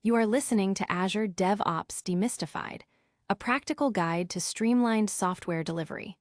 You are listening to Azure DevOps Demystified, a practical guide to streamlined software delivery.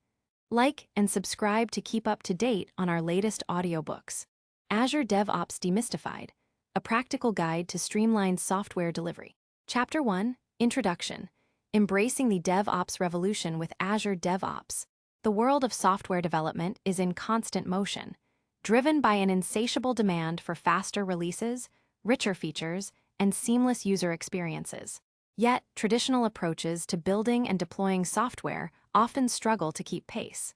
Like and subscribe to keep up to date on our latest audiobooks. Azure DevOps Demystified, a practical guide to streamlined software delivery. Chapter 1, Introduction, Embracing the DevOps Revolution with Azure DevOps. The world of software development is in constant motion, driven by an insatiable demand for faster releases, richer features, and seamless user experiences. Yet, traditional approaches to building and deploying software often struggle to keep pace.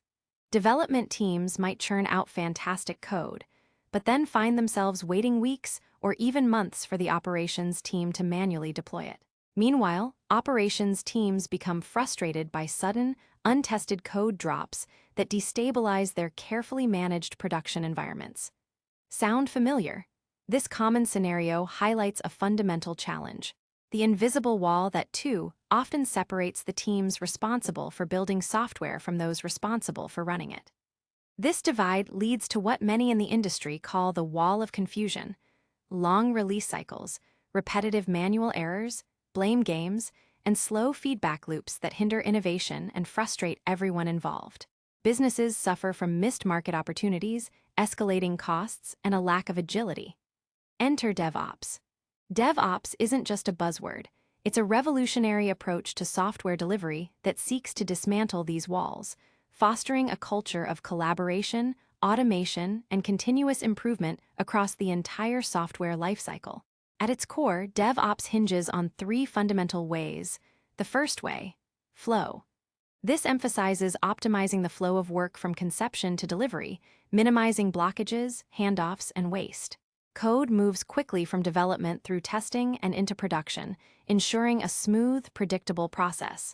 Development teams might churn out fantastic code, but then find themselves waiting weeks or even months for the operations team to manually deploy it. Meanwhile, operations teams become frustrated by sudden, untested code drops that destabilize their carefully managed production environments. Sound familiar? This common scenario highlights a fundamental challenge: the invisible wall that, too, often separates the teams responsible for building software from those responsible for running it. This divide leads to what many in the industry call the wall of confusion: long release cycles, repetitive manual errors, blame games, and slow feedback loops that hinder innovation and frustrate everyone involved. Businesses suffer from missed market opportunities, escalating costs, and a lack of agility. Enter DevOps. DevOps isn't just a buzzword. It's a revolutionary approach to software delivery that seeks to dismantle these walls, fostering a culture of collaboration, automation, and continuous improvement across the entire software lifecycle. At its core, DevOps hinges on three fundamental ways. The first way, flow. This emphasizes optimizing the flow of work from conception to delivery, minimizing blockages, handoffs, and waste. Code moves quickly from development through testing and into production, ensuring a smooth, predictable process.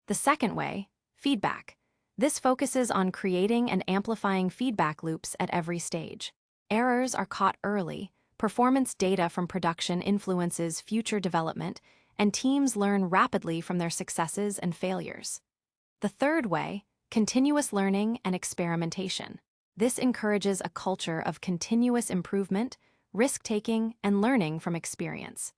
The second way, feedback. This focuses on creating and amplifying feedback loops at every stage. Errors are caught early, performance data from production influences future development, and teams learn rapidly from their successes and failures. The third way, continuous learning and experimentation. This encourages a culture of continuous improvement, risk-taking, and learning from experience.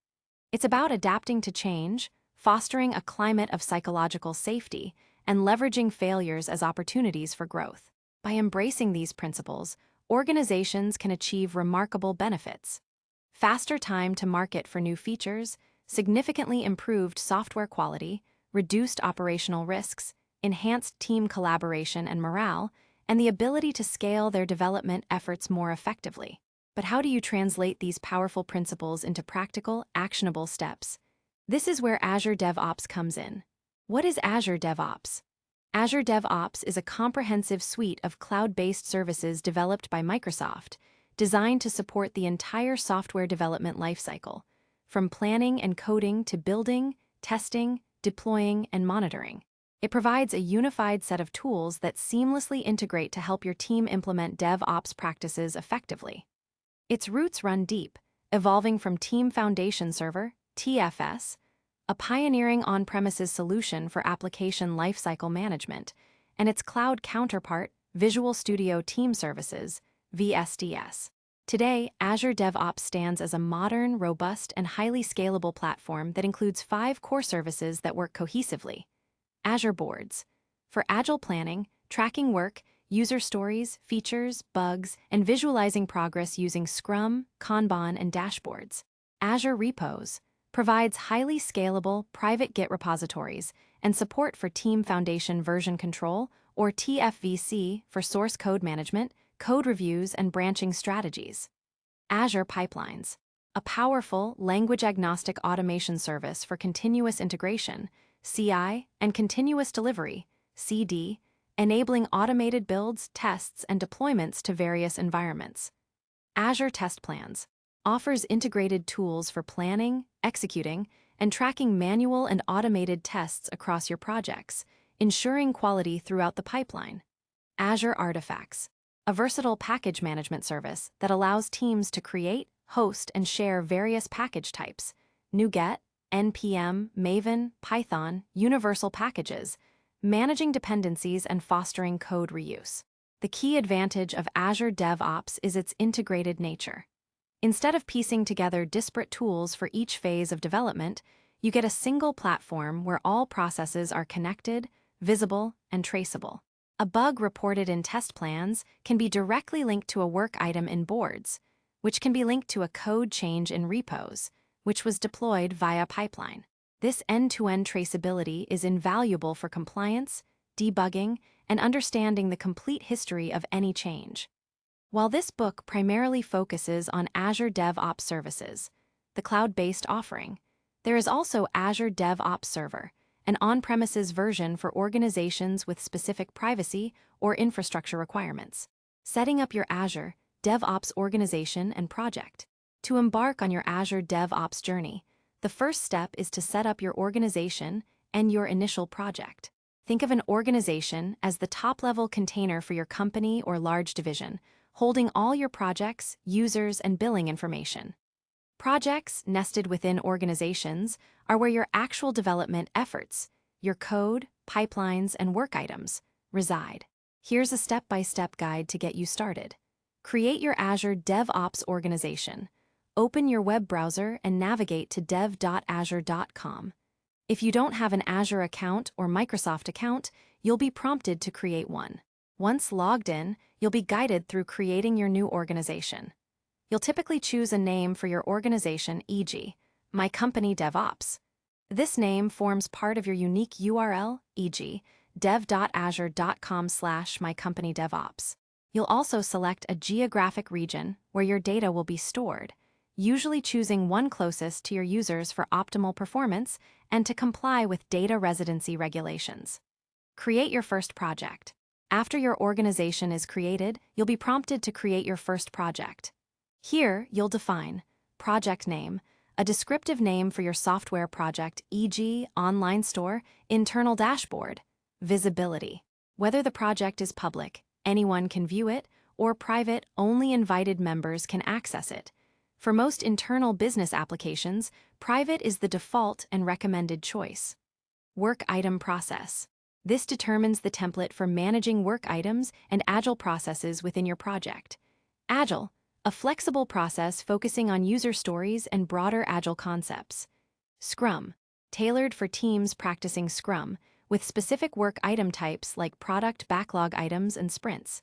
It's about adapting to change, fostering a climate of psychological safety, and leveraging failures as opportunities for growth. By embracing these principles, organizations can achieve remarkable benefits: faster time to market for new features, significantly improved software quality, reduced operational risks, enhanced team collaboration and morale, and the ability to scale their development efforts more effectively. But how do you translate these powerful principles into practical, actionable steps? This is where Azure DevOps comes in. What is Azure DevOps? Azure DevOps is a comprehensive suite of cloud-based services developed by Microsoft, designed to support the entire software development lifecycle, from planning and coding to building, testing, deploying, and monitoring. It provides a unified set of tools that seamlessly integrate to help your team implement DevOps practices effectively. Its roots run deep, evolving from Team Foundation Server, TFS, a pioneering on-premises solution for application lifecycle management, and its cloud counterpart, Visual Studio Team Services, VSTS. Today, Azure DevOps stands as a modern, robust, and highly scalable platform that includes 5 core services that work cohesively. Azure Boards, for agile planning, tracking work, user stories, features, bugs, and visualizing progress using Scrum, Kanban, and dashboards. Azure Repos provides highly scalable private Git repositories and support for Team Foundation Version Control, or TFVC, for source code management, code reviews, and branching strategies. Azure Pipelines, a powerful, language-agnostic automation service for continuous integration, CI, and continuous delivery, CD, enabling automated builds, tests, and deployments to various environments. Azure Test Plans offers integrated tools for planning, executing, and tracking manual and automated tests across your projects, ensuring quality throughout the pipeline. Azure Artifacts, a versatile package management service that allows teams to create, host, and share various package types: NuGet, NPM, Maven, Python, universal packages, managing dependencies and fostering code reuse. The key advantage of Azure DevOps is its integrated nature. Instead of piecing together disparate tools for each phase of development, you get a single platform where all processes are connected, visible, and traceable. A bug reported in test plans can be directly linked to a work item in Boards, which can be linked to a code change in Repos, which was deployed via pipeline. This end-to-end traceability is invaluable for compliance, debugging, and understanding the complete history of any change. While this book primarily focuses on Azure DevOps Services, the cloud-based offering, there is also Azure DevOps Server, an on-premises version for organizations with specific privacy or infrastructure requirements. Setting up your Azure DevOps organization and project. To embark on your Azure DevOps journey, the first step is to set up your organization and your initial project. Think of an organization as the top-level container for your company or large division, holding all your projects, users, and billing information. Projects nested within organizations are where your actual development efforts, your code, pipelines, and work items, reside. Here's a step-by-step guide to get you started. Create your Azure DevOps organization. Open your web browser and navigate to dev.azure.com. If you don't have an Azure account or Microsoft account, you'll be prompted to create one. Once logged in, you'll be guided through creating your new organization. You'll typically choose a name for your organization, e.g., My Company DevOps. This name forms part of your unique URL, e.g., dev.azure.com/mycompanydevops. You'll also select a geographic region where your data will be stored, usually choosing one closest to your users for optimal performance and to comply with data residency regulations. Create your first project. After your organization is created, you'll be prompted to create your first project. Here, you'll define project name, a descriptive name for your software project, e.g., online store, internal dashboard, visibility. Whether the project is public, anyone can view it, or private, only invited members can access it. For most internal business applications, private is the default and recommended choice. Work item process. This determines the template for managing work items and agile processes within your project. Agile, a flexible process focusing on user stories and broader agile concepts. Scrum, tailored for teams practicing Scrum, with specific work item types like product backlog items and sprints.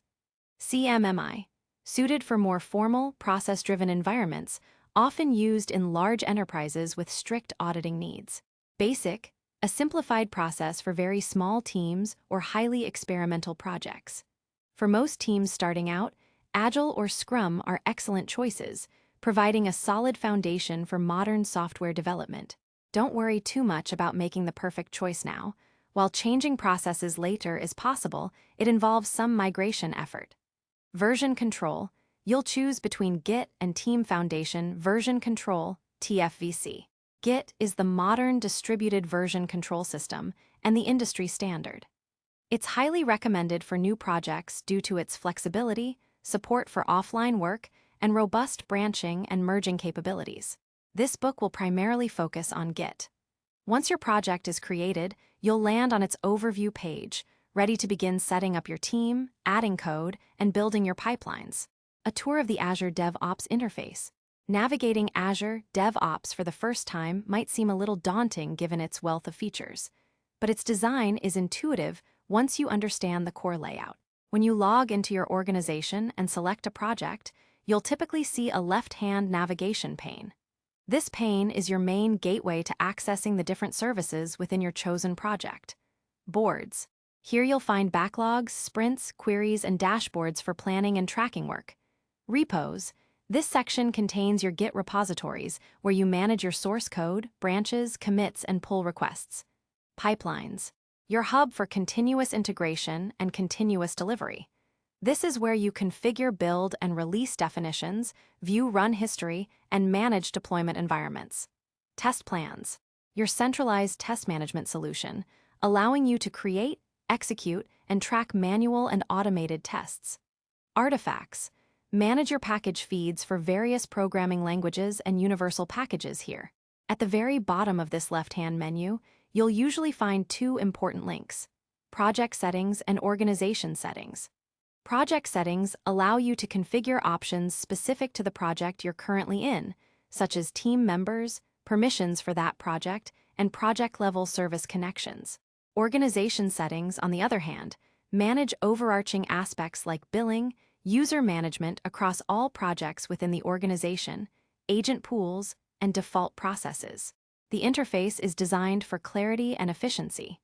CMMI, suited for more formal, process-driven environments, often used in large enterprises with strict auditing needs. Basic, a simplified process for very small teams or highly experimental projects. For most teams starting out, Agile or Scrum are excellent choices, providing a solid foundation for modern software development. Don't worry too much about making the perfect choice now. While changing processes later is possible, it involves some migration effort. Version control, you'll choose between Git and Team Foundation Version Control, TFVC. Git is the modern distributed version control system and the industry standard. It's highly recommended for new projects due to its flexibility, support for offline work, and robust branching and merging capabilities. This book will primarily focus on Git. Once your project is created, you'll land on its overview page, ready to begin setting up your team, adding code, and building your pipelines. A tour of the Azure DevOps interface. Navigating Azure DevOps for the first time might seem a little daunting given its wealth of features, but its design is intuitive once you understand the core layout. When you log into your organization and select a project, you'll typically see a left-hand navigation pane. This pane is your main gateway to accessing the different services within your chosen project. Boards. Here you'll find backlogs, sprints, queries, and dashboards for planning and tracking work. Repos. This section contains your Git repositories, where you manage your source code, branches, commits, and pull requests. Pipelines. Your hub for continuous integration and continuous delivery. This is where you configure, build, and release definitions, view run history, and manage deployment environments. Test Plans. Your centralized test management solution, allowing you to create, execute, and track manual and automated tests. Artifacts. Manage your package feeds for various programming languages and universal packages here. At the very bottom of this left-hand menu, you'll usually find two important links: project settings and organization settings. Project settings allow you to configure options specific to the project you're currently in, such as team members, permissions for that project, and project-level service connections. Organization settings, on the other hand, manage overarching aspects like billing, user management across all projects within the organization, agent pools, and default processes. The interface is designed for clarity and efficiency.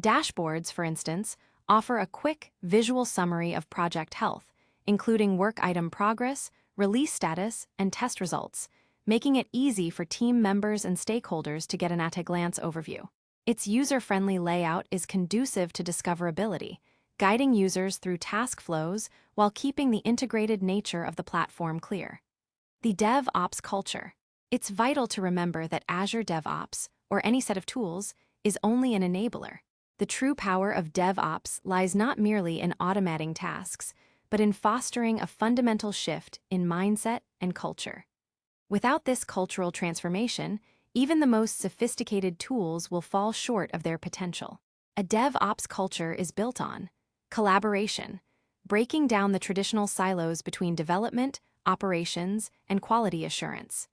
Dashboards, for instance, offer a quick, visual summary of project health, including work item progress, release status, and test results, making it easy for team members and stakeholders to get an at-a-glance overview. Its user-friendly layout is conducive to discoverability, guiding users through task flows while keeping the integrated nature of the platform clear. The DevOps culture. It's vital to remember that Azure DevOps, or any set of tools, is only an enabler. The true power of DevOps lies not merely in automating tasks, but in fostering a fundamental shift in mindset and culture. Without this cultural transformation, even the most sophisticated tools will fall short of their potential. A DevOps culture is built on collaboration, breaking down the traditional silos between development, operations, and quality assurance.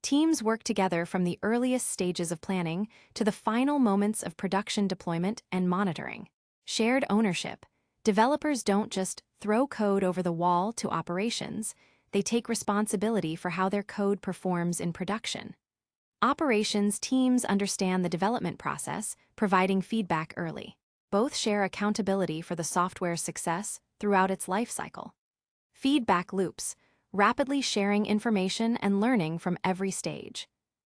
Teams work together from the earliest stages of planning to the final moments of production deployment and monitoring. Shared ownership. Developers don't just throw code over the wall to operations, they take responsibility for how their code performs in production. Operations teams understand the development process, providing feedback early. Both share accountability for the software's success throughout its lifecycle. Feedback loops, rapidly sharing information and learning from every stage.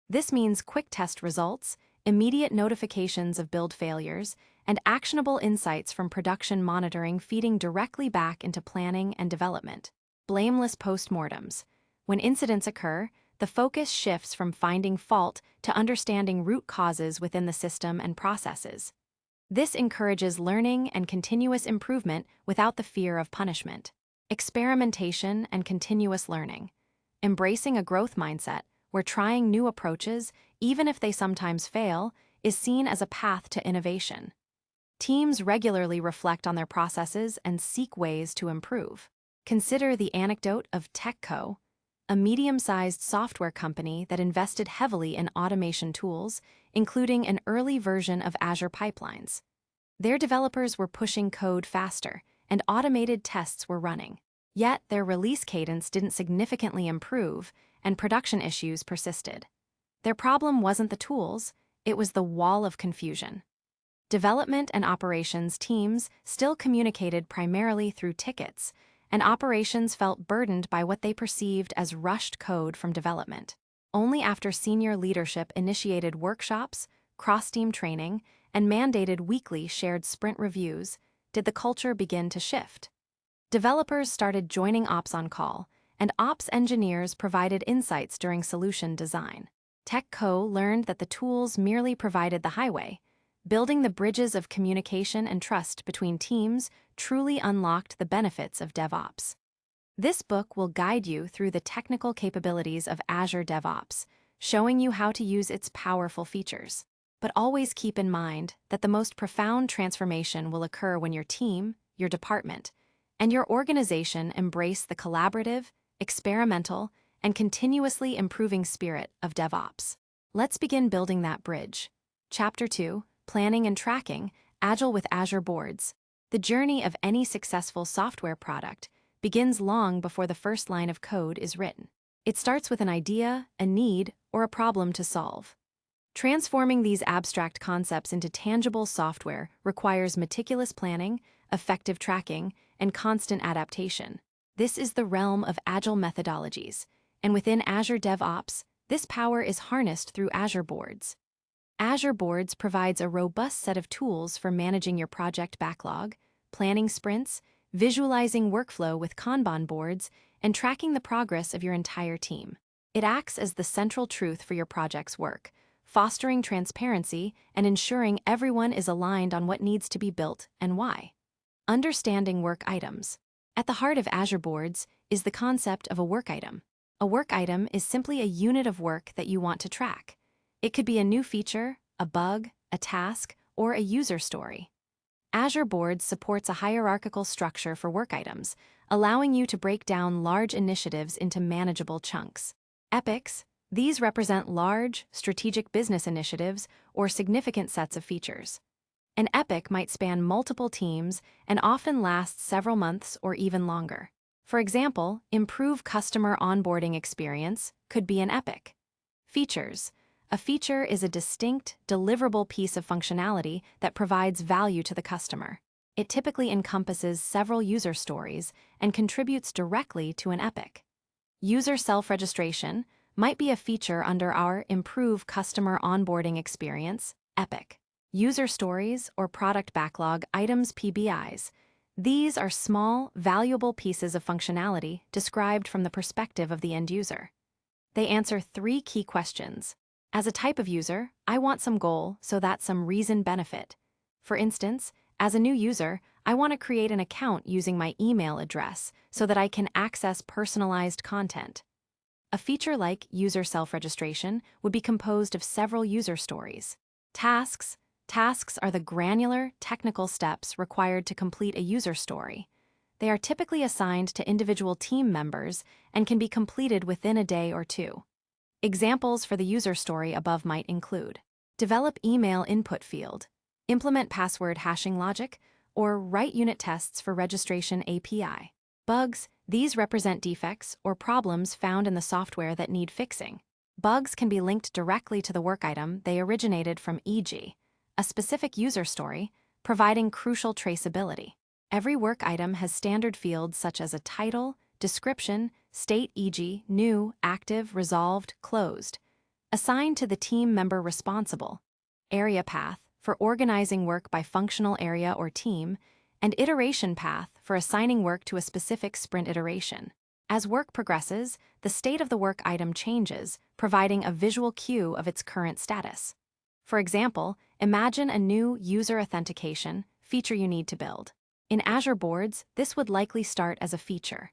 This means quick test results, immediate notifications of build failures, and actionable insights from production monitoring feeding directly back into planning and development. Blameless postmortems. When incidents occur, the focus shifts from finding fault to understanding root causes within the system and processes. This encourages learning and continuous improvement without the fear of punishment. Experimentation and continuous learning. Embracing a growth mindset where trying new approaches, even if they sometimes fail, is seen as a path to innovation. Teams regularly reflect on their processes and seek ways to improve. Consider the anecdote of TechCo, a medium-sized software company that invested heavily in automation tools, including an early version of Azure pipelines. Their developers were pushing code faster, and automated tests were running. Yet their release cadence didn't significantly improve, and production issues persisted. Their problem wasn't the tools, it was the wall of confusion. Development and operations teams still communicated primarily through tickets, and operations felt burdened by what they perceived as rushed code from development. Only after senior leadership initiated workshops, cross-team training, and mandated weekly shared sprint reviews did the culture begin to shift. Developers started joining ops on call, and ops engineers provided insights during solution design. TechCo learned that the tools merely provided the highway. Building the bridges of communication and trust between teams truly unlocked the benefits of DevOps. This book will guide you through the technical capabilities of Azure DevOps, showing you how to use its powerful features. But always keep in mind that the most profound transformation will occur when your team, your department, and your organization embrace the collaborative, experimental, and continuously improving spirit of DevOps. Let's begin building that bridge. Chapter 2. Planning and Tracking, Agile with Azure Boards. The journey of any successful software product begins long before the first line of code is written. It starts with an idea, a need, or a problem to solve. Transforming these abstract concepts into tangible software requires meticulous planning, effective tracking, and constant adaptation. This is the realm of agile methodologies, and within Azure DevOps, this power is harnessed through Azure Boards. Azure Boards provides a robust set of tools for managing your project backlog, planning sprints, visualizing workflow with Kanban boards, and tracking the progress of your entire team. It acts as the central truth for your project's work, fostering transparency and ensuring everyone is aligned on what needs to be built and why. Understanding work items. At the heart of Azure Boards is the concept of a work item. A work item is simply a unit of work that you want to track. It could be a new feature, a bug, a task, or a user story. Azure Boards supports a hierarchical structure for work items, allowing you to break down large initiatives into manageable chunks. Epics, these represent large, strategic business initiatives or significant sets of features. An epic might span multiple teams and often lasts several months or even longer. For example, improve customer onboarding experience could be an epic. Features. A feature is a distinct, deliverable piece of functionality that provides value to the customer. It typically encompasses several user stories and contributes directly to an epic. User self-registration might be a feature under our Improve Customer Onboarding Experience epic. User stories or product backlog items PBIs. These are small, valuable pieces of functionality described from the perspective of the end user. They answer 3 key questions. As a type of user, I want some goal, so that's some reason benefit. For instance, as a new user, I want to create an account using my email address so that I can access personalized content. A feature like user self-registration would be composed of several user stories. Tasks. Tasks are the granular, technical steps required to complete a user story. They are typically assigned to individual team members and can be completed within a day or 2. Examples for the user story above might include: develop email input field, implement password hashing logic, or write unit tests for registration API. Bugs. These represent defects or problems found in the software that need fixing. Bugs can be linked directly to the work item they originated from, e.g., a specific user story, providing crucial traceability. Every work item has standard fields such as a title, description, state, e.g., new, active, resolved, closed, assigned to the team member responsible. Area path for organizing work by functional area or team, and iteration path for assigning work to a specific sprint iteration. As work progresses, the state of the work item changes, providing a visual cue of its current status. For example, imagine a new user authentication feature you need to build. In Azure Boards, this would likely start as a feature.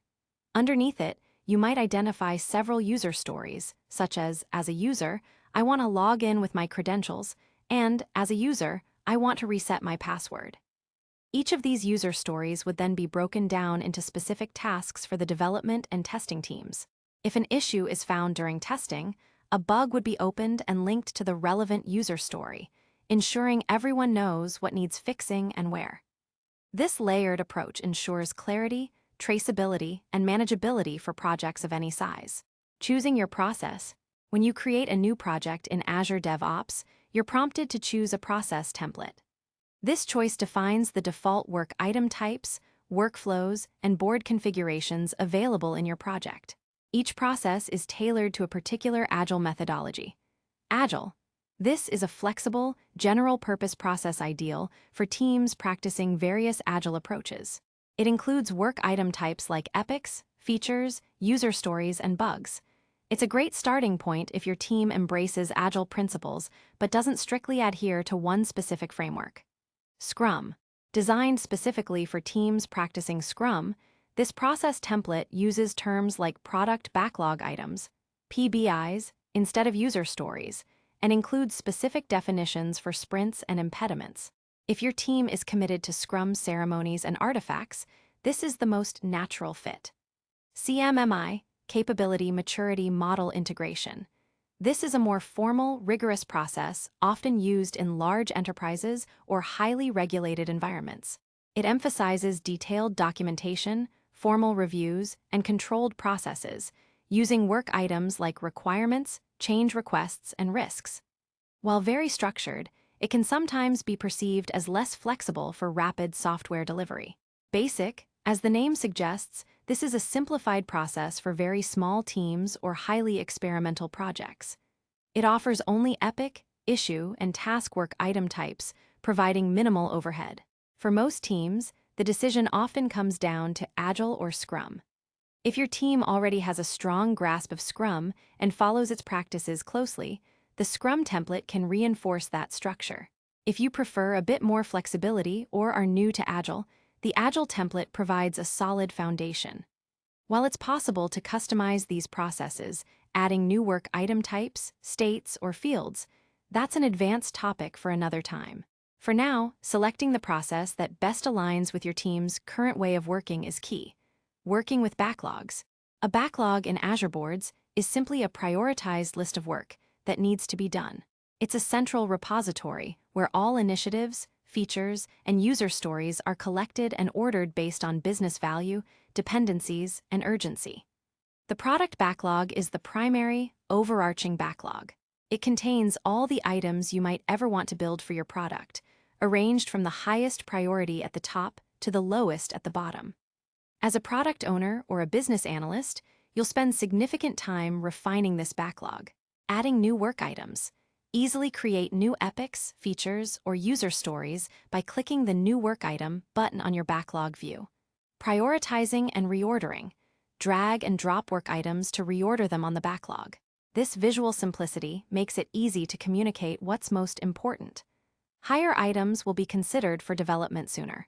Underneath it, you might identify several user stories, such as a user, I want to log in with my credentials, and as a user, I want to reset my password. Each of these user stories would then be broken down into specific tasks for the development and testing teams. If an issue is found during testing, a bug would be opened and linked to the relevant user story, ensuring everyone knows what needs fixing and where. This layered approach ensures clarity, traceability, and manageability for projects of any size. Choosing your process. When you create a new project in Azure DevOps, you're prompted to choose a process template. This choice defines the default work item types, workflows, and board configurations available in your project. Each process is tailored to a particular Agile methodology. Agile. This is a flexible, general-purpose process ideal for teams practicing various Agile approaches. It includes work item types like epics, features, user stories, and bugs. It's a great starting point if your team embraces Agile principles but doesn't strictly adhere to one specific framework. Scrum. Designed specifically for teams practicing Scrum, this process template uses terms like product backlog items, PBIs, instead of user stories, and includes specific definitions for sprints and impediments. If your team is committed to Scrum ceremonies and artifacts, this is the most natural fit. CMMI, Capability Maturity Model Integration. This is a more formal, rigorous process often used in large enterprises or highly regulated environments. It emphasizes detailed documentation, formal reviews, and controlled processes, using work items like requirements, change requests, and risks. While very structured, it can sometimes be perceived as less flexible for rapid software delivery. Basic, as the name suggests, this is a simplified process for very small teams or highly experimental projects. It offers only epic, issue, and task work item types, providing minimal overhead. For most teams, the decision often comes down to Agile or Scrum. If your team already has a strong grasp of Scrum and follows its practices closely, the Scrum template can reinforce that structure. If you prefer a bit more flexibility or are new to Agile, the Agile template provides a solid foundation. While it's possible to customize these processes, adding new work item types, states, or fields, that's an advanced topic for another time. For now, selecting the process that best aligns with your team's current way of working is key. Working with backlogs. A backlog in Azure Boards is simply a prioritized list of work that needs to be done. It's a central repository where all initiatives, features, and user stories are collected and ordered based on business value, dependencies, and urgency. The product backlog is the primary, overarching backlog. It contains all the items you might ever want to build for your product, arranged from the highest priority at the top to the lowest at the bottom. As a product owner or a business analyst, you'll spend significant time refining this backlog, adding new work items. Easily create new epics, features, or user stories by clicking the New Work Item button on your backlog view. Prioritizing and reordering. Drag and drop work items to reorder them on the backlog. This visual simplicity makes it easy to communicate what's most important. Higher items will be considered for development sooner.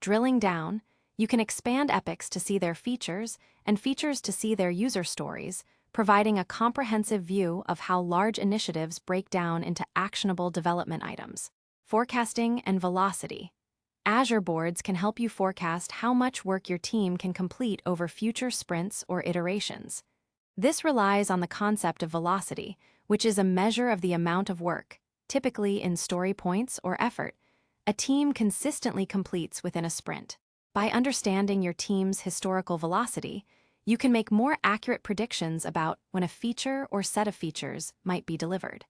Drilling down, you can expand epics to see their features and features to see their user stories, providing a comprehensive view of how large initiatives break down into actionable development items. Forecasting and velocity. Azure Boards can help you forecast how much work your team can complete over future sprints or iterations. This relies on the concept of velocity, which is a measure of the amount of work, typically in story points or effort, a team consistently completes within a sprint. By understanding your team's historical velocity, you can make more accurate predictions about when a feature or set of features might be delivered.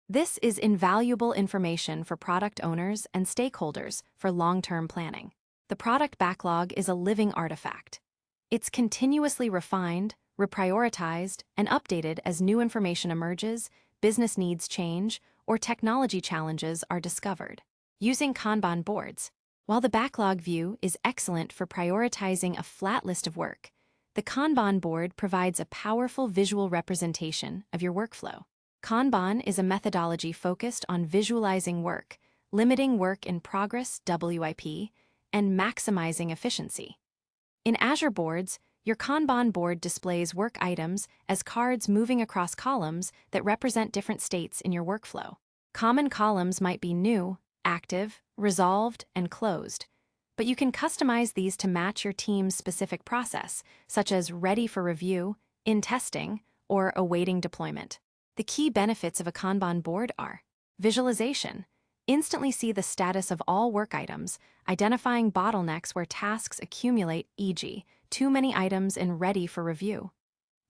This is invaluable information for product owners and stakeholders for long-term planning. The product backlog is a living artifact. It's continuously refined, reprioritized, and updated as new information emerges, business needs change, or technology challenges are discovered. Using Kanban boards. While the backlog view is excellent for prioritizing a flat list of work, the Kanban board provides a powerful visual representation of your workflow. Kanban is a methodology focused on visualizing work, limiting work in progress (WIP), and maximizing efficiency. In Azure Boards, your Kanban board displays work items as cards moving across columns that represent different states in your workflow. Common columns might be new, active, resolved, and closed, but you can customize these to match your team's specific process, such as ready for review, in testing, or awaiting deployment. The key benefits of a Kanban board are visualization. Instantly see the status of all work items, identifying bottlenecks where tasks accumulate, e.g., too many items in ready for review.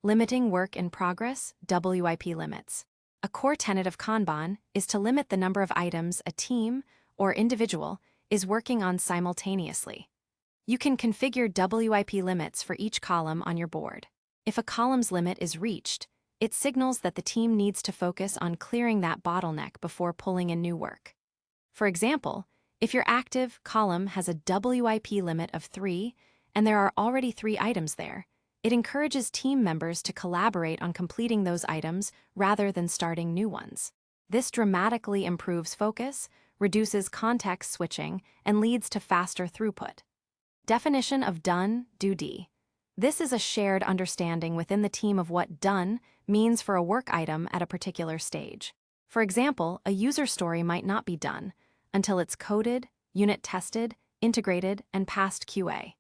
Limiting work in progress, WIP limits. A core tenet of Kanban is to limit the number of items a team or individual is working on simultaneously. You can configure WIP limits for each column on your board. If a column's limit is reached, it signals that the team needs to focus on clearing that bottleneck before pulling in new work. For example, if your active column has a WIP limit of 3 and there are already 3 items there, it encourages team members to collaborate on completing those items rather than starting new ones. This dramatically improves focus, reduces context switching, and leads to faster throughput. Definition of done, do. This is a shared understanding within the team of what done means for a work item at a particular stage. For example, a user story might not be done until it's coded, unit tested, integrated, and passed QA.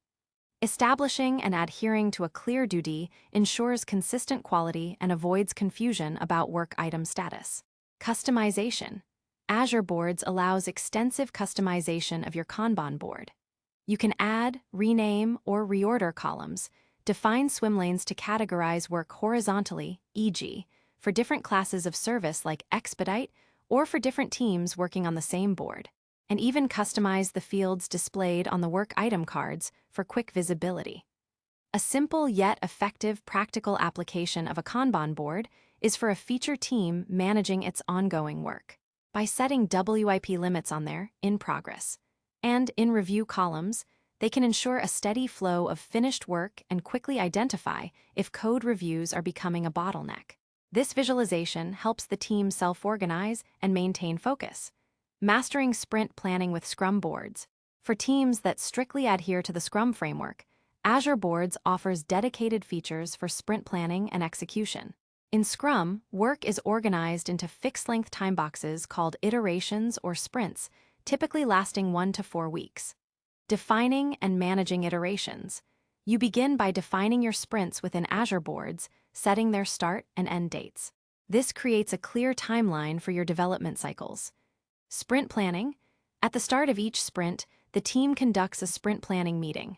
Establishing and adhering to a clear do ensures consistent quality and avoids confusion about work item status. Customization. Azure Boards allows extensive customization of your Kanban board. You can add, rename, or reorder columns, define swim lanes to categorize work horizontally, e.g., for different classes of service like expedite, or for different teams working on the same board, and even customize the fields displayed on the work item cards for quick visibility. A simple yet effective practical application of a Kanban board is for a feature team managing its ongoing work. By setting WIP limits on their in progress and in review columns, they can ensure a steady flow of finished work and quickly identify if code reviews are becoming a bottleneck. This visualization helps the team self-organize and maintain focus. Mastering sprint planning with Scrum boards. For teams that strictly adhere to the Scrum framework, Azure Boards offers dedicated features for sprint planning and execution. In Scrum, work is organized into fixed-length time boxes called iterations or sprints, typically lasting 1 to 4 weeks. Defining and managing iterations. You begin by defining your sprints within Azure Boards, setting their start and end dates. This creates a clear timeline for your development cycles. Sprint planning. At the start of each sprint, the team conducts a sprint planning meeting.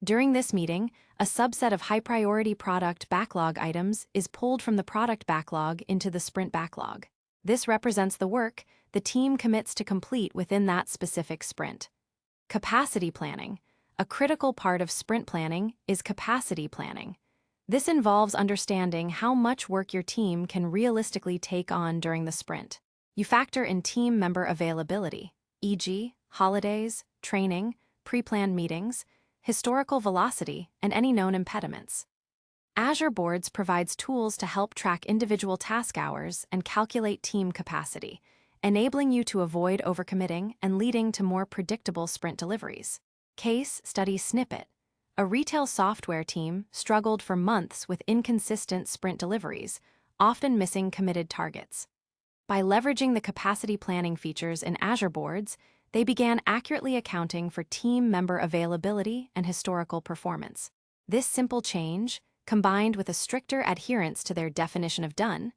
During this meeting, a subset of high-priority product backlog items is pulled from the product backlog into the sprint backlog. This represents the work the team commits to complete within that specific sprint. Capacity planning. A critical part of sprint planning is capacity planning. This involves understanding how much work your team can realistically take on during the sprint. You factor in team member availability, e.g., holidays, training, pre-planned meetings, historical velocity, and any known impediments. Azure Boards provides tools to help track individual task hours and calculate team capacity, enabling you to avoid overcommitting and leading to more predictable sprint deliveries. Case study snippet. A retail software team struggled for months with inconsistent sprint deliveries, often missing committed targets. By leveraging the capacity planning features in Azure Boards, they began accurately accounting for team member availability and historical performance. This simple change, combined with a stricter adherence to their definition of done,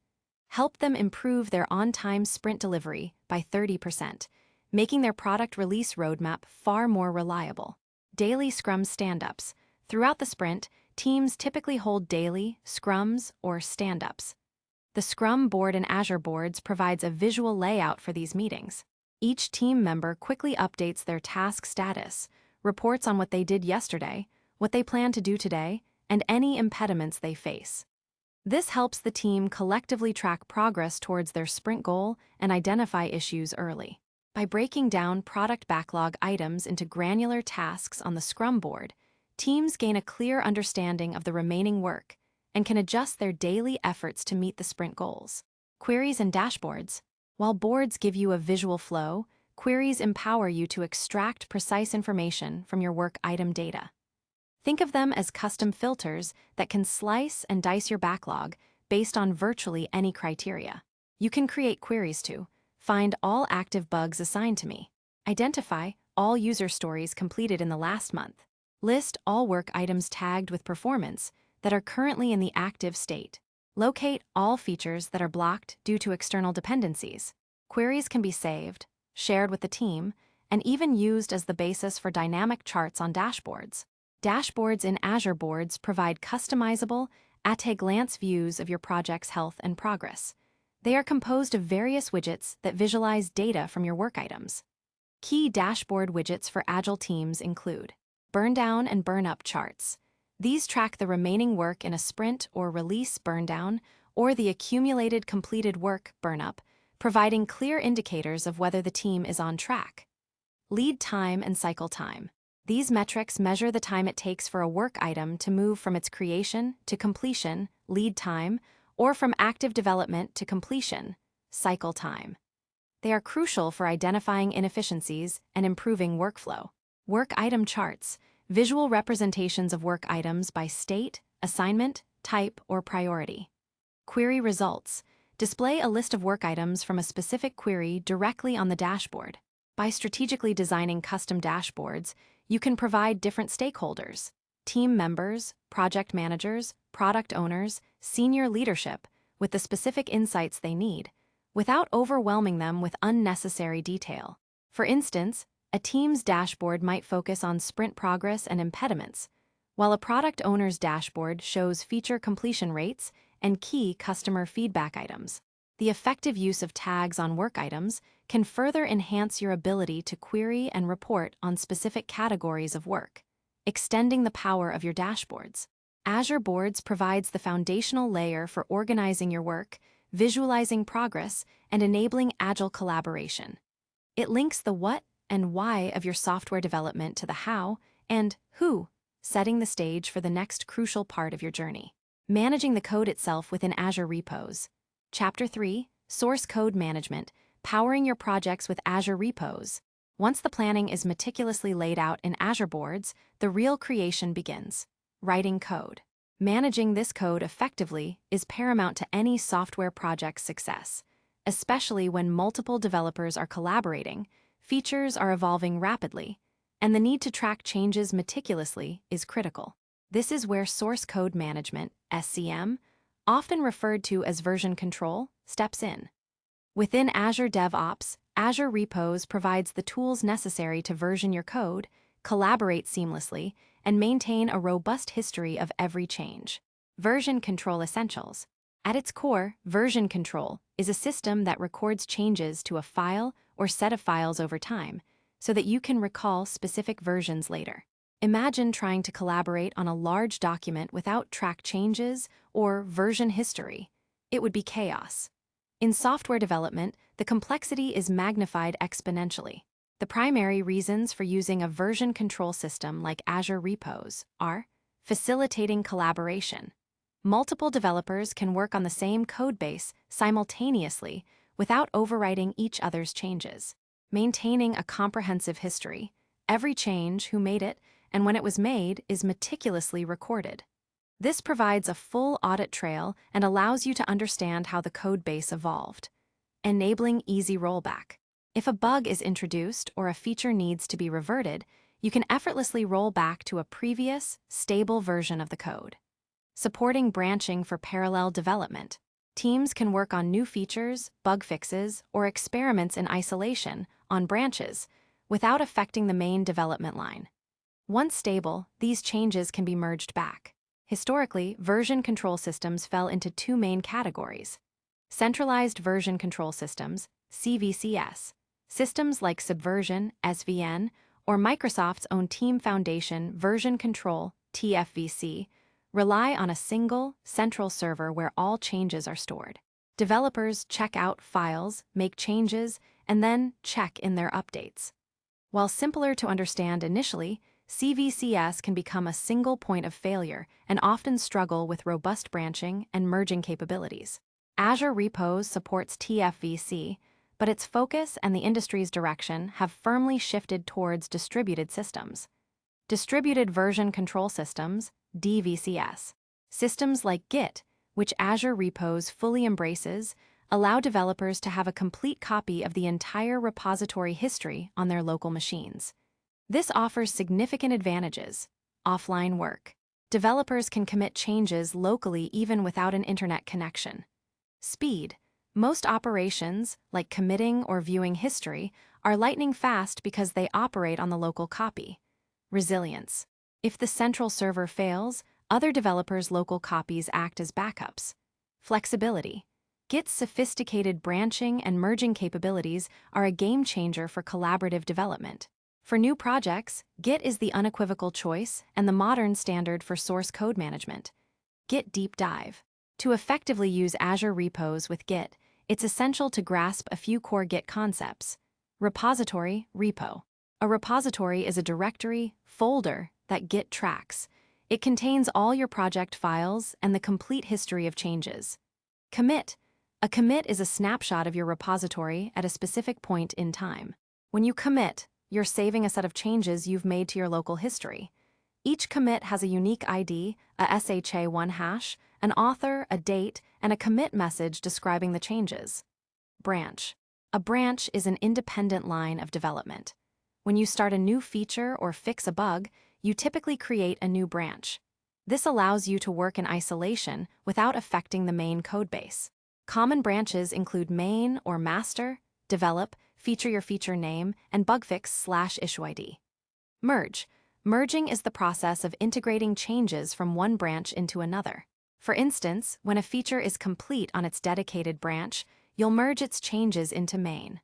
helped them improve their on-time sprint delivery by 30%, making their product release roadmap far more reliable. Daily Scrum stand-ups. Throughout the sprint, teams typically hold daily, scrums, or stand-ups. The Scrum board in Azure Boards provides a visual layout for these meetings. Each team member quickly updates their task status, reports on what they did yesterday, what they plan to do today, and any impediments they face. This helps the team collectively track progress towards their sprint goal and identify issues early. By breaking down product backlog items into granular tasks on the Scrum board, teams gain a clear understanding of the remaining work and can adjust their daily efforts to meet the sprint goals. Queries and dashboards. While boards give you a visual flow, queries empower you to extract precise information from your work item data. Think of them as custom filters that can slice and dice your backlog based on virtually any criteria. You can create queries to find all active bugs assigned to me, identify all user stories completed in the last month, list all work items tagged with performance that are currently in the active state, locate all features that are blocked due to external dependencies. Queries can be saved, shared with the team, and even used as the basis for dynamic charts on dashboards. Dashboards in Azure Boards provide customizable, at-a-glance views of your project's health and progress. They are composed of various widgets that visualize data from your work items. Key dashboard widgets for Agile teams include burn down and burn up charts. These track the remaining work in a sprint or release burn down or the accumulated completed work burn up, providing clear indicators of whether the team is on track. Lead time and cycle time. These metrics measure the time it takes for a work item to move from its creation to completion, lead time, or from active development to completion, cycle time. They are crucial for identifying inefficiencies and improving workflow. Work item charts, visual representations of work items by state, assignment, type, or priority. Query results, display a list of work items from a specific query directly on the dashboard. By strategically designing custom dashboards, you can provide different stakeholders, team members, project managers, product owners, senior leadership, with the specific insights they need, without overwhelming them with unnecessary detail. For instance, a team's dashboard might focus on sprint progress and impediments, while a product owner's dashboard shows feature completion rates and key customer feedback items. The effective use of tags on work items can further enhance your ability to query and report on specific categories of work, extending the power of your dashboards. Azure Boards provides the foundational layer for organizing your work, visualizing progress, and enabling agile collaboration. It links the what and why of your software development to the how and who, setting the stage for the next crucial part of your journey. Managing the code itself within Azure Repos. Chapter 3, Source Code Management, Powering Your Projects with Azure Repos. Once the planning is meticulously laid out in Azure Boards, the real creation begins. Writing code. Managing this code effectively is paramount to any software project's success, especially when multiple developers are collaborating, Features are evolving rapidly, and the need to track changes meticulously is critical. This is where source code management, SCM, often referred to as version control, steps in. Within Azure DevOps, Azure Repos provides the tools necessary to version your code, collaborate seamlessly, and maintain a robust history of every change. Version Control Essentials. At its core, version control is a system that records changes to a file or set of files over time, so that you can recall specific versions later. Imagine trying to collaborate on a large document without track changes or version history. It would be chaos. In software development, the complexity is magnified exponentially. The primary reasons for using a version control system like Azure Repos are facilitating collaboration. Multiple developers can work on the same codebase simultaneously without overwriting each other's changes. Maintaining a comprehensive history. Every change, who made it, and when it was made, is meticulously recorded. This provides a full audit trail and allows you to understand how the codebase evolved. Enabling easy rollback. If a bug is introduced or a feature needs to be reverted, you can effortlessly roll back to a previous, stable version of the code. Supporting branching for parallel development. Teams can work on new features, bug fixes, or experiments in isolation on branches without affecting the main development line. Once stable, these changes can be merged back. Historically, version control systems fell into two main categories. Centralized version control systems, CVCS, systems like Subversion, SVN, or Microsoft's own Team Foundation Version Control, TFVC, rely on a single, central server where all changes are stored. Developers check out files, make changes, and then check in their updates. While simpler to understand initially, CVCS can become a single point of failure and often struggle with robust branching and merging capabilities. Azure Repos supports TFVC, but its focus and the industry's direction have firmly shifted towards distributed systems. Distributed Version Control Systems, DVCS. Systems like Git, which Azure Repos fully embraces, allow developers to have a complete copy of the entire repository history on their local machines. This offers significant advantages. Offline work. Developers can commit changes locally even without an internet connection. Speed. Most operations, like committing or viewing history, are lightning fast because they operate on the local copy. Resilience. If the central server fails, other developers' local copies act as backups. Flexibility. Git's sophisticated branching and merging capabilities are a game changer for collaborative development. For new projects, Git is the unequivocal choice and the modern standard for source code management. Git Deep Dive. To effectively use Azure Repos with Git, it's essential to grasp a few core Git concepts. Repository, repo. A repository is a directory, folder, that Git tracks. It contains all your project files and the complete history of changes. Commit. A commit is a snapshot of your repository at a specific point in time. When you commit, you're saving a set of changes you've made to your local history. Each commit has a unique ID, a SHA-1 hash, an author, a date, and a commit message describing the changes. Branch. A branch is an independent line of development. When you start a new feature or fix a bug, you typically create a new branch. This allows you to work in isolation without affecting the main codebase. Common branches include main or master, develop, feature your feature name, and bugfix/issue ID. Merge. Merging is the process of integrating changes from one branch into another. For instance, when a feature is complete on its dedicated branch, you'll merge its changes into main.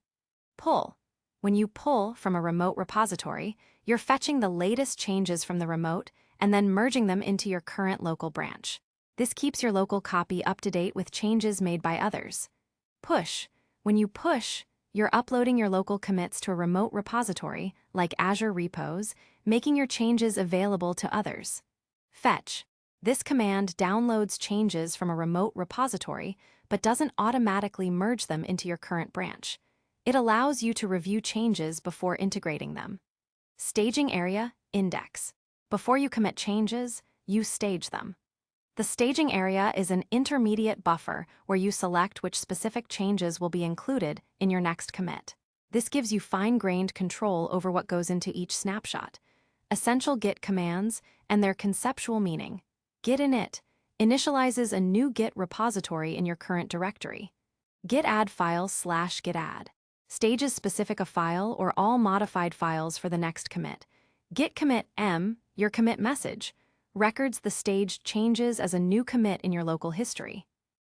Pull. When you pull from a remote repository, you're fetching the latest changes from the remote and then merging them into your current local branch. This keeps your local copy up to date with changes made by others. Push. When you push, you're uploading your local commits to a remote repository, like Azure Repos, making your changes available to others. Fetch. This command downloads changes from a remote repository, but doesn't automatically merge them into your current branch. It allows you to review changes before integrating them. Staging area, index. Before you commit changes, you stage them. The staging area is an intermediate buffer where you select which specific changes will be included in your next commit. This gives you fine-grained control over what goes into each snapshot. Essential Git commands and their conceptual meaning. Git init initializes a new Git repository in your current directory. Git add file/git add stages specific a file or all modified files for the next commit. Git commit m, your commit message, records the staged changes as a new commit in your local history.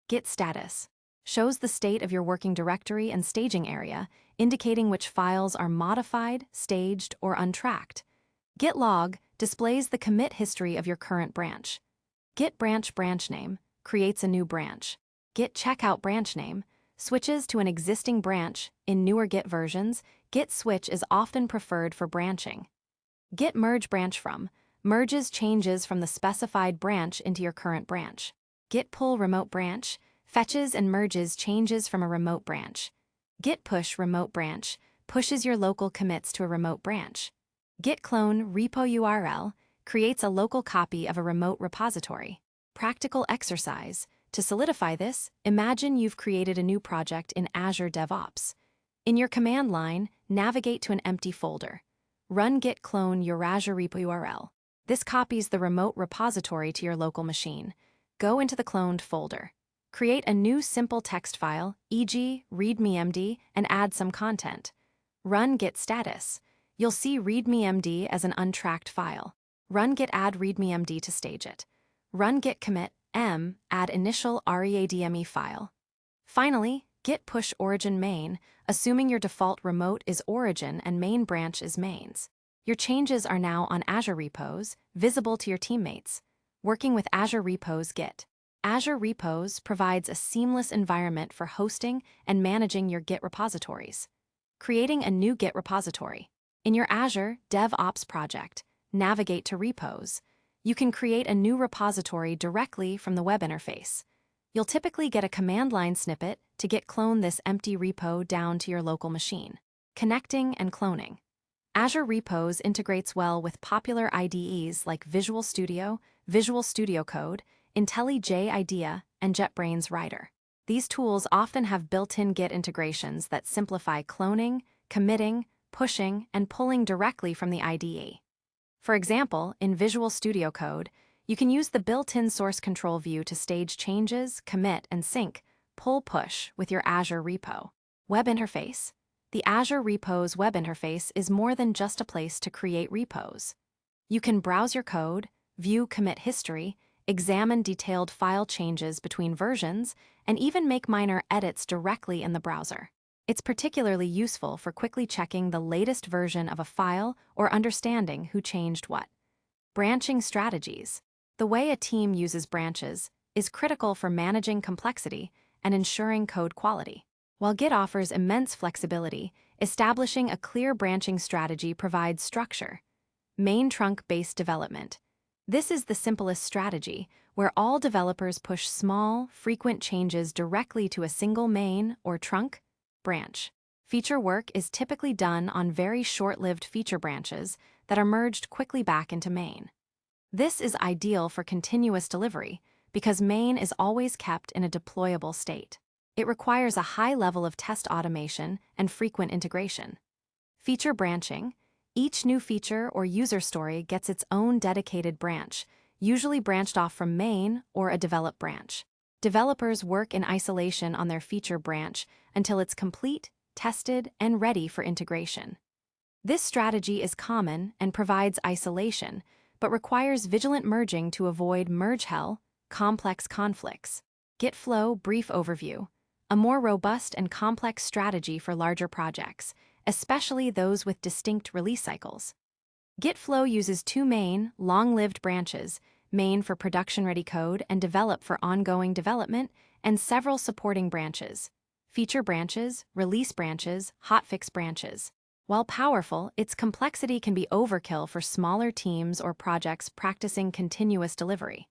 Git status shows the state of your working directory and staging area, indicating which files are modified, staged, or untracked. Git log displays the commit history of your current branch. Git branch name creates a new branch. Git checkout branch name switches to an existing branch. In newer Git versions, Git switch is often preferred for branching. Git merge branch from merges changes from the specified branch into your current branch. Git pull remote branch fetches and merges changes from a remote branch. Git push remote branch pushes your local commits to a remote branch. Git clone repo URL creates a local copy of a remote repository. Practical exercise. To solidify this, imagine you've created a new project in Azure DevOps. In your command line, navigate to an empty folder. Run git clone your Azure Repo URL. This copies the remote repository to your local machine. Go into the cloned folder. Create a new simple text file, e.g., readmemd, and add some content. Run git status. You'll see readmemd as an untracked file. Run git add readmemd to stage it. Run git commit m, add initial readme file. Finally, git push origin main, assuming your default remote is origin and main branch is mains. Your changes are now on Azure Repos, visible to your teammates. Working with Azure Repos Git. Azure Repos provides a seamless environment for hosting and managing your Git repositories. Creating a new Git repository. In your Azure DevOps project, navigate to Repos. You can create a new repository directly from the web interface. You'll typically get a command line snippet to git clone this empty repo down to your local machine. Connecting and cloning. Azure Repos integrates well with popular IDEs like Visual Studio Code, IntelliJ IDEA, and JetBrains Writer. These tools often have built-in Git integrations that simplify cloning, committing, pushing, and pulling directly from the IDE. For example, in Visual Studio Code, you can use the built-in source control view to stage changes, commit, and sync, pull-push with your Azure Repo. Web interface. The Azure Repos web interface is more than just a place to create repos. You can browse your code, view commit history, examine detailed file changes between versions, and even make minor edits directly in the browser. It's particularly useful for quickly checking the latest version of a file or understanding who changed what. Branching strategies. The way a team uses branches is critical for managing complexity and ensuring code quality. While Git offers immense flexibility, establishing a clear branching strategy provides structure. Main trunk-based development. This is the simplest strategy, where all developers push small, frequent changes directly to a single main or trunk branch. Feature work is typically done on very short-lived feature branches that are merged quickly back into main. This is ideal for continuous delivery because main is always kept in a deployable state. It requires a high level of test automation and frequent integration. Feature branching. Each new feature or user story gets its own dedicated branch, usually branched off from main or a develop branch. Developers work in isolation on their feature branch until it's complete, tested, and ready for integration. This strategy is common and provides isolation, but requires vigilant merging to avoid merge hell, complex conflicts. Git flow brief overview. A more robust and complex strategy for larger projects, especially those with distinct release cycles. Git flow uses two main, long-lived branches, main for production-ready code and develop for ongoing development, and several supporting branches. Feature branches, release branches, hotfix branches. While powerful, its complexity can be overkill for smaller teams or projects practicing continuous delivery.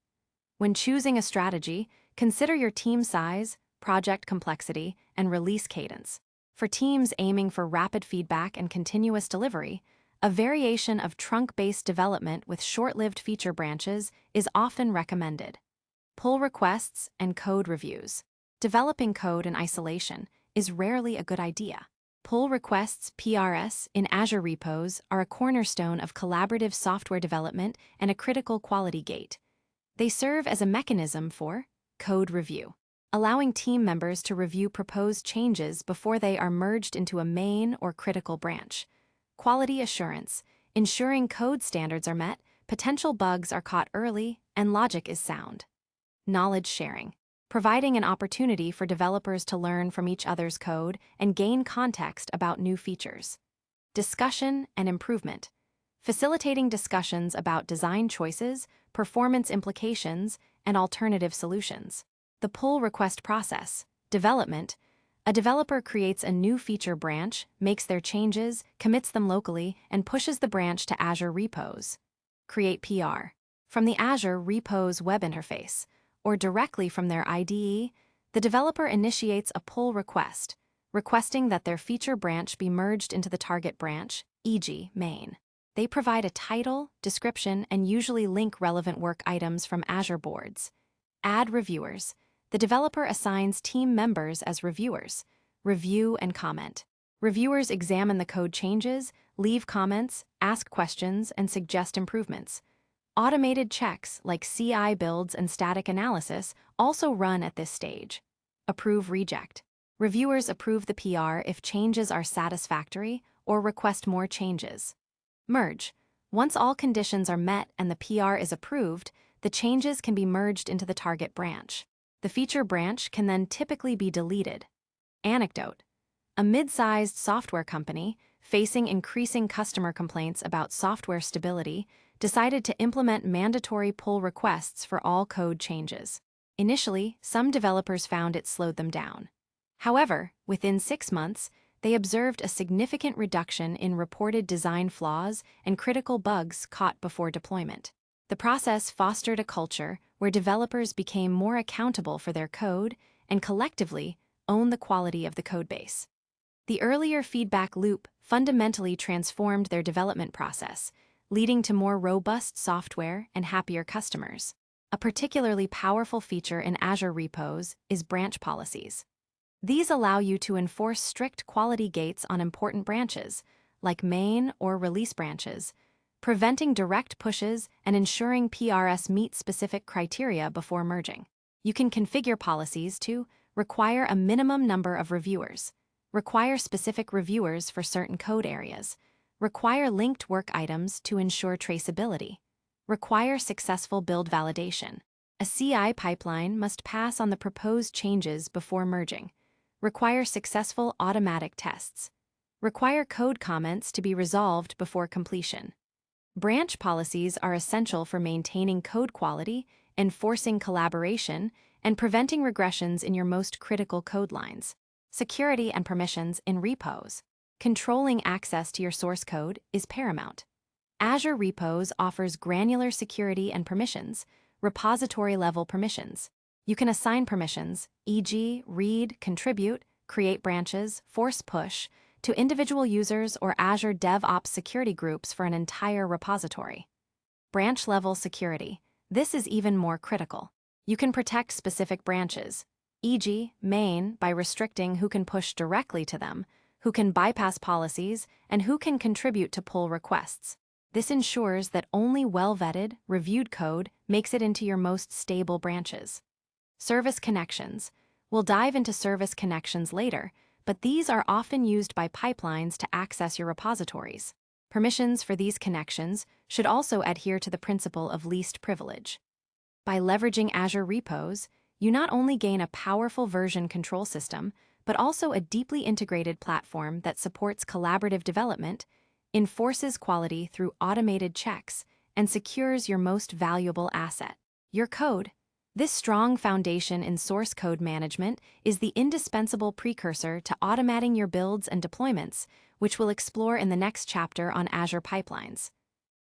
When choosing a strategy, consider your team size, project complexity, and release cadence. For teams aiming for rapid feedback and continuous delivery, a variation of trunk-based development with short-lived feature branches is often recommended. Pull requests and code reviews. Developing code in isolation is rarely a good idea. Pull requests (PRS) in Azure Repos are a cornerstone of collaborative software development and a critical quality gate. They serve as a mechanism for code review, allowing team members to review proposed changes before they are merged into a main or critical branch. Quality assurance, ensuring code standards are met, potential bugs are caught early, and logic is sound. Knowledge sharing, providing an opportunity for developers to learn from each other's code and gain context about new features. Discussion and improvement, facilitating discussions about design choices, performance implications, and alternative solutions. The pull request process, development. A developer creates a new feature branch, makes their changes, commits them locally, and pushes the branch to Azure Repos. Create PR. From the Azure Repos web interface, or directly from their IDE, the developer initiates a pull request, requesting that their feature branch be merged into the target branch, e.g., main. They provide a title, description, and usually link relevant work items from Azure Boards. Add reviewers. The developer assigns team members as reviewers. Review and comment. Reviewers examine the code changes, leave comments, ask questions, and suggest improvements. Automated checks like CI builds and static analysis also run at this stage. Approve reject. Reviewers approve the PR if changes are satisfactory or request more changes. Merge. Once all conditions are met and the PR is approved, the changes can be merged into the target branch. The feature branch can then typically be deleted. Anecdote. A mid-sized software company, facing increasing customer complaints about software stability, decided to implement mandatory pull requests for all code changes. Initially, some developers found it slowed them down. However, within 6 months, they observed a significant reduction in reported design flaws and critical bugs caught before deployment. The process fostered a culture where developers became more accountable for their code and collectively own the quality of the codebase. The earlier feedback loop fundamentally transformed their development process, leading to more robust software and happier customers. A particularly powerful feature in Azure Repos is branch policies. These allow you to enforce strict quality gates on important branches, like main or release branches, preventing direct pushes and ensuring PRS meet specific criteria before merging. You can configure policies to require a minimum number of reviewers, require specific reviewers for certain code areas, require linked work items to ensure traceability, require successful build validation. A CI pipeline must pass on the proposed changes before merging, require successful automatic tests, require code comments to be resolved before completion. Branch policies are essential for maintaining code quality, enforcing collaboration, and preventing regressions in your most critical code lines. Security and permissions in repos. Controlling access to your source code is paramount. Azure Repos offers granular security and permissions, repository-level permissions. You can assign permissions, e.g., read, contribute, create branches, force push, to individual users or Azure DevOps security groups for an entire repository. Branch-level security. This is even more critical. You can protect specific branches, e.g., main, by restricting who can push directly to them, who can bypass policies, and who can contribute to pull requests. This ensures that only well-vetted, reviewed code makes it into your most stable branches. Service connections. We'll dive into service connections later, but these are often used by pipelines to access your repositories. Permissions for these connections should also adhere to the principle of least privilege. By leveraging Azure Repos, you not only gain a powerful version control system, but also a deeply integrated platform that supports collaborative development, enforces quality through automated checks, and secures your most valuable asset, your code. This strong foundation in source code management is the indispensable precursor to automating your builds and deployments, which we'll explore in the next chapter on Azure pipelines.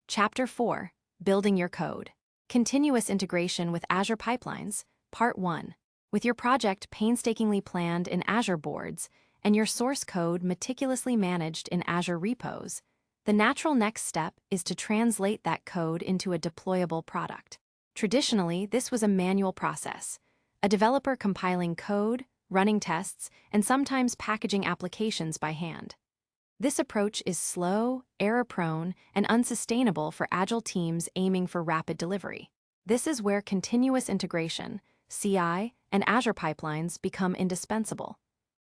Chapter 4, Building Your Code. Continuous Integration with Azure Pipelines, Part 1. With your project painstakingly planned in Azure Boards and your source code meticulously managed in Azure Repos, the natural next step is to translate that code into a deployable product. Traditionally, this was a manual process, a developer compiling code, running tests, and sometimes packaging applications by hand. This approach is slow, error-prone, and unsustainable for agile teams aiming for rapid delivery. This is where continuous integration, CI, and Azure pipelines become indispensable.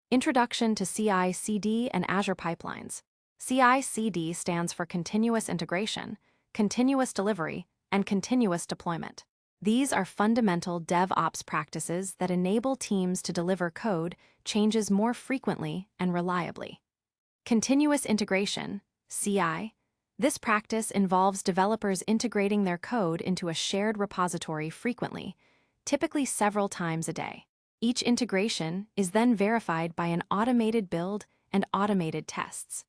Introduction to CI/CD and Azure pipelines. CI/CD stands for continuous integration, continuous delivery, and continuous deployment. These are fundamental DevOps practices that enable teams to deliver code changes more frequently and reliably. Continuous integration, CI. This practice involves developers integrating their code into a shared repository frequently, typically several times a day. Each integration is then verified by an automated build and automated tests.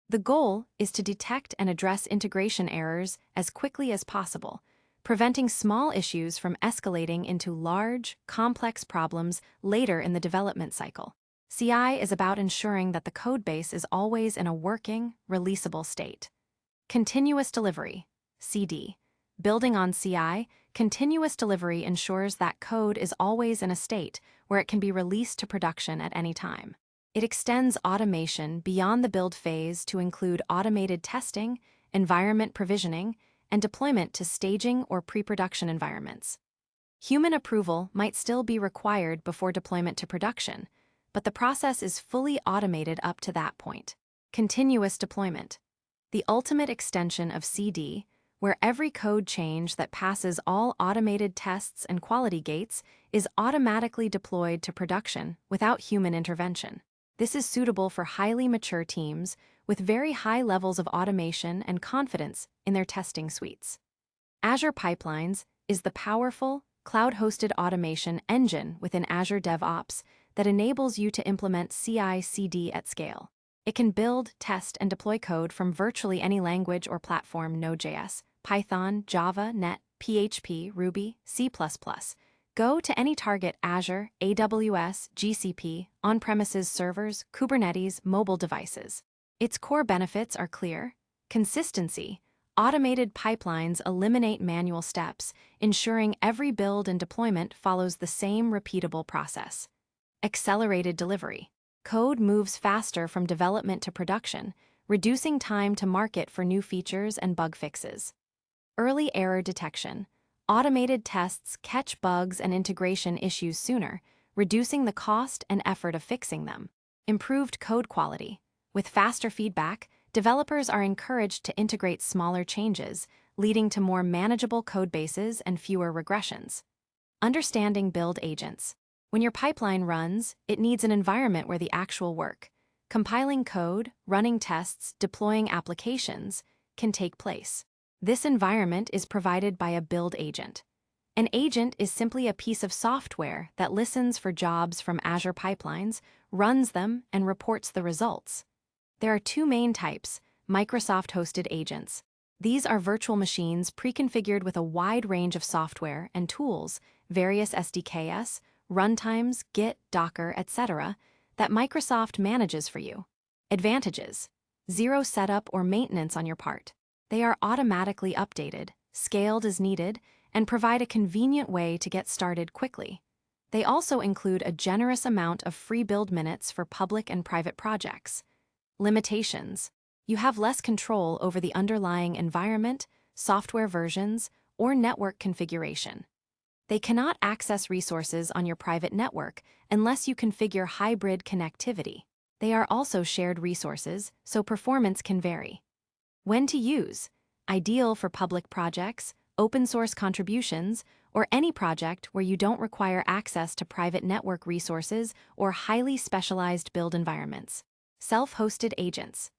The goal is to detect and address integration errors as quickly as possible, preventing small issues from escalating into large, complex problems later in the development cycle. CI is about ensuring that the codebase is always in a working, releasable state. Continuous delivery, CD. Building on CI, continuous delivery ensures that code is always in a state where it can be released to production at any time. It extends automation beyond the build phase to include automated testing, environment provisioning, and deployment to staging or pre-production environments. Human approval might still be required before deployment to production, but the process is fully automated up to that point. Continuous deployment. The ultimate extension of CD, where every code change that passes all automated tests and quality gates is automatically deployed to production without human intervention. This is suitable for highly mature teams with very high levels of automation and confidence in their testing suites. Azure Pipelines is the powerful, cloud-hosted automation engine within Azure DevOps that enables you to implement CI/CD at scale. It can build, test, and deploy code from virtually any language or platform: Node.js, Python, Java, Net, PHP, Ruby, C++. Go to any target: Azure, AWS, GCP, on-premises servers, Kubernetes, mobile devices. Its core benefits are clear: consistency. Automated pipelines eliminate manual steps, ensuring every build and deployment follows the same repeatable process. Accelerated delivery. Code moves faster from development to production, reducing time to market for new features and bug fixes. Early error detection. Automated tests catch bugs and integration issues sooner, reducing the cost and effort of fixing them. Improved code quality. With faster feedback, developers are encouraged to integrate smaller changes, leading to more manageable code bases and fewer regressions. Understanding build agents. When your pipeline runs, it needs an environment where the actual work, compiling code, running tests, deploying applications, can take place. This environment is provided by a build agent. An agent is simply a piece of software that listens for jobs from Azure pipelines, runs them, and reports the results. There are two main types: Microsoft-hosted agents. These are virtual machines pre-configured with a wide range of software and tools, various SDKs, runtimes, Git, Docker, etc., that Microsoft manages for you. Advantages: zero setup or maintenance on your part. They are automatically updated, scaled as needed, and provide a convenient way to get started quickly. They also include a generous amount of free build minutes for public and private projects. Limitations: you have less control over the underlying environment, software versions, or network configuration. They cannot access resources on your private network unless you configure hybrid connectivity. They are also shared resources, so performance can vary. When to use: ideal for public projects, open source contributions, or any project where you don't require access to private network resources or highly specialized build environments. Self-hosted agents.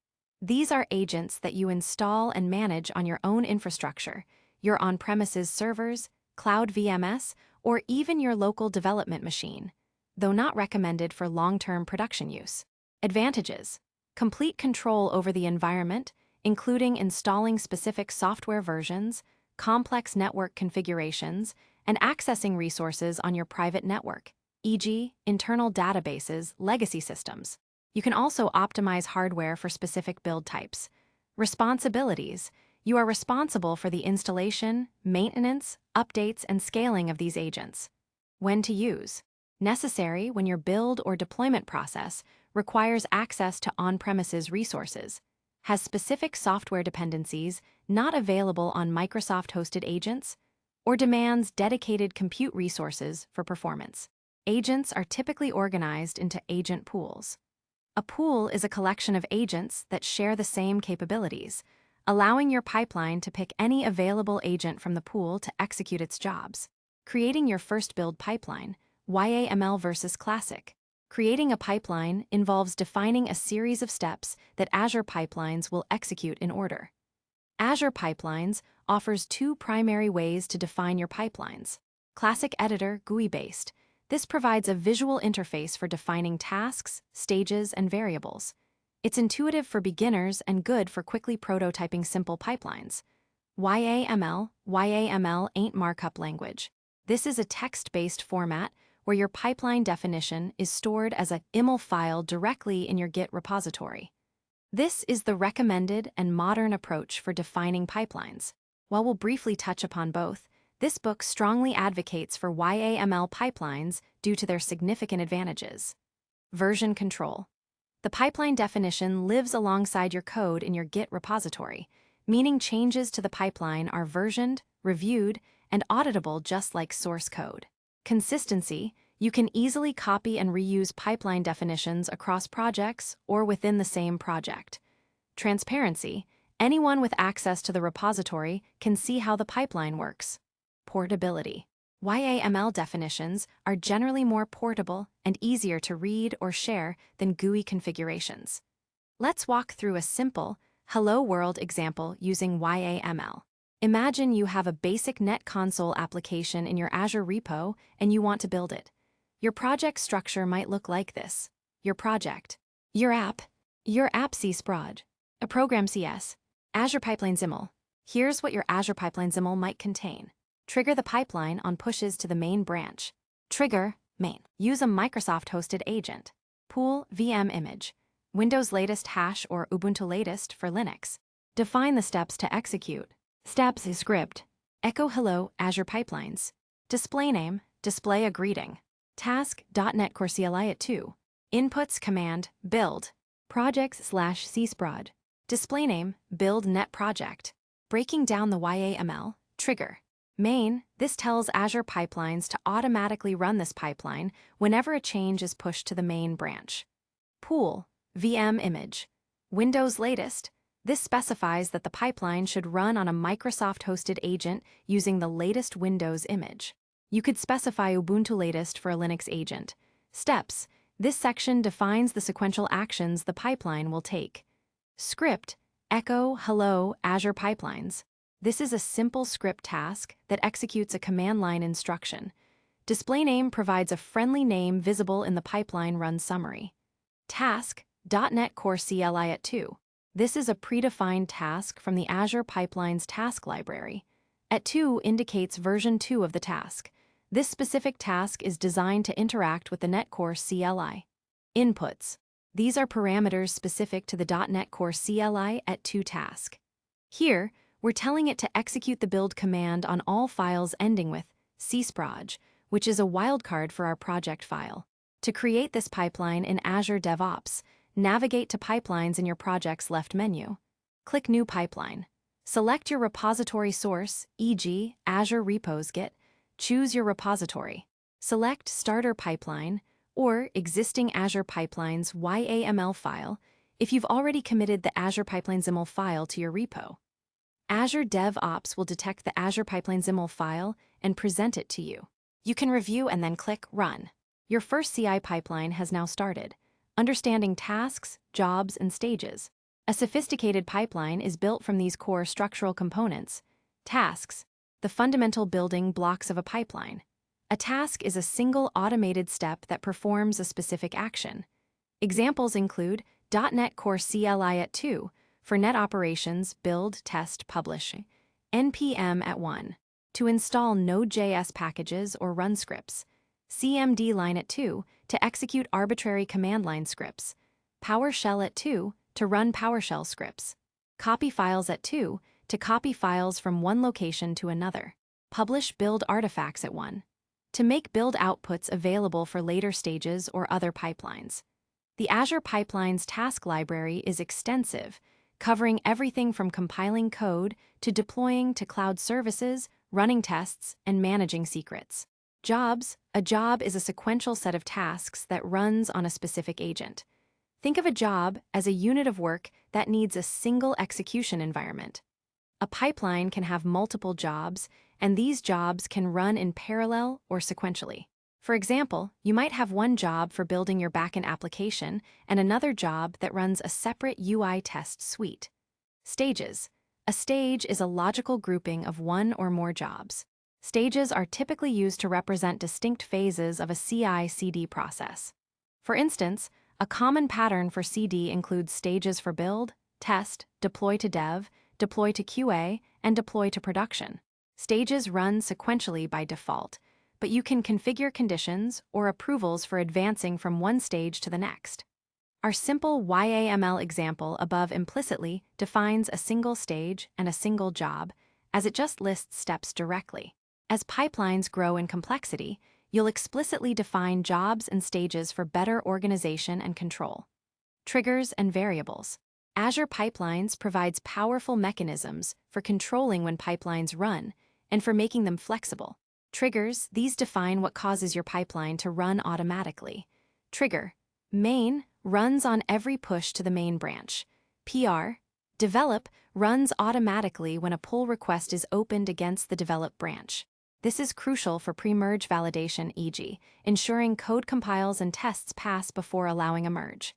These are agents that you install and manage on your own infrastructure, your on-premises servers, cloud VMS, or even your local development machine, though not recommended for long-term production use. Advantages: complete control over the environment, including installing specific software versions, complex network configurations, and accessing resources on your private network, e.g., internal databases, legacy systems. You can also optimize hardware for specific build types. Responsibilities: you are responsible for the installation, maintenance, updates, and scaling of these agents. When to use: necessary when your build or deployment process requires access to on-premises resources, has specific software dependencies not available on Microsoft-hosted agents, or demands dedicated compute resources for performance. Agents are typically organized into agent pools. A pool is a collection of agents that share the same capabilities, allowing your pipeline to pick any available agent from the pool to execute its jobs. Creating your first build pipeline, YAML versus Classic. Creating a pipeline involves defining a series of steps that Azure pipelines will execute in order. Azure Pipelines offers two primary ways to define your pipelines. Classic Editor, GUI-based. This provides a visual interface for defining tasks, stages, and variables. It's intuitive for beginners and good for quickly prototyping simple pipelines. YAML ain't markup language. This is a text-based format where your pipeline definition is stored as a YAML file directly in your Git repository. This is the recommended and modern approach for defining pipelines. While we'll briefly touch upon both, this book strongly advocates for YAML pipelines due to their significant advantages. Version control. The pipeline definition lives alongside your code in your Git repository, meaning changes to the pipeline are versioned, reviewed, and auditable just like source code. Consistency. You can easily copy and reuse pipeline definitions across projects or within the same project. Transparency. Anyone with access to the repository can see how the pipeline works. Portability. YAML definitions are generally more portable and easier to read or share than GUI configurations. Let's walk through a simple Hello World example using YAML. Imagine you have a basic Net Console application in your Azure Repo and you want to build it. Your project structure might look like this. Your project, your app CSprod, a program CS, Azure Pipeline XAML. Here's what your Azure Pipeline XAML might contain. Trigger the pipeline on pushes to the main branch. Trigger, main. Use a Microsoft-hosted agent. Pool, VM image. Windows latest hash or Ubuntu latest for Linux. Define the steps to execute. Steps is script. Echo hello Azure Pipelines. Display name, display a greeting. Task.NET Core CLI at 2. Inputs command, build. Projects/csprod. Display name, build net project. Breaking down the YAML, trigger. Main, this tells Azure Pipelines to automatically run this pipeline whenever a change is pushed to the main branch. Pool, VM image. Windows latest, this specifies that the pipeline should run on a Microsoft-hosted agent using the latest Windows image. You could specify Ubuntu latest for a Linux agent. Steps, this section defines the sequential actions the pipeline will take. Script, echo hello Azure Pipelines. This is a simple script task that executes a command line instruction. Display name provides a friendly name visible in the pipeline run summary. Task.NET Core CLI at 2. This is a predefined task from the Azure Pipelines task library. At 2 indicates version 2 of the task. This specific task is designed to interact with the .NET Core CLI. Inputs. These are parameters specific to the .NET Core CLI at 2 task. Here, we're telling it to execute the build command on all files ending with csprod, which is a wildcard for our project file. To create this pipeline in Azure DevOps, navigate to Pipelines in your project's left menu. Click New Pipeline. Select your repository source, e.g., Azure Repos Git. Choose your repository. Select Starter Pipeline or Existing Azure Pipelines YAML file if you've already committed the Azure Pipeline XAML file to your repo. Azure DevOps will detect the Azure Pipeline XAML file and present it to you. You can review and then click Run. Your first CI pipeline has now started, understanding tasks, jobs, and stages. A sophisticated pipeline is built from these core structural components. Tasks, the fundamental building blocks of a pipeline. A task is a single automated step that performs a specific action. Examples include .NET Core CLI at 2, for net operations, build, test, publish, npm at 1, to install Node.js packages or run scripts, cmd line at 2, to execute arbitrary command line scripts, PowerShell at 2, to run PowerShell scripts, copy files at 2, to copy files from one location to another, publish build artifacts at 1. to make build outputs available for later stages or other pipelines. The Azure Pipelines task library is extensive, covering everything from compiling code to deploying to cloud services, running tests, and managing secrets. Jobs. A job is a sequential set of tasks that runs on a specific agent. Think of a job as a unit of work that needs a single execution environment. A pipeline can have multiple jobs, and these jobs can run in parallel or sequentially. For example, you might have one job for building your backend application and another job that runs a separate UI test suite. Stages. A stage is a logical grouping of one or more jobs. Stages are typically used to represent distinct phases of a CI/CD process. For instance, a common pattern for CD includes stages for build, test, deploy to dev, deploy to QA, and deploy to production. Stages run sequentially by default, but you can configure conditions or approvals for advancing from one stage to the next. Our simple YAML example above implicitly defines a single stage and a single job, as it just lists steps directly. As pipelines grow in complexity, you'll explicitly define jobs and stages for better organization and control. Triggers and variables. Azure Pipelines provides powerful mechanisms for controlling when pipelines run and for making them flexible. Triggers. These define what causes your pipeline to run automatically. Trigger. Main runs on every push to the main branch. PR. Develop runs automatically when a pull request is opened against the develop branch. This is crucial for pre-merge validation, e.g., ensuring code compiles and tests pass before allowing a merge.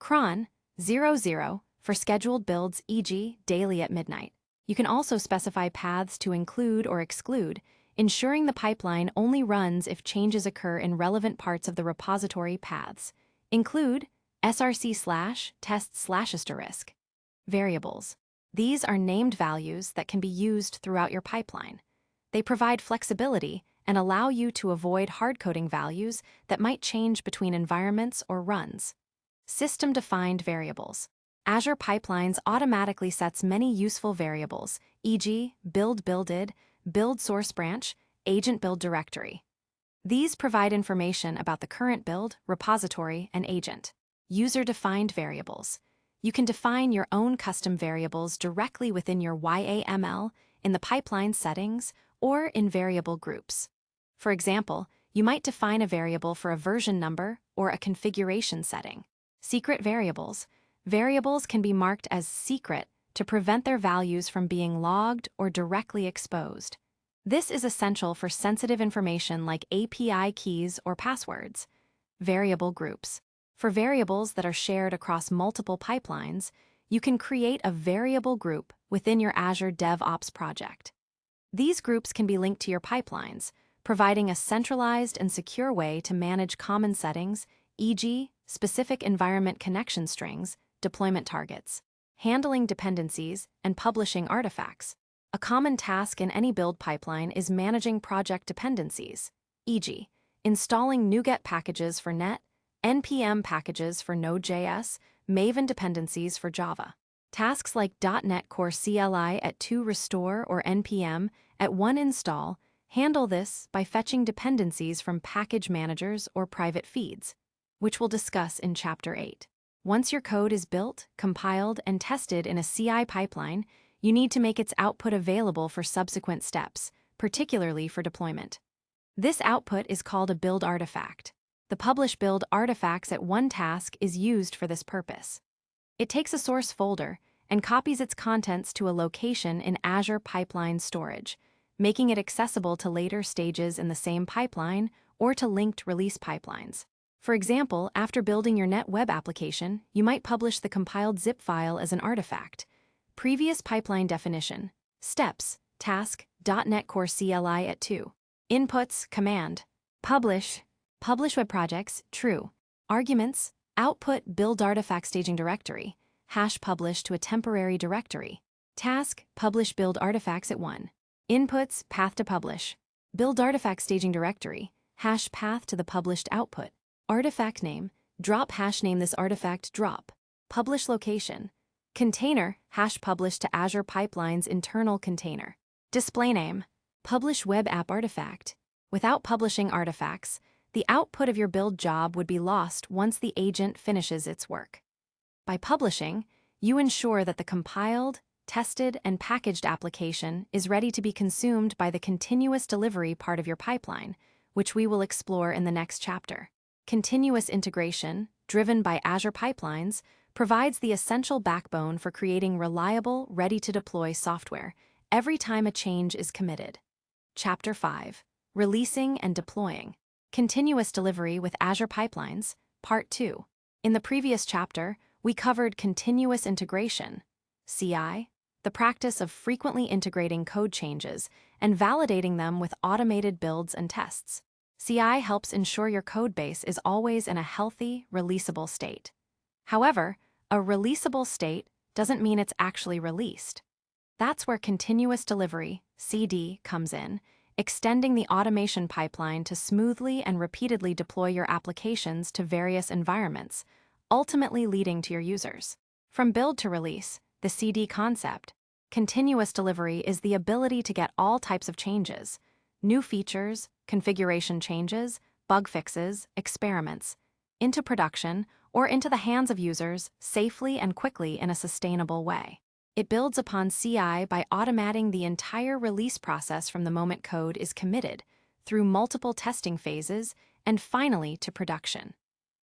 Cron. 00 for scheduled builds, e.g., daily at midnight. You can also specify paths to include or exclude, ensuring the pipeline only runs if changes occur in relevant parts of the repository paths. Include src/test/**. Variables. These are named values that can be used throughout your pipeline. They provide flexibility and allow you to avoid hard-coding values that might change between environments or runs. System-defined variables. Azure Pipelines automatically sets many useful variables, e.g., build builded, build source branch, agent build directory. These provide information about the current build, repository, and agent. User-defined variables. You can define your own custom variables directly within your YAML, in the pipeline settings, or in variable groups. For example, you might define a variable for a version number or a configuration setting. Secret variables. Variables can be marked as secret to prevent their values from being logged or directly exposed. This is essential for sensitive information like API keys or passwords. Variable groups. For variables that are shared across multiple pipelines, you can create a variable group within your Azure DevOps project. These groups can be linked to your pipelines, providing a centralized and secure way to manage common settings, e.g., specific environment connection strings, deployment targets, handling dependencies, and publishing artifacts. A common task in any build pipeline is managing project dependencies, e.g., installing NuGet packages for Net, NPM packages for Node.js, Maven dependencies for Java. Tasks like .NET Core CLI at 2 restore or NPM at 1 install handle this by fetching dependencies from package managers or private feeds, which we'll discuss in Chapter 8. Once your code is built, compiled, and tested in a CI pipeline, you need to make its output available for subsequent steps, particularly for deployment. This output is called a build artifact. The publish build artifacts at one task is used for this purpose. It takes a source folder and copies its contents to a location in Azure Pipeline storage, making it accessible to later stages in the same pipeline or to linked release pipelines. For example, after building your Net web application, you might publish the compiled zip file as an artifact. Previous pipeline definition. Steps. Task. .NET Core CLI at 2. Inputs. Command. Publish. Publish web projects. True. Arguments. Output build artifact staging directory. Hash publish to a temporary directory. Task. Publish build artifacts at 1. Inputs. Path to publish. Build artifact staging directory. Hash path to the published output. Artifact name. Drop hash name this artifact drop. Publish location. Container. Hash publish to Azure Pipeline's internal container. Display name. Publish web app artifact. Without publishing artifacts, the output of your build job would be lost once the agent finishes its work. By publishing, you ensure that the compiled, tested, and packaged application is ready to be consumed by the continuous delivery part of your pipeline, which we will explore in the next chapter. Continuous integration, driven by Azure pipelines, provides the essential backbone for creating reliable, ready-to-deploy software every time a change is committed. Chapter 5. Releasing and Deploying. Continuous Delivery with Azure Pipelines, Part 2. In the previous chapter, we covered continuous integration, CI, the practice of frequently integrating code changes and validating them with automated builds and tests. CI helps ensure your codebase is always in a healthy, releasable state. However, a releasable state doesn't mean it's actually released. That's where continuous delivery, CD, comes in, extending the automation pipeline to smoothly and repeatedly deploy your applications to various environments, ultimately leading to your users. From build to release, the CD concept, continuous delivery is the ability to get all types of changes, new features, configuration changes, bug fixes, experiments, into production or into the hands of users safely and quickly in a sustainable way. It builds upon CI by automating the entire release process from the moment code is committed, through multiple testing phases, and finally to production.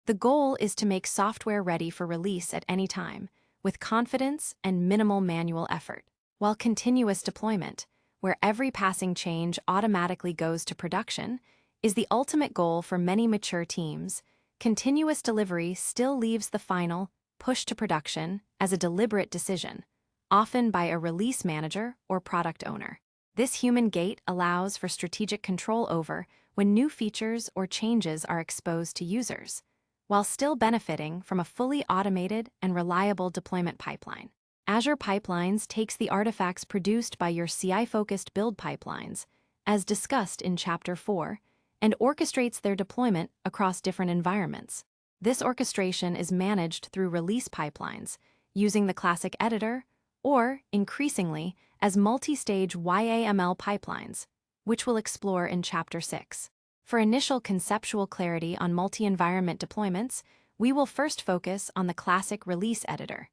The goal is to make software ready for release at any time, with confidence and minimal manual effort, while continuous deployment, where every passing change automatically goes to production, is the ultimate goal for many mature teams. Continuous delivery still leaves the final, push to production, as a deliberate decision, often by a release manager or product owner. This human gate allows for strategic control over when new features or changes are exposed to users, while still benefiting from a fully automated and reliable deployment pipeline. Azure Pipelines takes the artifacts produced by your CI-focused build pipelines, as discussed in Chapter 4, and orchestrates their deployment across different environments. This orchestration is managed through release pipelines, using the classic editor, or, increasingly, as multi-stage YAML pipelines, which we'll explore in Chapter 6. For initial conceptual clarity on multi-environment deployments, we will first focus on the classic release editor.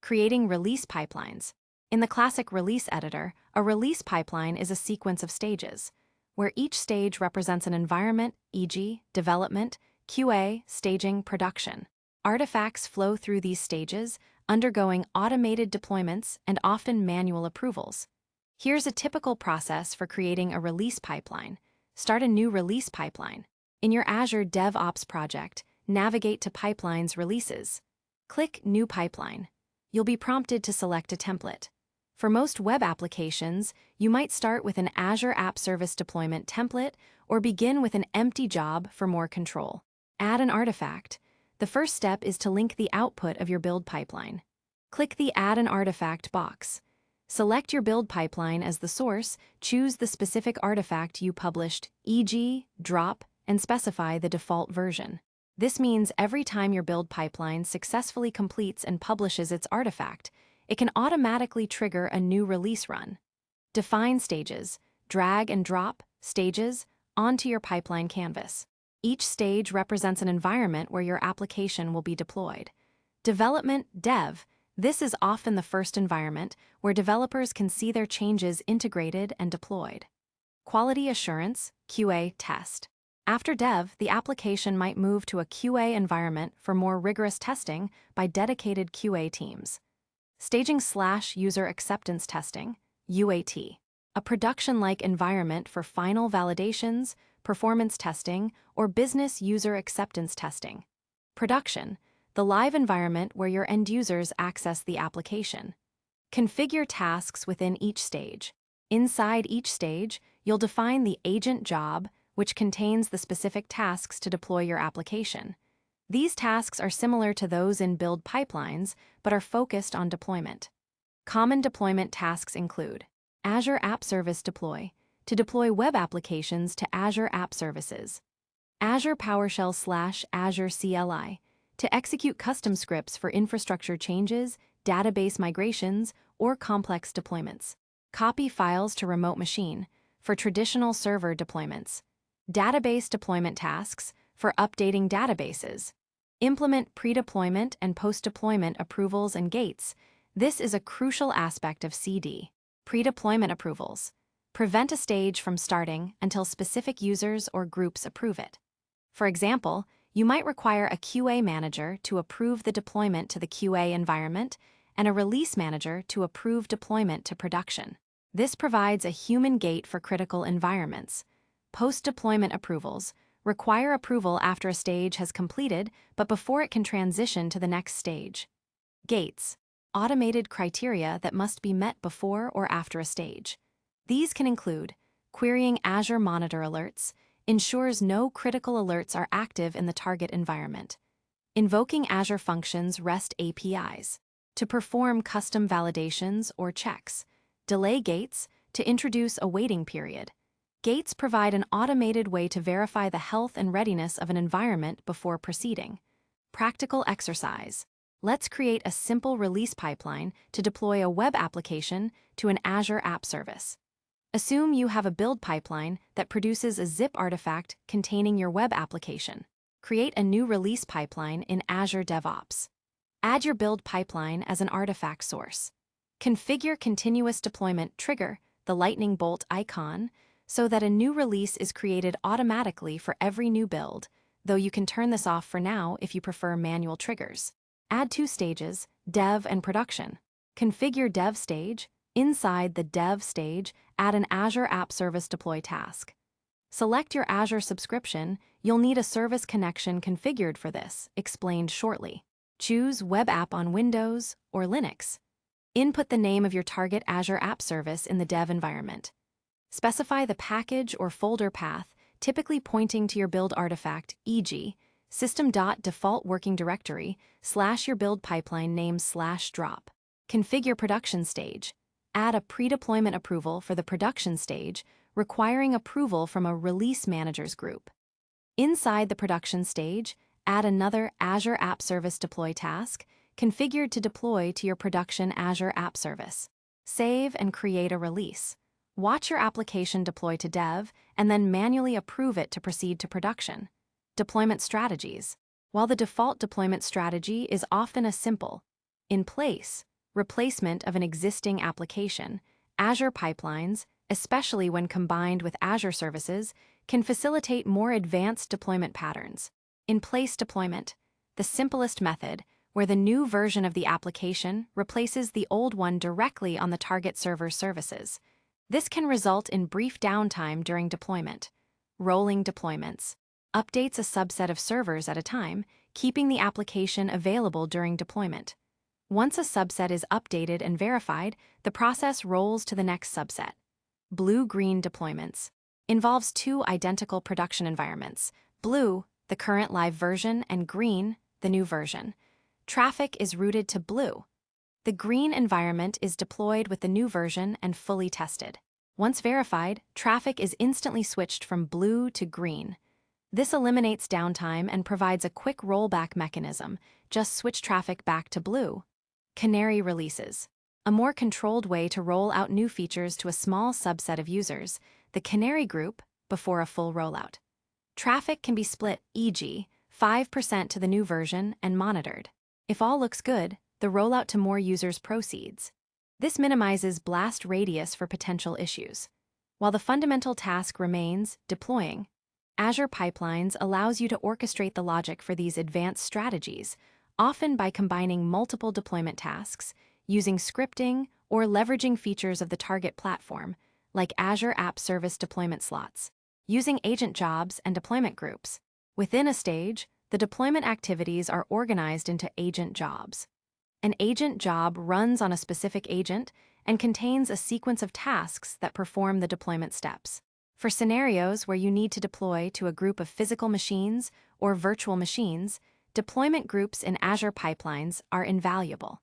Creating release pipelines. In the classic release editor, a release pipeline is a sequence of stages, where each stage represents an environment, e.g., development, QA, staging, production. Artifacts flow through these stages, undergoing automated deployments and often manual approvals. Here's a typical process for creating a release pipeline. Start a new release pipeline. In your Azure DevOps project, navigate to Pipelines Releases. Click New Pipeline. You'll be prompted to select a template. For most web applications, you might start with an Azure App Service Deployment template or begin with an empty job for more control. Add an artifact. The first step is to link the output of your build pipeline. Click the Add an Artifact box. Select your build pipeline as the source, choose the specific artifact you published, e.g., drop, and specify the default version. This means every time your build pipeline successfully completes and publishes its artifact, it can automatically trigger a new release run. Define stages. Drag and drop stages onto your pipeline canvas. Each stage represents an environment where your application will be deployed. Development Dev. This is often the first environment where developers can see their changes integrated and deployed. Quality Assurance QA Test. After Dev, the application might move to a QA environment for more rigorous testing by dedicated QA teams. Staging/User Acceptance Testing UAT. A production-like environment for final validations, performance testing, or business user acceptance testing. Production. The live environment where your end users access the application. Configure tasks within each stage. Inside each stage, you'll define the agent job, which contains the specific tasks to deploy your application. These tasks are similar to those in build pipelines, but are focused on deployment. Common deployment tasks include Azure App Service Deploy, to deploy web applications to Azure App Services. Azure PowerShell/Azure CLI, to execute custom scripts for infrastructure changes, database migrations, or complex deployments. Copy files to remote machine, for traditional server deployments. Database deployment tasks for updating databases. Implement pre-deployment and post-deployment approvals and gates. This is a crucial aspect of CD. Pre-deployment approvals. Prevent a stage from starting until specific users or groups approve it. For example, you might require a QA manager to approve the deployment to the QA environment and a release manager to approve deployment to production. This provides a human gate for critical environments. Post-deployment approvals require approval after a stage has completed, but before it can transition to the next stage. Gates. Automated criteria that must be met before or after a stage. These can include querying Azure Monitor alerts, ensures no critical alerts are active in the target environment. Invoking Azure Functions REST APIs to perform custom validations or checks. Delay gates to introduce a waiting period. Gates provide an automated way to verify the health and readiness of an environment before proceeding. Practical exercise. Let's create a simple release pipeline to deploy a web application to an Azure App Service. Assume you have a build pipeline that produces a zip artifact containing your web application. Create a new release pipeline in Azure DevOps. Add your build pipeline as an artifact source. Configure continuous deployment trigger, the lightning bolt icon, so that a new release is created automatically for every new build, though you can turn this off for now if you prefer manual triggers. Add 2 stages, dev and production. Configure dev stage. Inside the dev stage, add an Azure App Service deploy task. Select your Azure subscription. You'll need a service connection configured for this, explained shortly. Choose Web App on Windows or Linux. Input the name of your target Azure App Service in the dev environment. Specify the package or folder path, typically pointing to your build artifact, e.g., system.default working directory / your build pipeline name / drop. Configure production stage. Add a pre-deployment approval for the production stage, requiring approval from a release managers group. Inside the production stage, add another Azure App Service deploy task, configured to deploy to your production Azure App Service. Save and create a release. Watch your application deploy to dev, and then manually approve it to proceed to production. Deployment strategies. While the default deployment strategy is often a simple, in-place, replacement of an existing application, Azure pipelines, especially when combined with Azure services, can facilitate more advanced deployment patterns. In-place deployment, the simplest method, where the new version of the application replaces the old one directly on the target server's services. This can result in brief downtime during deployment. Rolling deployments updates a subset of servers at a time, keeping the application available during deployment. Once a subset is updated and verified, the process rolls to the next subset. Blue-green deployments involves 2 identical production environments. Blue, the current live version, and green, the new version. Traffic is routed to blue. The green environment is deployed with the new version and fully tested. Once verified, traffic is instantly switched from blue to green. This eliminates downtime and provides a quick rollback mechanism. Just switch traffic back to blue. Canary releases. A more controlled way to roll out new features to a small subset of users, the canary group, before a full rollout. Traffic can be split, e.g., 5% to the new version and monitored. If all looks good, the rollout to more users proceeds. This minimizes blast radius for potential issues. While the fundamental task remains deploying, Azure Pipelines allows you to orchestrate the logic for these advanced strategies, often by combining multiple deployment tasks, using scripting, or leveraging features of the target platform, like Azure App Service deployment slots. Using agent jobs and deployment groups. Within a stage, the deployment activities are organized into agent jobs. An agent job runs on a specific agent and contains a sequence of tasks that perform the deployment steps. For scenarios where you need to deploy to a group of physical machines or virtual machines, deployment groups in Azure Pipelines are invaluable.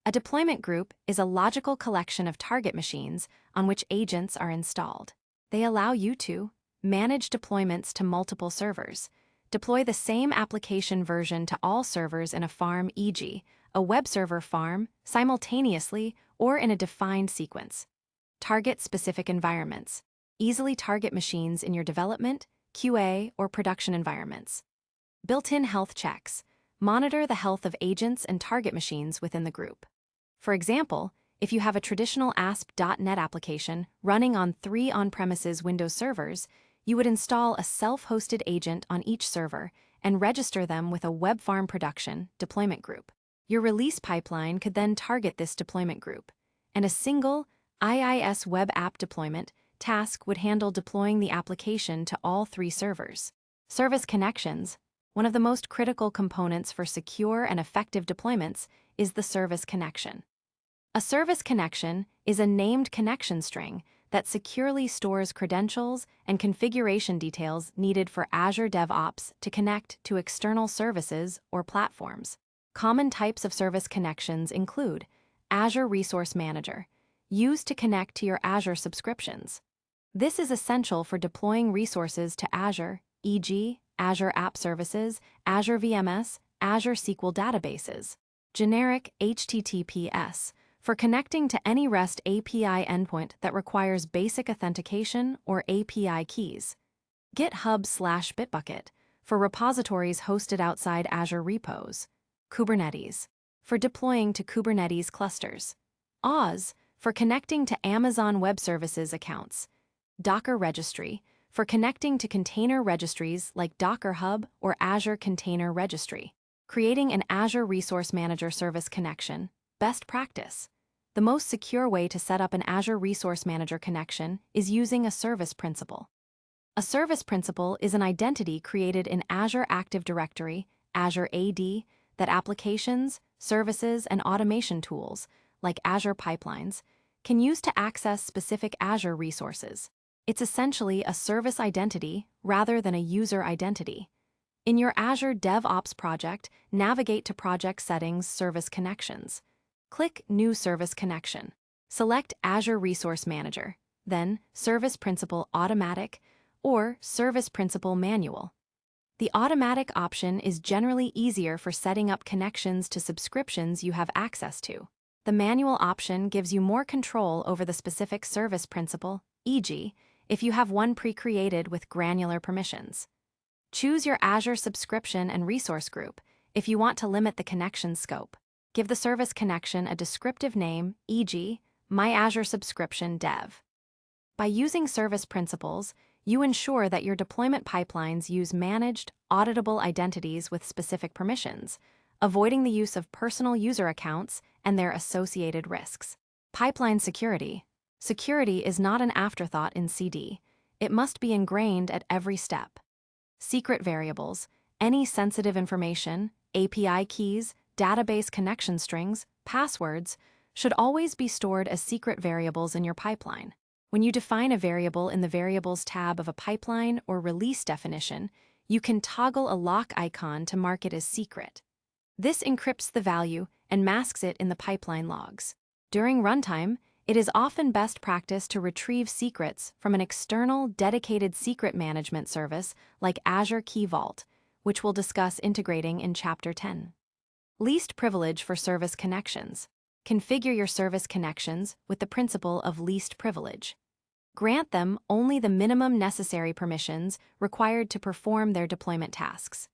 A deployment group is a logical collection of target machines on which agents are installed. They allow you to manage deployments to multiple servers, deploy the same application version to all servers in a farm, e.g., a web server farm, simultaneously or in a defined sequence. Target specific environments. Easily target machines in your development, QA, or production environments. Built-in health checks. Monitor the health of agents and target machines within the group. For example, if you have a traditional ASP.NET application running on 3 on-premises Windows servers, you would install a self-hosted agent on each server and register them with a web farm production deployment group. Your release pipeline could then target this deployment group, and a single IIS web app deployment task would handle deploying the application to all 3 servers. Service connections. One of the most critical components for secure and effective deployments is the service connection. A service connection is a named connection string that securely stores credentials and configuration details needed for Azure DevOps to connect to external services or platforms. Common types of service connections include Azure Resource Manager, used to connect to your Azure subscriptions. This is essential for deploying resources to Azure, e.g., Azure App Services, Azure VMS, Azure SQL databases. Generic HTTPS, for connecting to any REST API endpoint that requires basic authentication or API keys. GitHub/Bitbucket, for repositories hosted outside Azure Repos. Kubernetes, for deploying to Kubernetes clusters. Oz, for connecting to Amazon Web Services accounts. Docker Registry, for connecting to container registries like Docker Hub or Azure Container Registry. Creating an Azure Resource Manager service connection. Best practice. The most secure way to set up an Azure Resource Manager connection is using a service principal. A service principal is an identity created in Azure Active Directory, Azure AD, that applications, services, and automation tools, like Azure Pipelines, can use to access specific Azure resources. It's essentially a service identity rather than a user identity. In your Azure DevOps project, navigate to Project Settings Service Connections. Click New Service Connection. Select Azure Resource Manager, then Service Principal Automatic or Service Principal Manual. The automatic option is generally easier for setting up connections to subscriptions you have access to. The manual option gives you more control over the specific service principal, e.g., if you have one pre-created with granular permissions. Choose your Azure subscription and resource group if you want to limit the connection scope. Give the service connection a descriptive name, e.g., My Azure Subscription Dev. By using service principals, you ensure that your deployment pipelines use managed, auditable identities with specific permissions, avoiding the use of personal user accounts and their associated risks. Pipeline security. Security is not an afterthought in CD. It must be ingrained at every step. Secret variables, any sensitive information, API keys, database connection strings, passwords, should always be stored as secret variables in your pipeline. When you define a variable in the Variables tab of a pipeline or release definition, you can toggle a lock icon to mark it as secret. This encrypts the value and masks it in the pipeline logs. During runtime, it is often best practice to retrieve secrets from an external, dedicated secret management service like Azure Key Vault, which we'll discuss integrating in Chapter 10. Least privilege for service connections. Configure your service connections with the principle of least privilege. Grant them only the minimum necessary permissions required to perform their deployment tasks.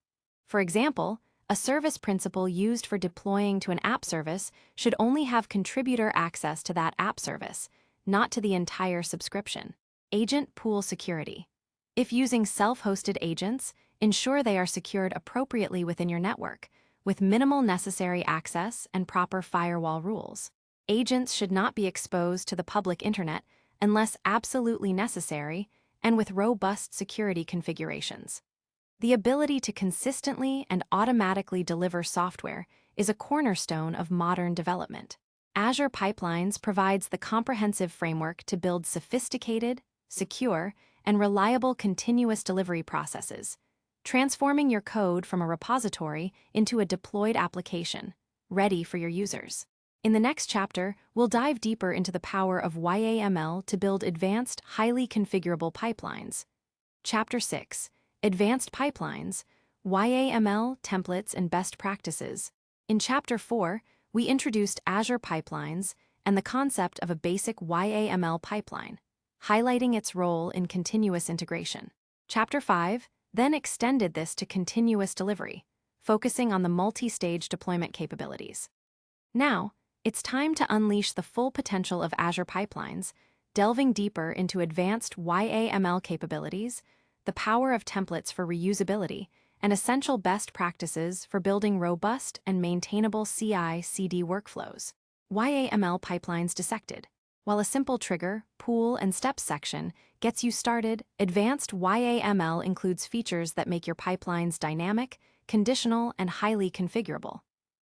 For example, a service principal used for deploying to an app service should only have contributor access to that app service, not to the entire subscription. Agent pool security. If using self-hosted agents, ensure they are secured appropriately within your network, with minimal necessary access and proper firewall rules. Agents should not be exposed to the public internet unless absolutely necessary and with robust security configurations. The ability to consistently and automatically deliver software is a cornerstone of modern development. Azure Pipelines provides the comprehensive framework to build sophisticated, secure, and reliable continuous delivery processes, transforming your code from a repository into a deployed application, ready for your users. In the next chapter, we'll dive deeper into the power of YAML to build advanced, highly configurable pipelines. Chapter 6. Advanced Pipelines, YAML, Templates, and Best Practices. In Chapter 4, we introduced Azure Pipelines and the concept of a basic YAML pipeline, highlighting its role in continuous integration. Chapter 5 then extended this to continuous delivery, focusing on the multi-stage deployment capabilities. Now, it's time to unleash the full potential of Azure pipelines, delving deeper into advanced YAML capabilities, the power of templates for reusability, and essential best practices for building robust and maintainable CI/CD workflows. YAML pipelines dissected. While a simple trigger, pool, and steps section gets you started, advanced YAML includes features that make your pipelines dynamic, conditional, and highly configurable.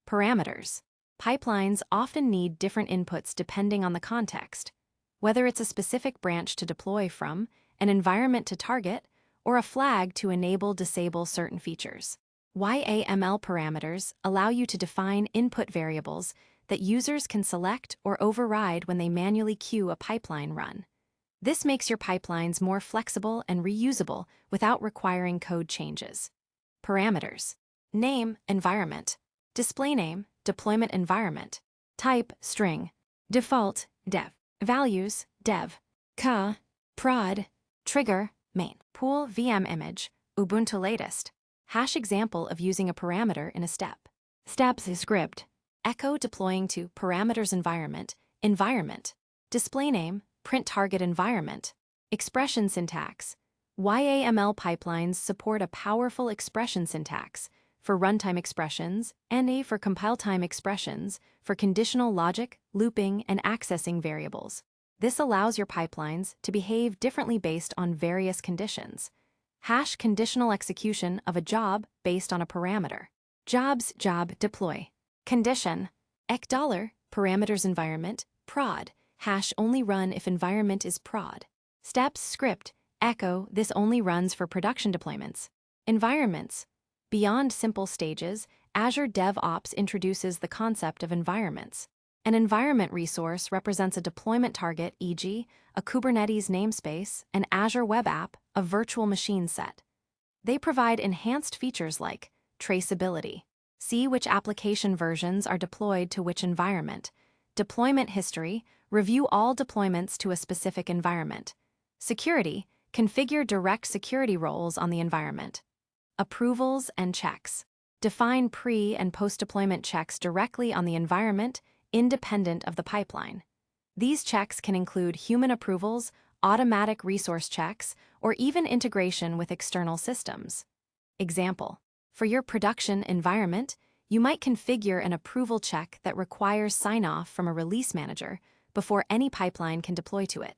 Parameters. Pipelines often need different inputs depending on the context, whether it's a specific branch to deploy from, an environment to target, or a flag to enable/disable certain features. YAML parameters allow you to define input variables that users can select or override when they manually queue a pipeline run. This makes your pipelines more flexible and reusable without requiring code changes. Parameters. Name, environment. Display name, deployment environment. Type, string. Default, dev. Values, dev. Ca, prod. Trigger, main. Pool, VM image, Ubuntu latest. Hash example of using a parameter in a step. Steps is script. Echo deploying to parameters environment, environment. Display name, print target environment. Expression syntax. YAML pipelines support a powerful expression syntax for runtime expressions and a for compile time expressions for conditional logic, looping, and accessing variables. This allows your pipelines to behave differently based on various conditions. Hash conditional execution of a job based on a parameter. Jobs job deploy. Condition. $, parameters environment, prod, hash only run if environment is prod. Steps script, echo, this only runs for production deployments. Environments. Beyond simple stages, Azure DevOps introduces the concept of environments. An environment resource represents a deployment target, e.g., a Kubernetes namespace, an Azure web app, a virtual machine set. They provide enhanced features like traceability. See which application versions are deployed to which environment. Deployment history, review all deployments to a specific environment. Security, configure direct security roles on the environment. Approvals and checks. Define pre- and post-deployment checks directly on the environment, independent of the pipeline. These checks can include human approvals, automatic resource checks, or even integration with external systems. Example. For your production environment, you might configure an approval check that requires sign-off from a release manager before any pipeline can deploy to it,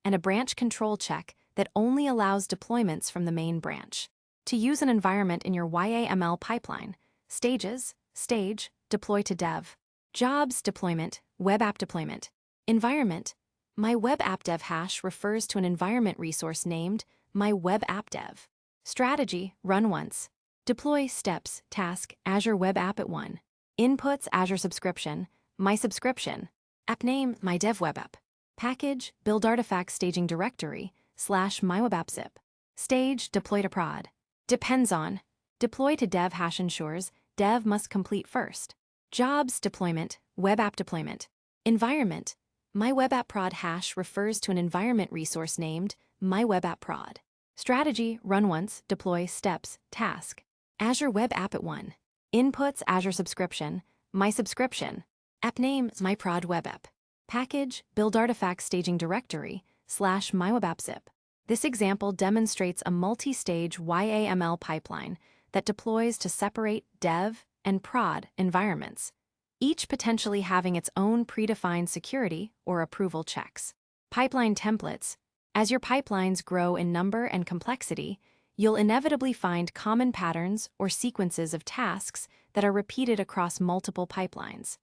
and a branch control check that only allows deployments from the main branch. To use an environment in your YAML pipeline, stages, stage, deploy to dev. Jobs deployment, web app deployment. Environment. My web app dev hash refers to an environment resource named my web app dev. Strategy, run once. Deploy steps, task, Azure Web App at 1. Inputs, Azure subscription, my subscription. App name, my dev web app. Package, build artifact staging directory, /my web app zip. Stage, deploy to prod. Depends on. Deploy to dev hash ensures dev must complete first. Jobs deployment, web app deployment. Environment. My web app prod hash refers to an environment resource named my web app prod. Strategy, run once, deploy steps, task. Azure Web App at 1. Inputs, Azure subscription, my subscription. App name, my prod web app. Package, build artifact staging directory, /my web app zip. This example demonstrates a multi-stage YAML pipeline that deploys to separate dev and prod environments, each potentially having its own predefined security or approval checks. Pipeline templates. As your pipelines grow in number and complexity, you'll inevitably find common patterns or sequences of tasks that are repeated across multiple pipelines.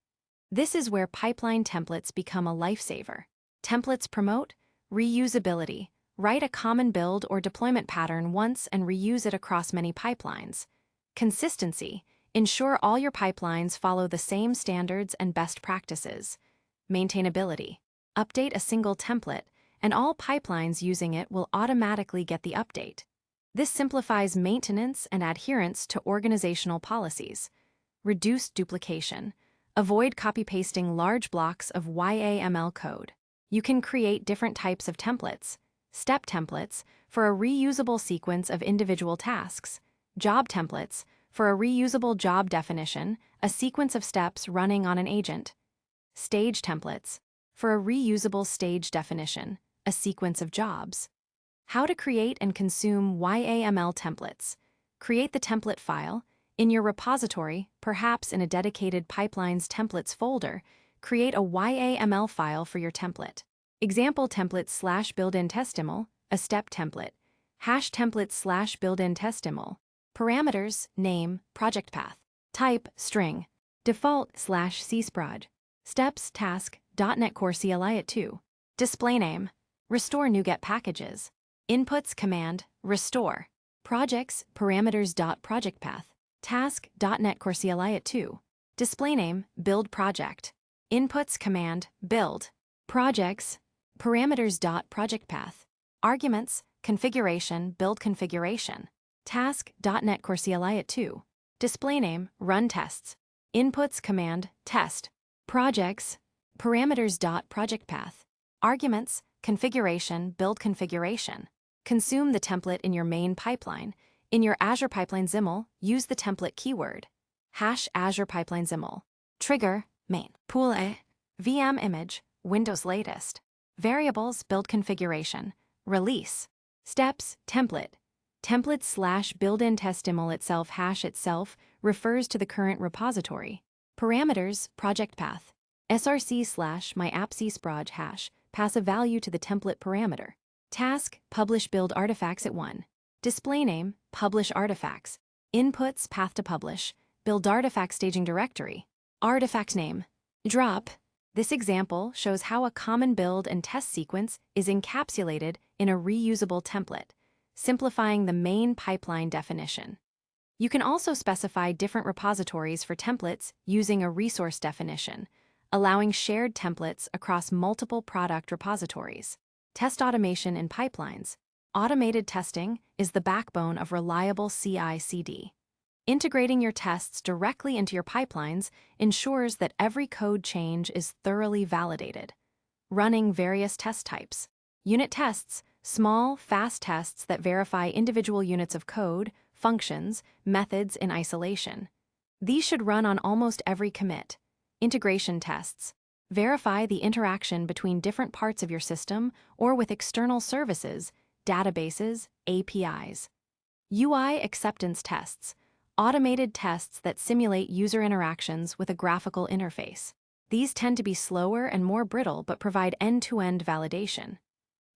This is where pipeline templates become a lifesaver. Templates promote reusability. Write a common build or deployment pattern once and reuse it across many pipelines. Consistency. Ensure all your pipelines follow the same standards and best practices. Maintainability. Update a single template, and all pipelines using it will automatically get the update. This simplifies maintenance and adherence to organizational policies. Reduce duplication. Avoid copy-pasting large blocks of YAML code. You can create different types of templates, step templates for a reusable sequence of individual tasks, job templates for a reusable job definition, a sequence of steps running on an agent, stage templates for a reusable stage definition, a sequence of jobs. How to create and consume YAML templates. Create the template file. In your repository, perhaps in a dedicated Pipelines Templates folder, create a YAML file for your template. Example template /built-in testiml, a step template. Hash template /built-in testiml. Parameters, name, project path. Type, string. Default /csproj. Steps, task, .NET Core CLI at 2. Display name. Restore NuGet packages. Inputs command, restore. Projects, parameters. Project path. Task, .NET Core CLI at 2. Display name, build project. Inputs command, build. Projects, parameters. Project path. Arguments, configuration, build configuration. Task, .NET Core CLI at 2. Display name, run tests. Inputs command, test. Projects, parameters. Project path. Arguments, configuration, build configuration. Consume the template in your main pipeline. In your Azure Pipeline XML, use the template keyword. Hash Azure Pipeline XML. Trigger, main. Pool A. VM image, Windows latest. Variables, build configuration. Release. Steps, template. Template /built-in testiml itself hash itself refers to the current repository. Parameters, project path. src /myappcsproj hash pass a value to the template parameter. Task, publish build artifacts at 1. Display name, publish artifacts. Inputs, path to publish, build artifact staging directory. Artifact name, drop. This example shows how a common build and test sequence is encapsulated in a reusable template, simplifying the main pipeline definition. You can also specify different repositories for templates using a resource definition, allowing shared templates across multiple product repositories. Test automation in pipelines. Automated testing is the backbone of reliable CI/CD. Integrating your tests directly into your pipelines ensures that every code change is thoroughly validated. Running various test types. Unit tests, small, fast tests that verify individual units of code, functions, methods in isolation. These should run on almost every commit. Integration tests. Verify the interaction between different parts of your system or with external services, databases, APIs. UI acceptance tests. Automated tests that simulate user interactions with a graphical interface. These tend to be slower and more brittle but provide end-to-end validation.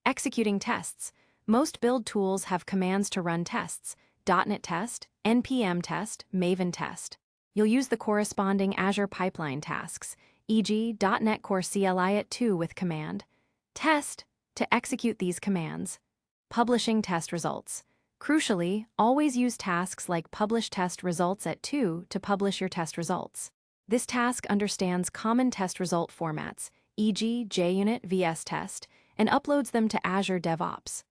Executing tests. Most build tools have commands to run tests: .NET Test, npm test, Maven test. You'll use the corresponding Azure pipeline tasks, e.g. .NET Core CLI at 2 with command test to execute these commands. Publishing test results. Crucially, always use tasks like publish test results at 2 to publish your test results. This task understands common test result formats, e.g. JUnit VS Test, and uploads them to Azure DevOps.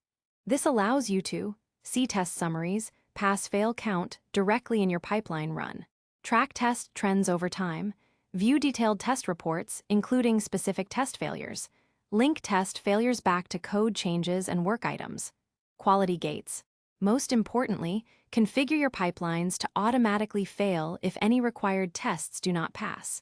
This allows you to see test summaries, pass-fail count directly in your pipeline run, track test trends over time, view detailed test reports, including specific test failures, link test failures back to code changes and work items. Quality gates. Most importantly, configure your pipelines to automatically fail if any required tests do not pass.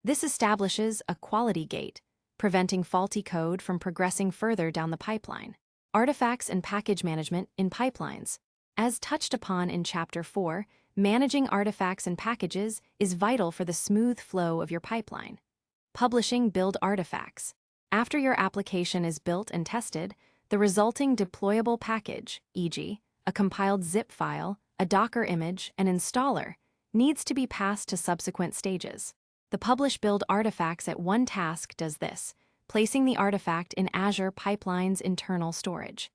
This establishes a quality gate, preventing faulty code from progressing further down the pipeline. Artifacts and package management in pipelines. As touched upon in Chapter 4, managing artifacts and packages is vital for the smooth flow of your pipeline. Publishing build artifacts. After your application is built and tested, the resulting deployable package, e.g., a compiled zip file, a Docker image, and installer, needs to be passed to subsequent stages. The publish build artifacts at one task does this, placing the artifact in Azure Pipeline's internal storage.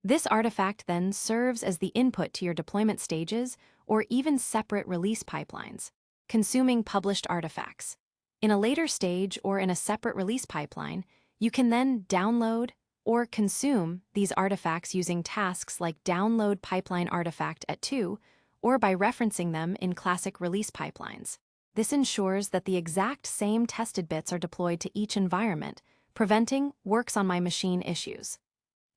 This artifact then serves as the input to your deployment stages or even separate release pipelines, consuming published artifacts. In a later stage or in a separate release pipeline, you can then download or consume these artifacts using tasks like download pipeline artifact at 2 or by referencing them in classic release pipelines. This ensures that the exact same tested bits are deployed to each environment, preventing works on my machine issues.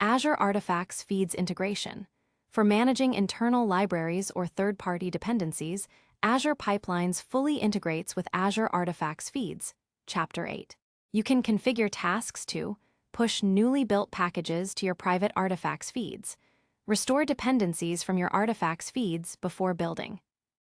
Azure Artifacts Feeds Integration. For managing internal libraries or third-party dependencies, Azure Pipelines fully integrates with Azure Artifacts Feeds, Chapter 8. You can configure tasks to push newly built packages to your private artifacts feeds, restore dependencies from your artifacts feeds before building.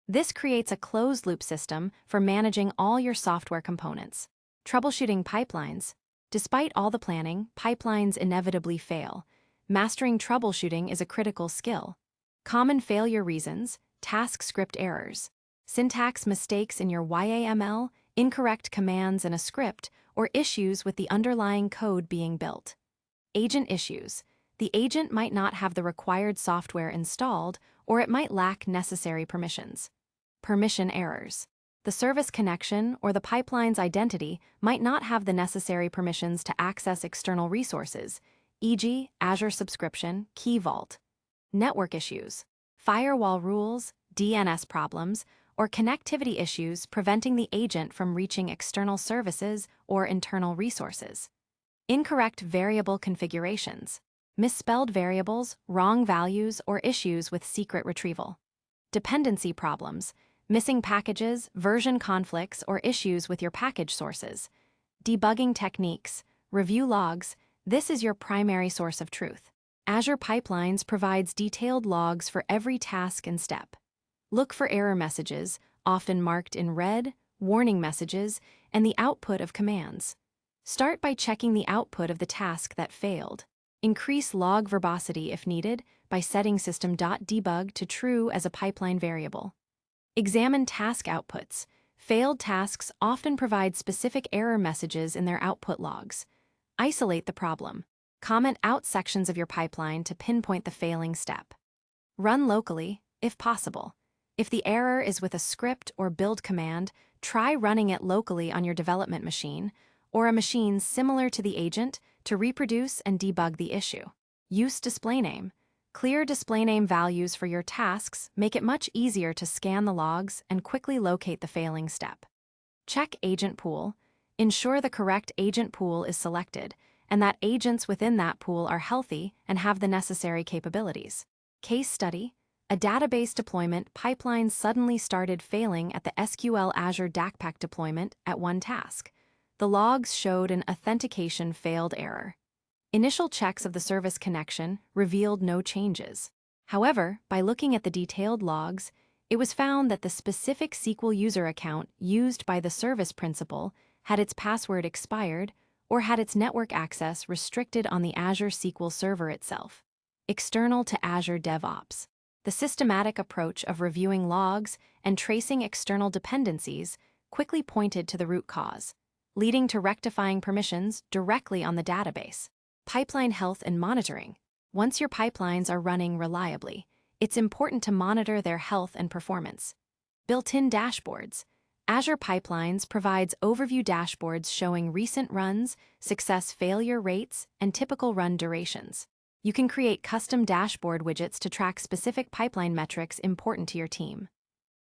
This creates a closed-loop system for managing all your software components. Troubleshooting pipelines. Despite all the planning, pipelines inevitably fail. Mastering troubleshooting is a critical skill. Common failure reasons: task script errors, syntax mistakes in your YAML, incorrect commands in a script, or issues with the underlying code being built. Agent issues. The agent might not have the required software installed, or it might lack necessary permissions. Permission errors. The service connection or the pipeline's identity might not have the necessary permissions to access external resources, e.g., Azure Subscription, Key Vault. Network issues. Firewall rules, DNS problems, or connectivity issues preventing the agent from reaching external services or internal resources. Incorrect variable configurations. Misspelled variables, wrong values, or issues with secret retrieval. Dependency problems. Missing packages, version conflicts, or issues with your package sources. Debugging techniques. Review logs. This is your primary source of truth. Azure Pipelines provides detailed logs for every task and step. Look for error messages, often marked in red, warning messages, and the output of commands. Start by checking the output of the task that failed. Increase log verbosity if needed by setting system.debug to true as a pipeline variable. Examine task outputs. Failed tasks often provide specific error messages in their output logs. Isolate the problem. Comment out sections of your pipeline to pinpoint the failing step. Run locally, if possible. If the error is with a script or build command, try running it locally on your development machine or a machine similar to the agent to reproduce and debug the issue. Use display name. Clear display name values for your tasks make it much easier to scan the logs and quickly locate the failing step. Check agent pool. Ensure the correct agent pool is selected and that agents within that pool are healthy and have the necessary capabilities. Case study. A database deployment pipeline suddenly started failing at the SQL Azure DACPAC deployment at one task. The logs showed an authentication failed error. Initial checks of the service connection revealed no changes. However, by looking at the detailed logs, it was found that the specific SQL user account used by the service principal had its password expired or had its network access restricted on the Azure SQL Server itself. External to Azure DevOps. The systematic approach of reviewing logs and tracing external dependencies quickly pointed to the root cause, leading to rectifying permissions directly on the database. Pipeline health and monitoring. Once your pipelines are running reliably, it's important to monitor their health and performance. Built-in dashboards. Azure Pipelines provides overview dashboards showing recent runs, success failure rates, and typical run durations. You can create custom dashboard widgets to track specific pipeline metrics important to your team.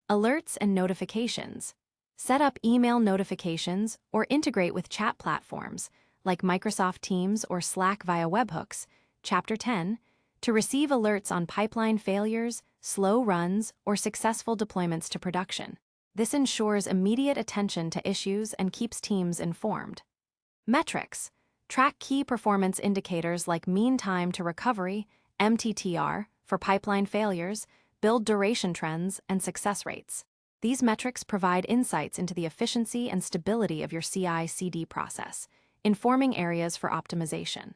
Alerts and notifications. Set up email notifications or integrate with chat platforms like Microsoft Teams or Slack via webhooks, Chapter 10, to receive alerts on pipeline failures, slow runs, or successful deployments to production. This ensures immediate attention to issues and keeps teams informed. Metrics. Track key performance indicators like mean time to recovery, MTTR, for pipeline failures, build duration trends, and success rates. These metrics provide insights into the efficiency and stability of your CI/CD process, informing areas for optimization.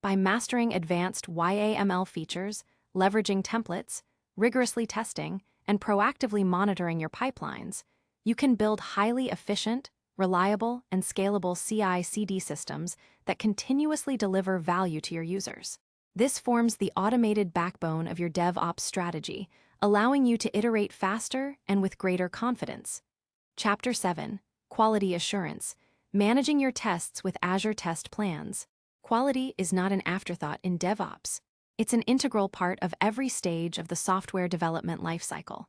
By mastering advanced YAML features, leveraging templates, rigorously testing, and proactively monitoring your pipelines, you can build highly efficient, reliable, and scalable CI/CD systems that continuously deliver value to your users. This forms the automated backbone of your DevOps strategy, allowing you to iterate faster and with greater confidence. Chapter 7, Quality Assurance. Managing your tests with Azure Test Plans. Quality is not an afterthought in DevOps. It's an integral part of every stage of the software development lifecycle.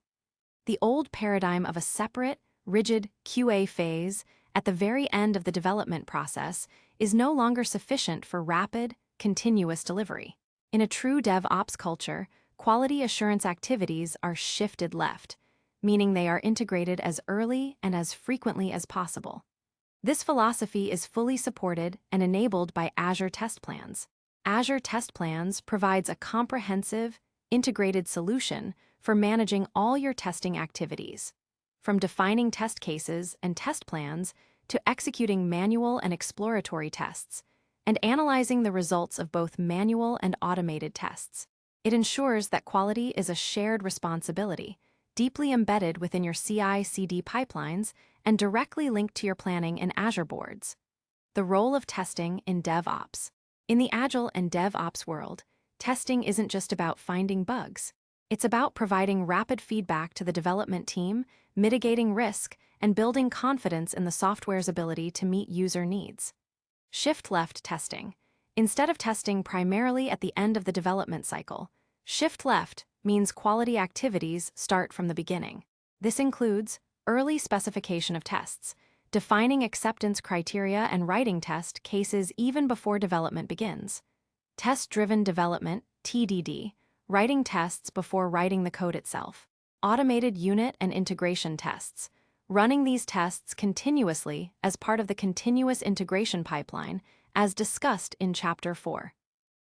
The old paradigm of a separate, rigid QA phase at the very end of the development process is no longer sufficient for rapid, continuous delivery. In a true DevOps culture, quality assurance activities are shifted left, meaning they are integrated as early and as frequently as possible. This philosophy is fully supported and enabled by Azure Test Plans. Azure Test Plans provides a comprehensive, integrated solution for managing all your testing activities, from defining test cases and test plans to executing manual and exploratory tests, and analyzing the results of both manual and automated tests. It ensures that quality is a shared responsibility, deeply embedded within your CI/CD pipelines and directly linked to your planning in Azure Boards. The role of testing in DevOps. In the Agile and DevOps world, testing isn't just about finding bugs. It's about providing rapid feedback to the development team, mitigating risk, and building confidence in the software's ability to meet user needs. Shift-left testing. Instead of testing primarily at the end of the development cycle, shift-left means quality activities start from the beginning. This includes early specification of tests, defining acceptance criteria and writing test cases even before development begins. Test-driven development, TDD, writing tests before writing the code itself. Automated unit and integration tests, running these tests continuously as part of the continuous integration pipeline, as discussed in Chapter 4.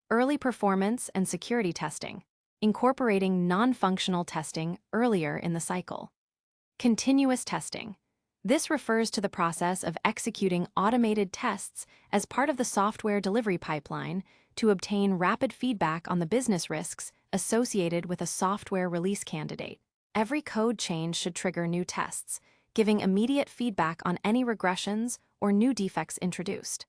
Early performance and security testing, incorporating non-functional testing earlier in the cycle. Continuous testing. This refers to the process of executing automated tests as part of the software delivery pipeline to obtain rapid feedback on the business risks associated with a software release candidate. Every code change should trigger new tests, giving immediate feedback on any regressions or new defects introduced.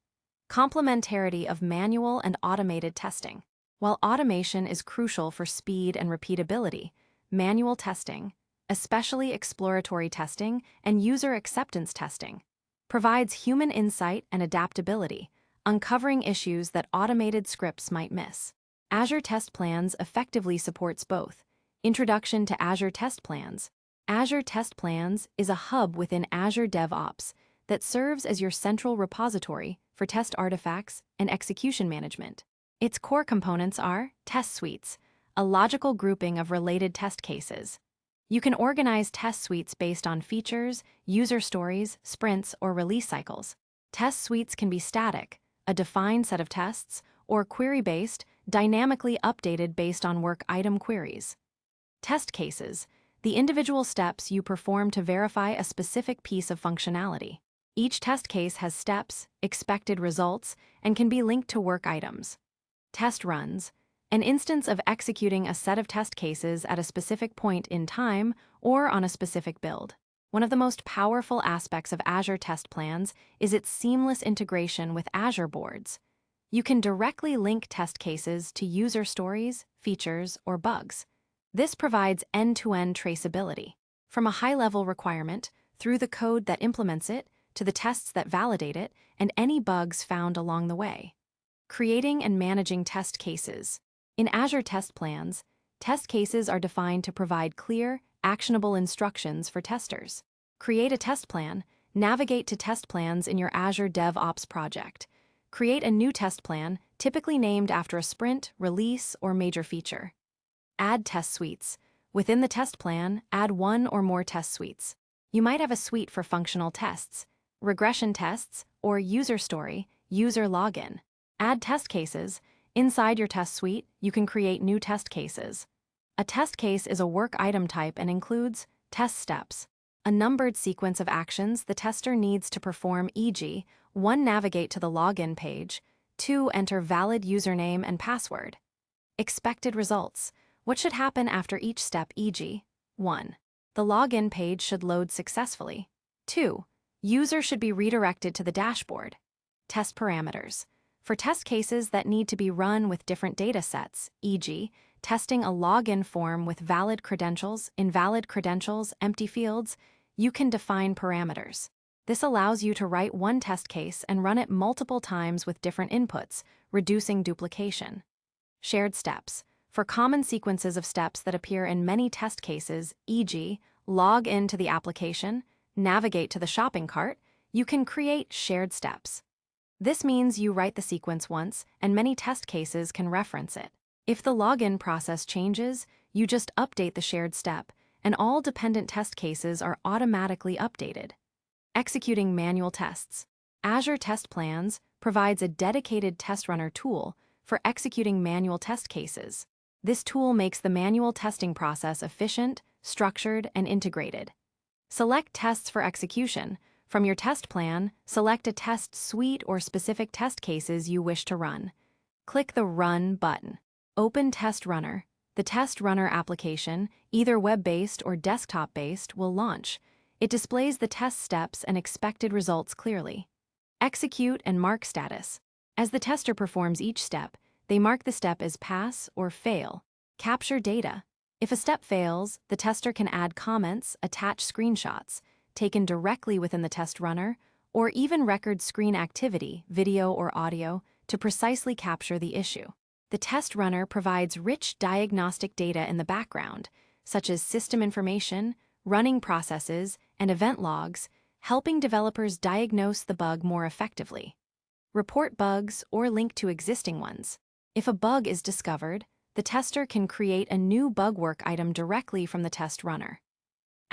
Complementarity of manual and automated testing. While automation is crucial for speed and repeatability, manual testing, especially exploratory testing and user acceptance testing, provides human insight and adaptability, uncovering issues that automated scripts might miss. Azure Test Plans effectively supports both. Introduction to Azure Test Plans. Azure Test Plans is a hub within Azure DevOps that serves as your central repository for test artifacts and execution management. Its core components are test suites, a logical grouping of related test cases. You can organize test suites based on features, user stories, sprints, or release cycles. Test suites can be static, a defined set of tests, or query-based, dynamically updated based on work item queries. Test cases, the individual steps you perform to verify a specific piece of functionality. Each test case has steps, expected results, and can be linked to work items. Test runs, an instance of executing a set of test cases at a specific point in time or on a specific build. One of the most powerful aspects of Azure Test Plans is its seamless integration with Azure Boards. You can directly link test cases to user stories, features, or bugs. This provides end-to-end traceability, from a high-level requirement through the code that implements it to the tests that validate it and any bugs found along the way. Creating and managing test cases. In Azure Test Plans, test cases are defined to provide clear, actionable instructions for testers. Create a test plan, navigate to test plans in your Azure DevOps project. Create a new test plan, typically named after a sprint, release, or major feature. Add test suites. Within the test plan, add one or more test suites. You might have a suite for functional tests, regression tests, or user story, user login. Add test cases. Inside your test suite, you can create new test cases. A test case is a work item type and includes test steps, a numbered sequence of actions the tester needs to perform, e.g., 1. Navigate to the login page, 2. Enter valid username and password. Expected results. What should happen after each step, e.g., 1. The login page should load successfully. 2. User should be redirected to the dashboard. Test parameters. For test cases that need to be run with different data sets, e.g., testing a login form with valid credentials, invalid credentials, empty fields, you can define parameters. This allows you to write one test case and run it multiple times with different inputs, reducing duplication. Shared steps. For common sequences of steps that appear in many test cases, e.g., log into the application, navigate to the shopping cart, you can create shared steps. This means you write the sequence once, and many test cases can reference it. If the login process changes, you just update the shared step, and all dependent test cases are automatically updated. Executing manual tests. Azure Test Plans provides a dedicated test runner tool for executing manual test cases. This tool makes the manual testing process efficient, structured, and integrated. Select tests for execution. From your test plan, select a test suite or specific test cases you wish to run. Click the Run button. Open Test Runner. The Test Runner application, either web-based or desktop-based, will launch. It displays the test steps and expected results clearly. Execute and mark status. As the tester performs each step, they mark the step as pass or fail. Capture data. If a step fails, the tester can add comments, attach screenshots, taken directly within the test runner, or even record screen activity, video or audio, to precisely capture the issue. The test runner provides rich diagnostic data in the background, such as system information, running processes, and event logs, helping developers diagnose the bug more effectively. Report bugs or link to existing ones. If a bug is discovered, the tester can create a new bug work item directly from the test runner.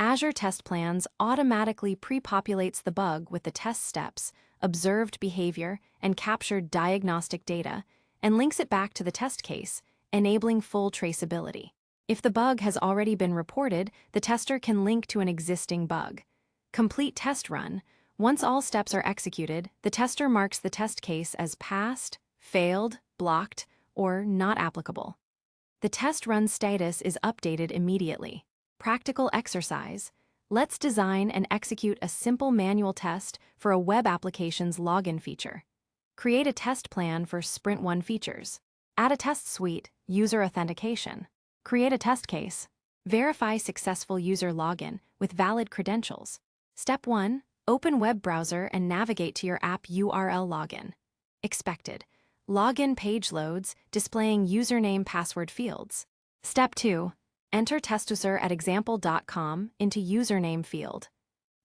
Azure Test Plans automatically pre-populates the bug with the test steps, observed behavior, and captured diagnostic data, and links it back to the test case, enabling full traceability. If the bug has already been reported, the tester can link to an existing bug. Complete test run. Once all steps are executed, the tester marks the test case as passed, failed, blocked, or not applicable. The test run status is updated immediately. Practical exercise. Let's design and execute a simple manual test for a web application's login feature. Create a test plan for Sprint 1 features. Add a test suite, user authentication. Create a test case. Verify successful user login with valid credentials. Step 1. Open web browser and navigate to your app URL login. Expected. Login page loads, displaying username password fields. Step 2. Enter testuser@example.com into username field.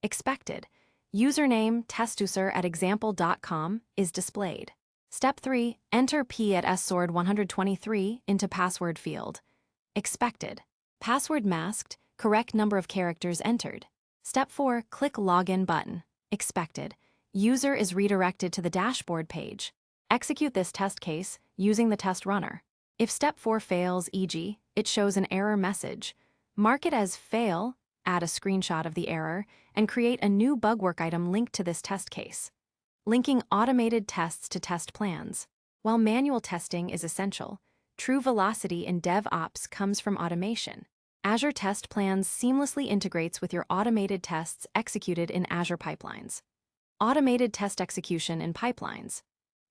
Expected. Username testuser@example.com is displayed. Step 3. Enter p@sword123 into password field. Expected. Password masked, correct number of characters entered. Step 4. Click Login button. Expected. User is redirected to the dashboard page. Execute this test case using the test runner. If Step 4 fails, e.g., it shows an error message, mark it as fail, add a screenshot of the error, and create a new bug work item linked to this test case. Linking automated tests to test plans. While manual testing is essential, true velocity in DevOps comes from automation. Azure Test Plans seamlessly integrates with your automated tests executed in Azure pipelines. Automated test execution in pipelines.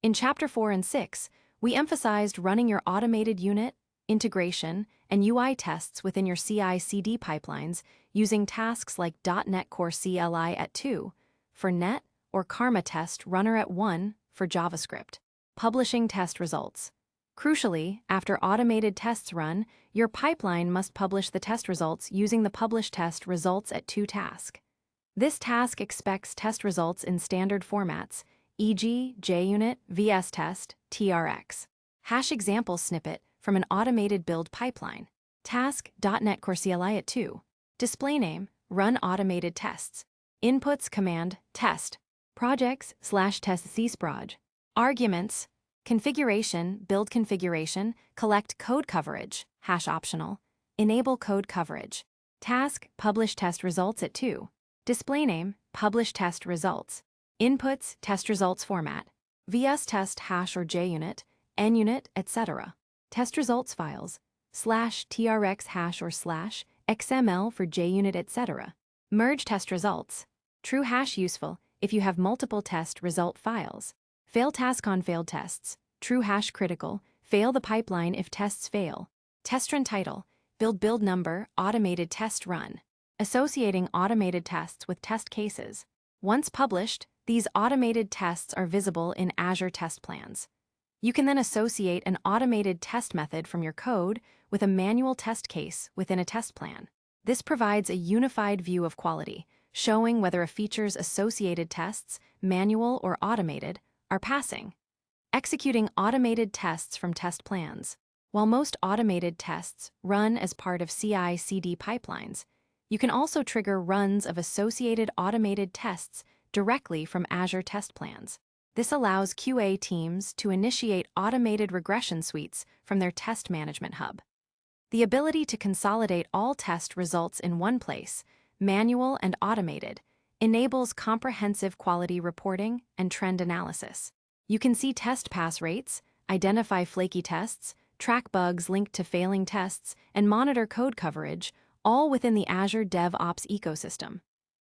In Chapter 4 and 6, we emphasized running your automated unit, integration, and UI tests within your CI/CD pipelines using tasks like .NET Core CLI at 2 for net or Karma Test Runner at 1 for JavaScript. Publishing test results. Crucially, after automated tests run, your pipeline must publish the test results using the publish test results at 2 task. This task expects test results in standard formats, e.g., JUnit, VSTest, TRX. Hash example snippet from an automated build pipeline. Task .NET Core CLI at 2. Display name, run automated tests. Inputs command, test. Projects /test csproj. Arguments, configuration, build configuration, collect code coverage, hash optional. Enable code coverage. Task publish test results at 2. Display name, publish test results. Inputs, test results format, VSTest hash or JUnit, NUnit, etc. Test results files, /trx hash or /xml for JUnit, etc. Merge test results. True hash useful if you have multiple test result files. Fail task on failed tests. True hash critical. Fail the pipeline if tests fail. Test run title. Build number. Automated test run. Associating automated tests with test cases. Once published, these automated tests are visible in Azure Test Plans. You can then associate an automated test method from your code with a manual test case within a test plan. This provides a unified view of quality, showing whether a feature's associated tests, manual or automated, are passing. Executing automated tests from test plans. While most automated tests run as part of CI/CD pipelines, you can also trigger runs of associated automated tests directly from Azure Test Plans. This allows QA teams to initiate automated regression suites from their test management hub. The ability to consolidate all test results in one place, manual and automated, enables comprehensive quality reporting and trend analysis. You can see test pass rates, identify flaky tests, track bugs linked to failing tests, and monitor code coverage, all within the Azure DevOps ecosystem.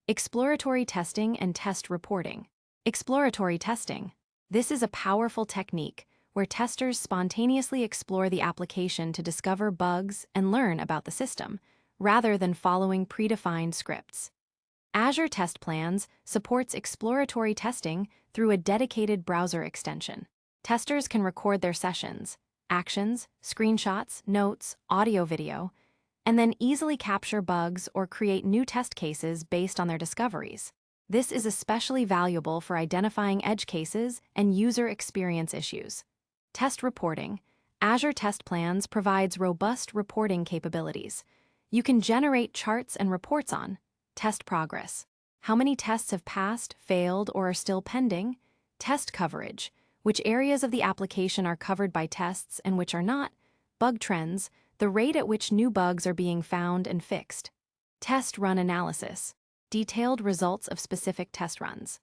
Exploratory testing and test reporting. Exploratory testing. This is a powerful technique where testers spontaneously explore the application to discover bugs and learn about the system, rather than following predefined scripts. Azure Test Plans supports exploratory testing through a dedicated browser extension. Testers can record their sessions, actions, screenshots, notes, audio-video, and then easily capture bugs or create new test cases based on their discoveries. This is especially valuable for identifying edge cases and user experience issues. Test reporting. Azure Test Plans provides robust reporting capabilities. You can generate charts and reports on test progress, how many tests have passed, failed, or are still pending, test coverage, which areas of the application are covered by tests and which are not, bug trends, the rate at which new bugs are being found and fixed, test run analysis, detailed results of specific test runs.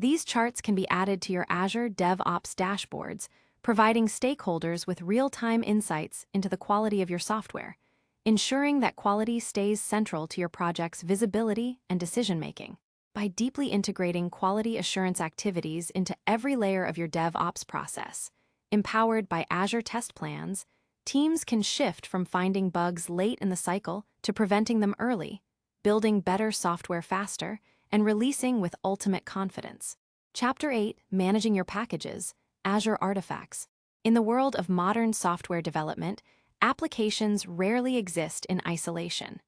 These charts can be added to your Azure DevOps dashboards, providing stakeholders with real-time insights into the quality of your software, ensuring that quality stays central to your project's visibility and decision-making. By deeply integrating quality assurance activities into every layer of your DevOps process, empowered by Azure Test Plans, teams can shift from finding bugs late in the cycle to preventing them early, building better software faster, and releasing with ultimate confidence. Chapter 8, Managing Your Packages, Azure Artifacts. In the world of modern software development, applications rarely exist in isolation.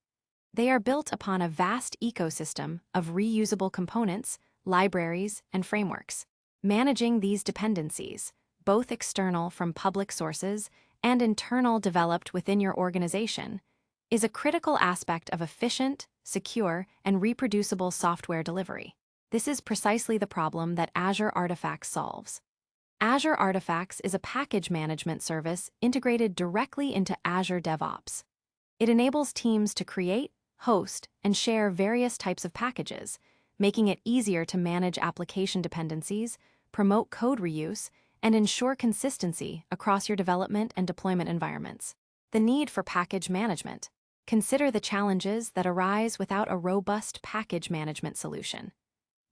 They are built upon a vast ecosystem of reusable components, libraries, and frameworks. Managing these dependencies, both external from public sources and internal developed within your organization, is a critical aspect of efficient, secure, and reproducible software delivery. This is precisely the problem that Azure Artifacts solves. Azure Artifacts is a package management service integrated directly into Azure DevOps. It enables teams to create, host, and share various types of packages, making it easier to manage application dependencies, promote code reuse, and ensure consistency across your development and deployment environments. The need for package management. Consider the challenges that arise without a robust package management solution.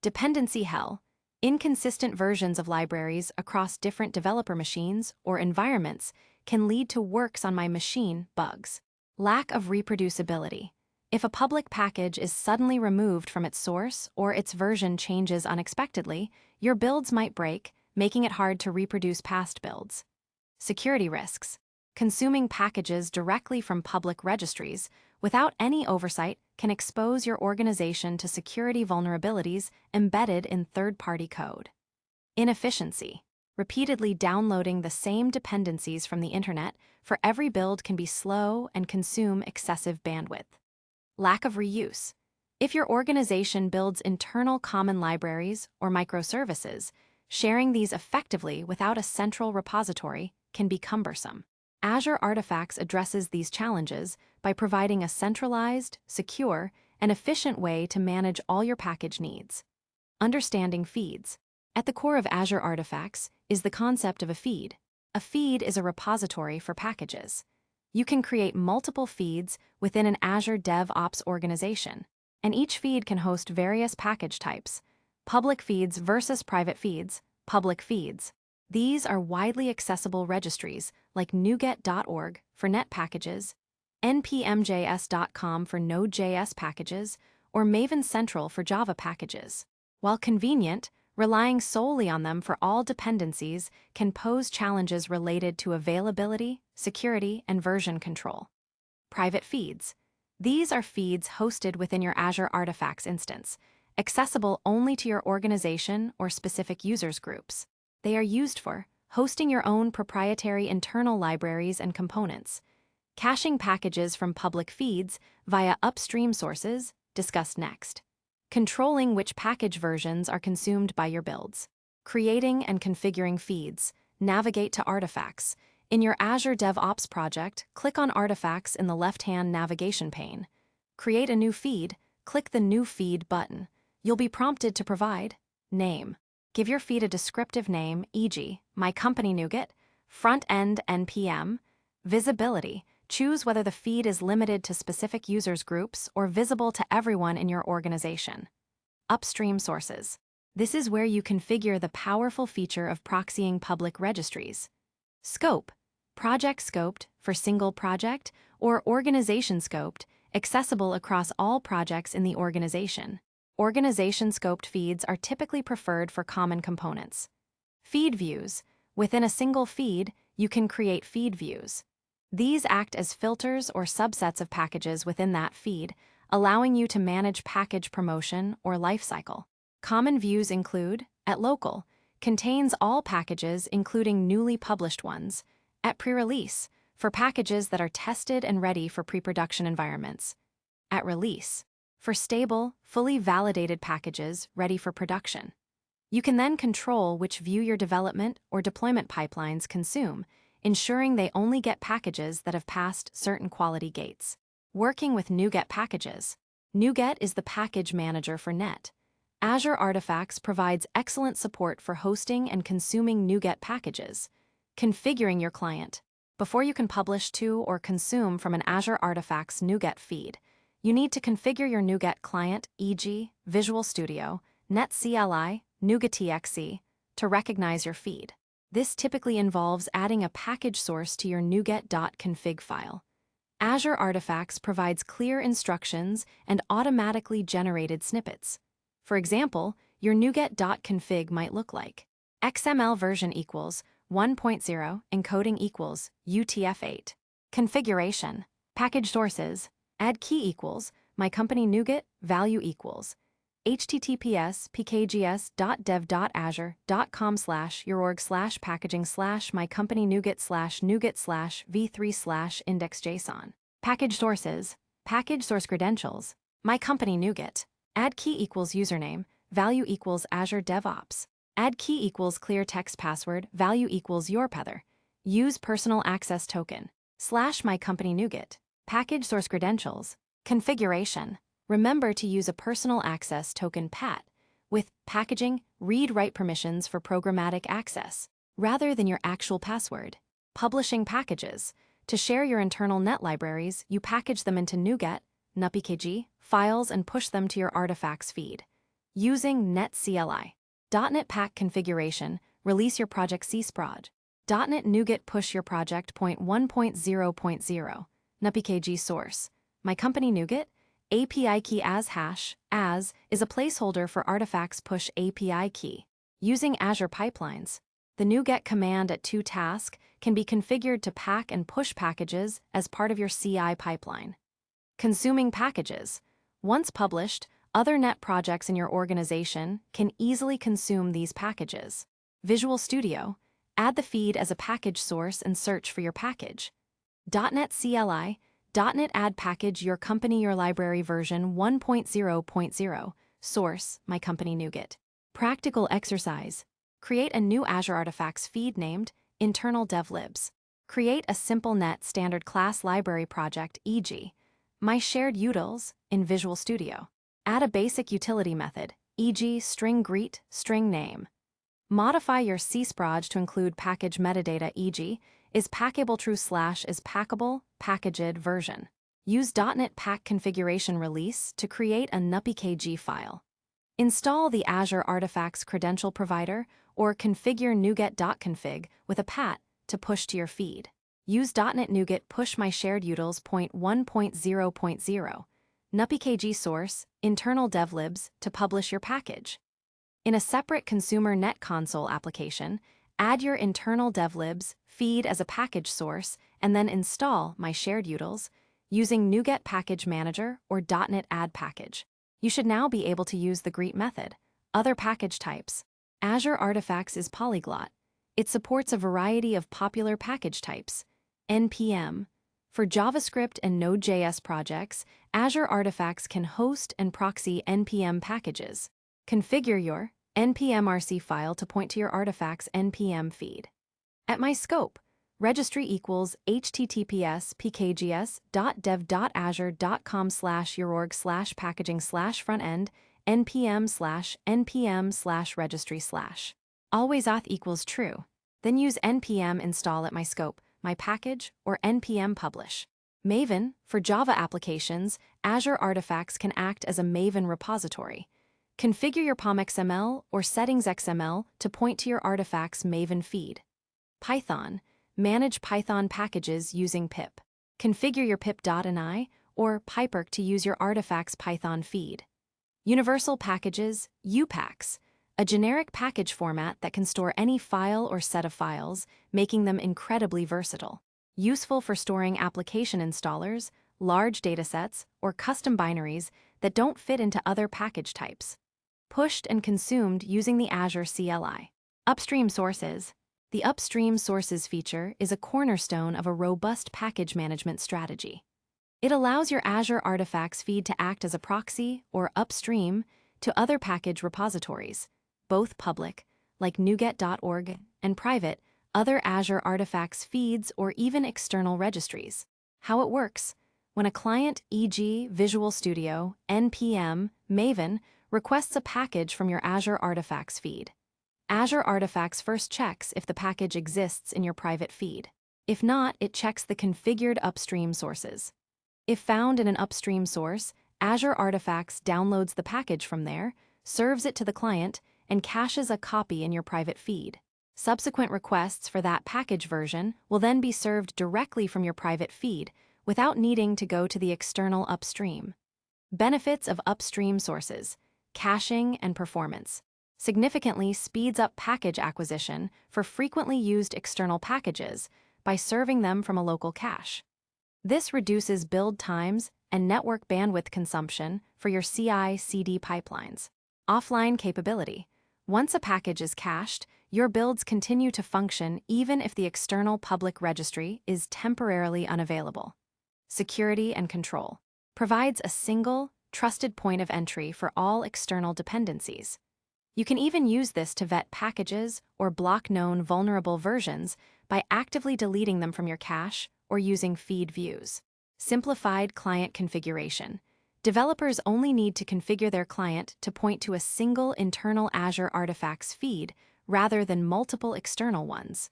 Dependency hell. Inconsistent versions of libraries across different developer machines or environments can lead to works on my machine bugs. Lack of reproducibility. If a public package is suddenly removed from its source or its version changes unexpectedly, your builds might break, making it hard to reproduce past builds. Security risks. Consuming packages directly from public registries without any oversight can expose your organization to security vulnerabilities embedded in third-party code. Inefficiency. Repeatedly downloading the same dependencies from the internet for every build can be slow and consume excessive bandwidth. Lack of reuse. If your organization builds internal common libraries or microservices, sharing these effectively without a central repository can be cumbersome. Azure Artifacts addresses these challenges by providing a centralized, secure, and efficient way to manage all your package needs. Understanding feeds. At the core of Azure Artifacts is the concept of a feed. A feed is a repository for packages. You can create multiple feeds within an Azure DevOps organization, and each feed can host various package types. Public feeds versus private feeds, public feeds. These are widely accessible registries like NuGet.org for net packages, npmjs.com for Node.js packages, or Maven Central for Java packages. While convenient, relying solely on them for all dependencies can pose challenges related to availability, security, and version control. Private feeds. These are feeds hosted within your Azure Artifacts instance, accessible only to your organization or specific users groups. They are used for hosting your own proprietary internal libraries and components, caching packages from public feeds via upstream sources, discussed next, controlling which package versions are consumed by your builds, creating and configuring feeds, navigate to artifacts. In your Azure DevOps project, click on Artifacts in the left-hand navigation pane. Create a new feed, click the New Feed button. You'll be prompted to provide name. Give your feed a descriptive name, e.g., My Company NuGet, Front-End NPM, visibility. Choose whether the feed is limited to specific users groups or visible to everyone in your organization. Upstream sources. This is where you configure the powerful feature of proxying public registries. Scope. Project scoped for single project or organization scoped, accessible across all projects in the organization. Organization scoped feeds are typically preferred for common components. Feed views. Within a single feed, you can create feed views. These act as filters or subsets of packages within that feed, allowing you to manage package promotion or lifecycle. Common views include, at local, contains all packages including newly published ones, at pre-release, for packages that are tested and ready for pre-production environments, at release, for stable, fully validated packages ready for production. You can then control which view your development or deployment pipelines consume, ensuring they only get packages that have passed certain quality gates. Working with NuGet packages. NuGet is the package manager for Net. Azure Artifacts provides excellent support for hosting and consuming NuGet packages. Configuring your client. Before you can publish to or consume from an Azure Artifacts NuGet feed, you need to configure your NuGet client, e.g., Visual Studio, NetCLI, NuGet.exe, to recognize your feed. This typically involves adding a package source to your NuGet.config file. Azure Artifacts provides clear instructions and automatically generated snippets. For example, your NuGet.config might look like XML version equals 1.0, encoding equals UTF-8. Configuration. Package sources. Add key equals, my company NuGet, value equals, https://dev.azure.com/yourorg/packaging/mycompany NuGet/v3/index.json. Package sources. Package source credentials. My company NuGet. Add key equals username, value equals Azure DevOps. Add key equals clear text password, value equals your pether. Use personal access token, /my company NuGet. Package source credentials. Configuration. Remember to use a personal access token PAT with packaging read-write permissions for programmatic access, rather than your actual password. Publishing packages. To share your internal net libraries, you package them into NuGet, NuPKG, files and push them to your artifacts feed. Using NetCLI. .NET Pack configuration, release your project csproj. .NET NuGet push your project .1.0.0. NuPKG source. My company NuGet, API key as is a placeholder for artifacts push API key. Using Azure pipelines. The NuGet command at toTask can be configured to pack and push packages as part of your CI pipeline. Consuming packages. Once published, other net projects in your organization can easily consume these packages. Visual Studio. Add the feed as a package source and search for your package. .NET CLI. .NET add package your company your library version 1.0.0. Source, my company NuGet. Practical exercise. Create a new Azure Artifacts feed named internal devlibs. Create a simple net standard class library project, e.g., my shared utils in Visual Studio. Add a basic utility method, e.g., string greet, string name. Modify your csproj to include package metadata, e.g., is packable true / is packable, packaged version. Use .NET Pack configuration release to create a NuPKG file. Install the Azure Artifacts credential provider or configure NuGet.config with a PAT to push to your feed. Use .NET NuGet push my shared utils .1.0.0. NuPKG source, internal devlibs to publish your package. In a separate consumer net console application, add your internal devlibs feed as a package source and then install my shared utils using NuGet Package Manager or .NET Add Package. You should now be able to use the greet method, other package types, Azure Artifacts is polyglot. It supports a variety of popular package types. NPM. For JavaScript and Node.js projects, Azure Artifacts can host and proxy NPM packages. Configure your npm.rc file to point to your artifacts NPM feed. At my scope, registry equals https://pkgs.dev.azure.com/yourorg/packaging/frontend npm/registry/. Always auth equals true. Then use npm install at my scope, my package, or npm publish. Maven. For Java applications, Azure Artifacts can act as a Maven repository. Configure your POM.xml or settings.xml to point to your artifacts Maven feed. Python. Manage Python packages using pip. Configure your pip.ini or PyPerk to use your artifacts Python feed. Universal Packages, UPACs, a generic package format that can store any file or set of files, making them incredibly versatile. Useful for storing application installers, large datasets, or custom binaries that don't fit into other package types. Pushed and consumed using the Azure CLI. Upstream Sources. The Upstream Sources feature is a cornerstone of a robust package management strategy. It allows your Azure Artifacts feed to act as a proxy or upstream to other package repositories, both public, like NuGet.org, and private, other Azure Artifacts feeds, or even external registries. How it works. When a client, e.g. Visual Studio, NPM, Maven, requests a package from your Azure Artifacts feed, Azure Artifacts first checks if the package exists in your private feed. If not, it checks the configured upstream sources. If found in an upstream source, Azure Artifacts downloads the package from there, serves it to the client, and caches a copy in your private feed. Subsequent requests for that package version will then be served directly from your private feed without needing to go to the external upstream. Benefits of upstream sources: caching and performance. Significantly speeds up package acquisition for frequently used external packages by serving them from a local cache. This reduces build times and network bandwidth consumption for your CI/CD pipelines. Offline capability. Once a package is cached, your builds continue to function even if the external public registry is temporarily unavailable. Security and control. Provides a single, trusted point of entry for all external dependencies. You can even use this to vet packages or block known vulnerable versions by actively deleting them from your cache or using feed views. Simplified client configuration. Developers only need to configure their client to point to a single internal Azure Artifacts feed rather than multiple external ones.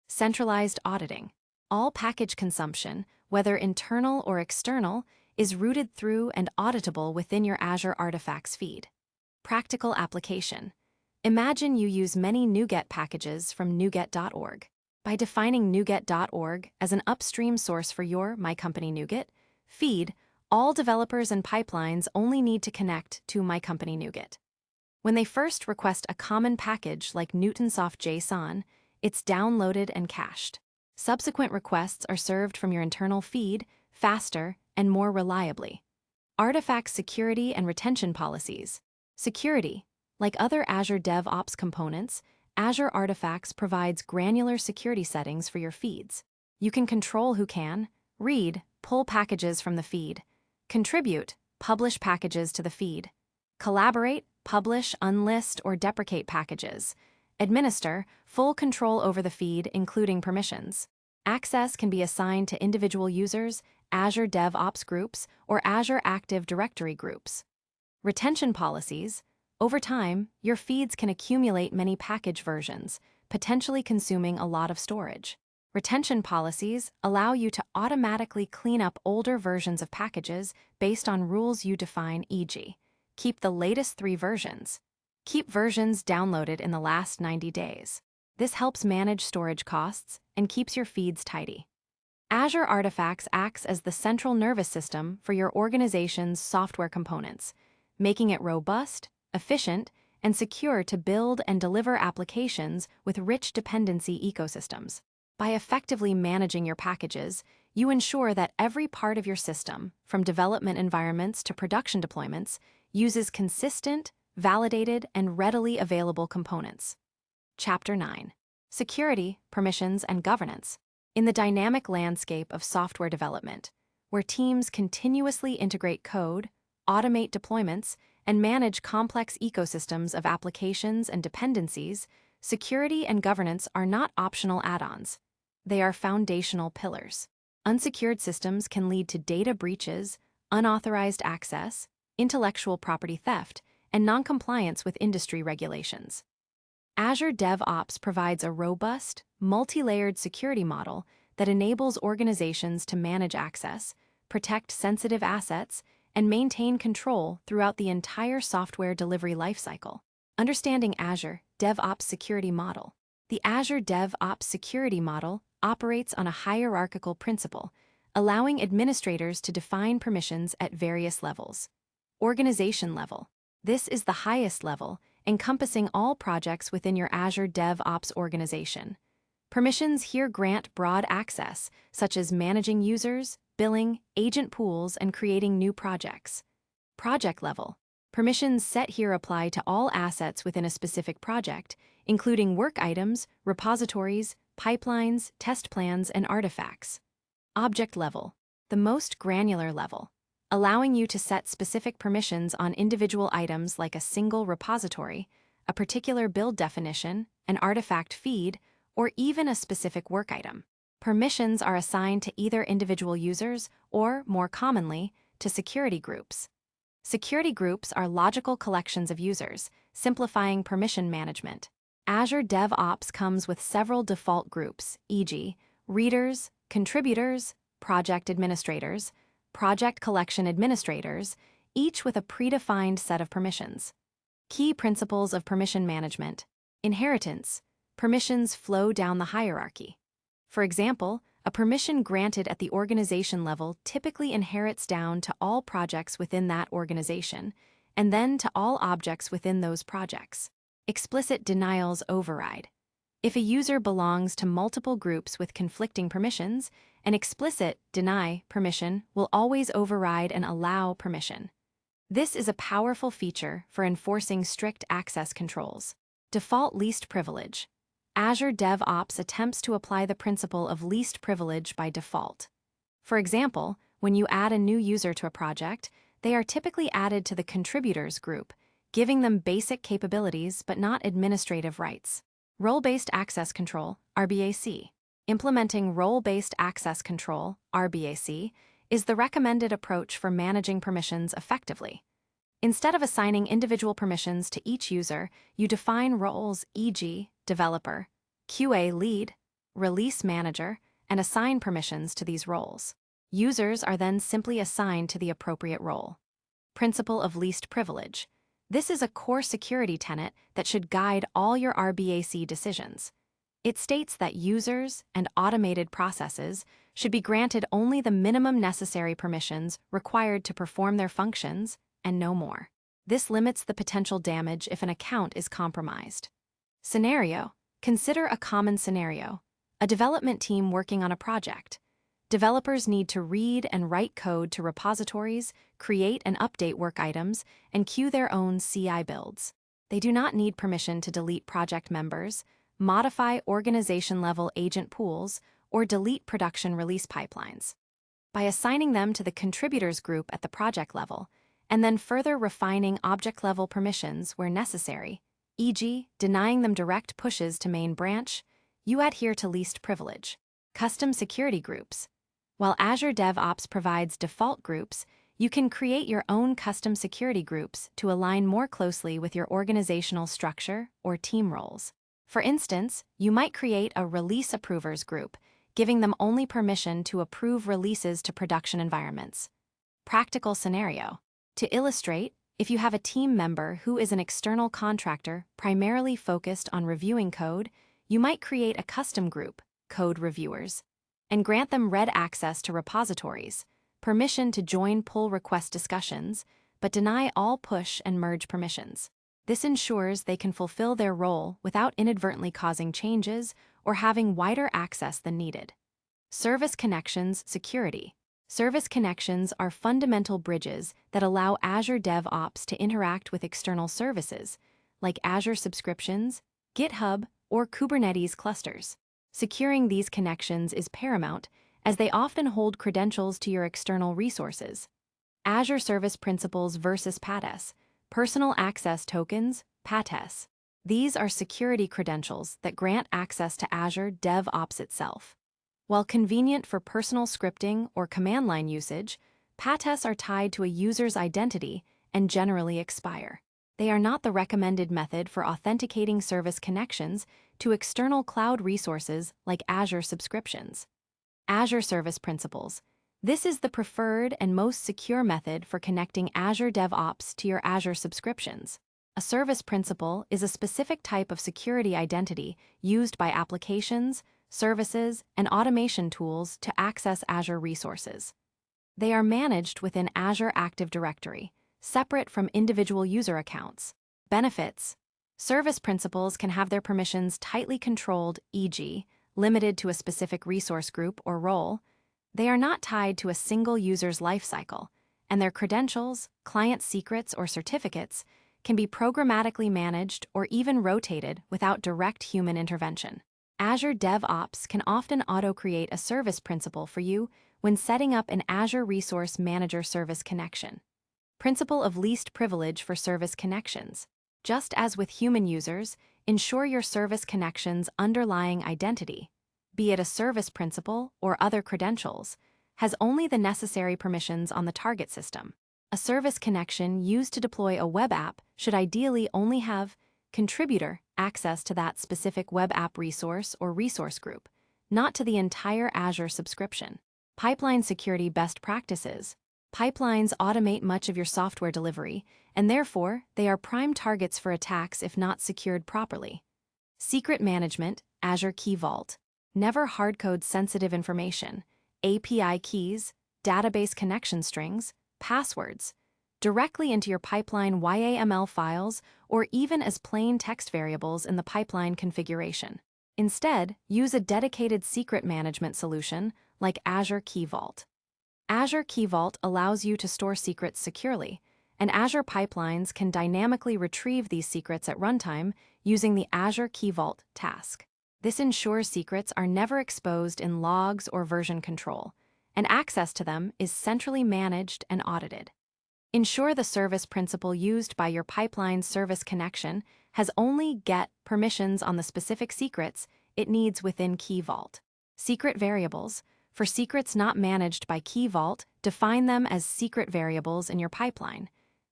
Centralized auditing. All package consumption, whether internal or external, is routed through and auditable within your Azure Artifacts feed. Practical application. Imagine you use many NuGet packages from NuGet.org. By defining NuGet.org as an upstream source for your My Company NuGet feed, all developers and pipelines only need to connect to My Company NuGet. When they first request a common package like Newtonsoft JSON, it's downloaded and cached. Subsequent requests are served from your internal feed faster and more reliably. Artifact security and retention policies. Security. Like other Azure DevOps components, Azure Artifacts provides granular security settings for your feeds. You can control who can read, pull packages from the feed, contribute, publish packages to the feed, collaborate, publish, unlist, or deprecate packages, administer, full control over the feed, including permissions. Access can be assigned to individual users, Azure DevOps groups, or Azure Active Directory groups. Retention policies. Over time, your feeds can accumulate many package versions, potentially consuming a lot of storage. Retention policies allow you to automatically clean up older versions of packages based on rules you define, e.g., keep the latest 3 versions. Keep versions downloaded in the last 90 days. This helps manage storage costs and keeps your feeds tidy. Azure Artifacts acts as the central nervous system for your organization's software components, making it robust, efficient, and secure to build and deliver applications with rich dependency ecosystems. By effectively managing your packages, you ensure that every part of your system, from development environments to production deployments, uses consistent, validated, and readily available components. Chapter 9. Security, Permissions, and Governance. In the dynamic landscape of software development, where teams continuously integrate code, automate deployments, and manage complex ecosystems of applications and dependencies, security and governance are not optional add-ons. They are foundational pillars. Unsecured systems can lead to data breaches, unauthorized access, intellectual property theft, and noncompliance with industry regulations. Azure DevOps provides a robust, multi-layered security model that enables organizations to manage access, protect sensitive assets, and maintain control throughout the entire software delivery lifecycle. Understanding Azure DevOps Security Model. The Azure DevOps Security Model operates on a hierarchical principle, allowing administrators to define permissions at various levels. Organization level. This is the highest level, encompassing all projects within your Azure DevOps organization. Permissions here grant broad access, such as managing users, billing, agent pools, and creating new projects. Project level. Permissions set here apply to all assets within a specific project, including work items, repositories, pipelines, test plans, and artifacts. Object level. The most granular level, allowing you to set specific permissions on individual items like a single repository, a particular build definition, an artifact feed, or even a specific work item. Permissions are assigned to either individual users or, more commonly, to security groups. Security groups are logical collections of users, simplifying permission management. Azure DevOps comes with several default groups, e.g., readers, contributors, project administrators, project collection administrators, each with a predefined set of permissions. Key principles of permission management. Inheritance. Permissions flow down the hierarchy. For example, a permission granted at the organization level typically inherits down to all projects within that organization, and then to all objects within those projects. Explicit denials override. If a user belongs to multiple groups with conflicting permissions, an explicit deny permission will always override an allow permission. This is a powerful feature for enforcing strict access controls. Default least privilege. Azure DevOps attempts to apply the principle of least privilege by default. For example, when you add a new user to a project, they are typically added to the contributors group, giving them basic capabilities but not administrative rights. Role-based access control, RBAC. Implementing role-based access control, RBAC, is the recommended approach for managing permissions effectively. Instead of assigning individual permissions to each user, you define roles, e.g., developer, QA lead, release manager, and assign permissions to these roles. Users are then simply assigned to the appropriate role. Principle of least privilege. This is a core security tenet that should guide all your RBAC decisions. It states that users and automated processes should be granted only the minimum necessary permissions required to perform their functions, and no more. This limits the potential damage if an account is compromised. Scenario. Consider a common scenario. A development team working on a project. Developers need to read and write code to repositories, create and update work items, and queue their own CI builds. They do not need permission to delete project members, modify organization-level agent pools, or delete production release pipelines. By assigning them to the contributors group at the project level, and then further refining object-level permissions where necessary, e.g., denying them direct pushes to main branch, you adhere to least privilege. Custom security groups. While Azure DevOps provides default groups, you can create your own custom security groups to align more closely with your organizational structure or team roles. For instance, you might create a release approvers group, giving them only permission to approve releases to production environments. Practical scenario. To illustrate, if you have a team member who is an external contractor primarily focused on reviewing code, you might create a custom group, code reviewers, and grant them read access to repositories, permission to join pull request discussions, but deny all push and merge permissions. This ensures they can fulfill their role without inadvertently causing changes or having wider access than needed. Service connections security. Service connections are fundamental bridges that allow Azure DevOps to interact with external services, like Azure subscriptions, GitHub, or Kubernetes clusters. Securing these connections is paramount, as they often hold credentials to your external resources. Azure Service Principals versus PATS, Personal Access Tokens, PATS. These are security credentials that grant access to Azure DevOps itself. While convenient for personal scripting or command line usage, PATS are tied to a user's identity and generally expire. They are not the recommended method for authenticating service connections to external cloud resources like Azure subscriptions. Azure Service Principals. This is the preferred and most secure method for connecting Azure DevOps to your Azure subscriptions. A service principal is a specific type of security identity used by applications, services, and automation tools to access Azure resources. They are managed within Azure Active Directory, separate from individual user accounts. Benefits. Service principals can have their permissions tightly controlled, e.g., limited to a specific resource group or role. They are not tied to a single user's lifecycle, and their credentials, client secrets, or certificates can be programmatically managed or even rotated without direct human intervention. Azure DevOps can often auto-create a service principal for you when setting up an Azure Resource Manager service connection. Principle of least privilege for service connections. Just as with human users, ensure your service connection's underlying identity, be it a service principal or other credentials, has only the necessary permissions on the target system. A service connection used to deploy a web app should ideally only have contributor access to that specific web app resource or resource group, not to the entire Azure subscription. Pipeline security best practices. Pipelines automate much of your software delivery, and therefore they are prime targets for attacks if not secured properly. Secret management, Azure Key Vault. Never hardcode sensitive information, API keys, database connection strings, passwords, directly into your pipeline YAML files or even as plain text variables in the pipeline configuration. Instead, use a dedicated secret management solution like Azure Key Vault. Azure Key Vault allows you to store secrets securely, and Azure pipelines can dynamically retrieve these secrets at runtime using the Azure Key Vault task. This ensures secrets are never exposed in logs or version control, and access to them is centrally managed and audited. Ensure the service principal used by your pipeline service connection has only GET permissions on the specific secrets it needs within Key Vault. Secret variables. For secrets not managed by Key Vault, define them as secret variables in your pipeline.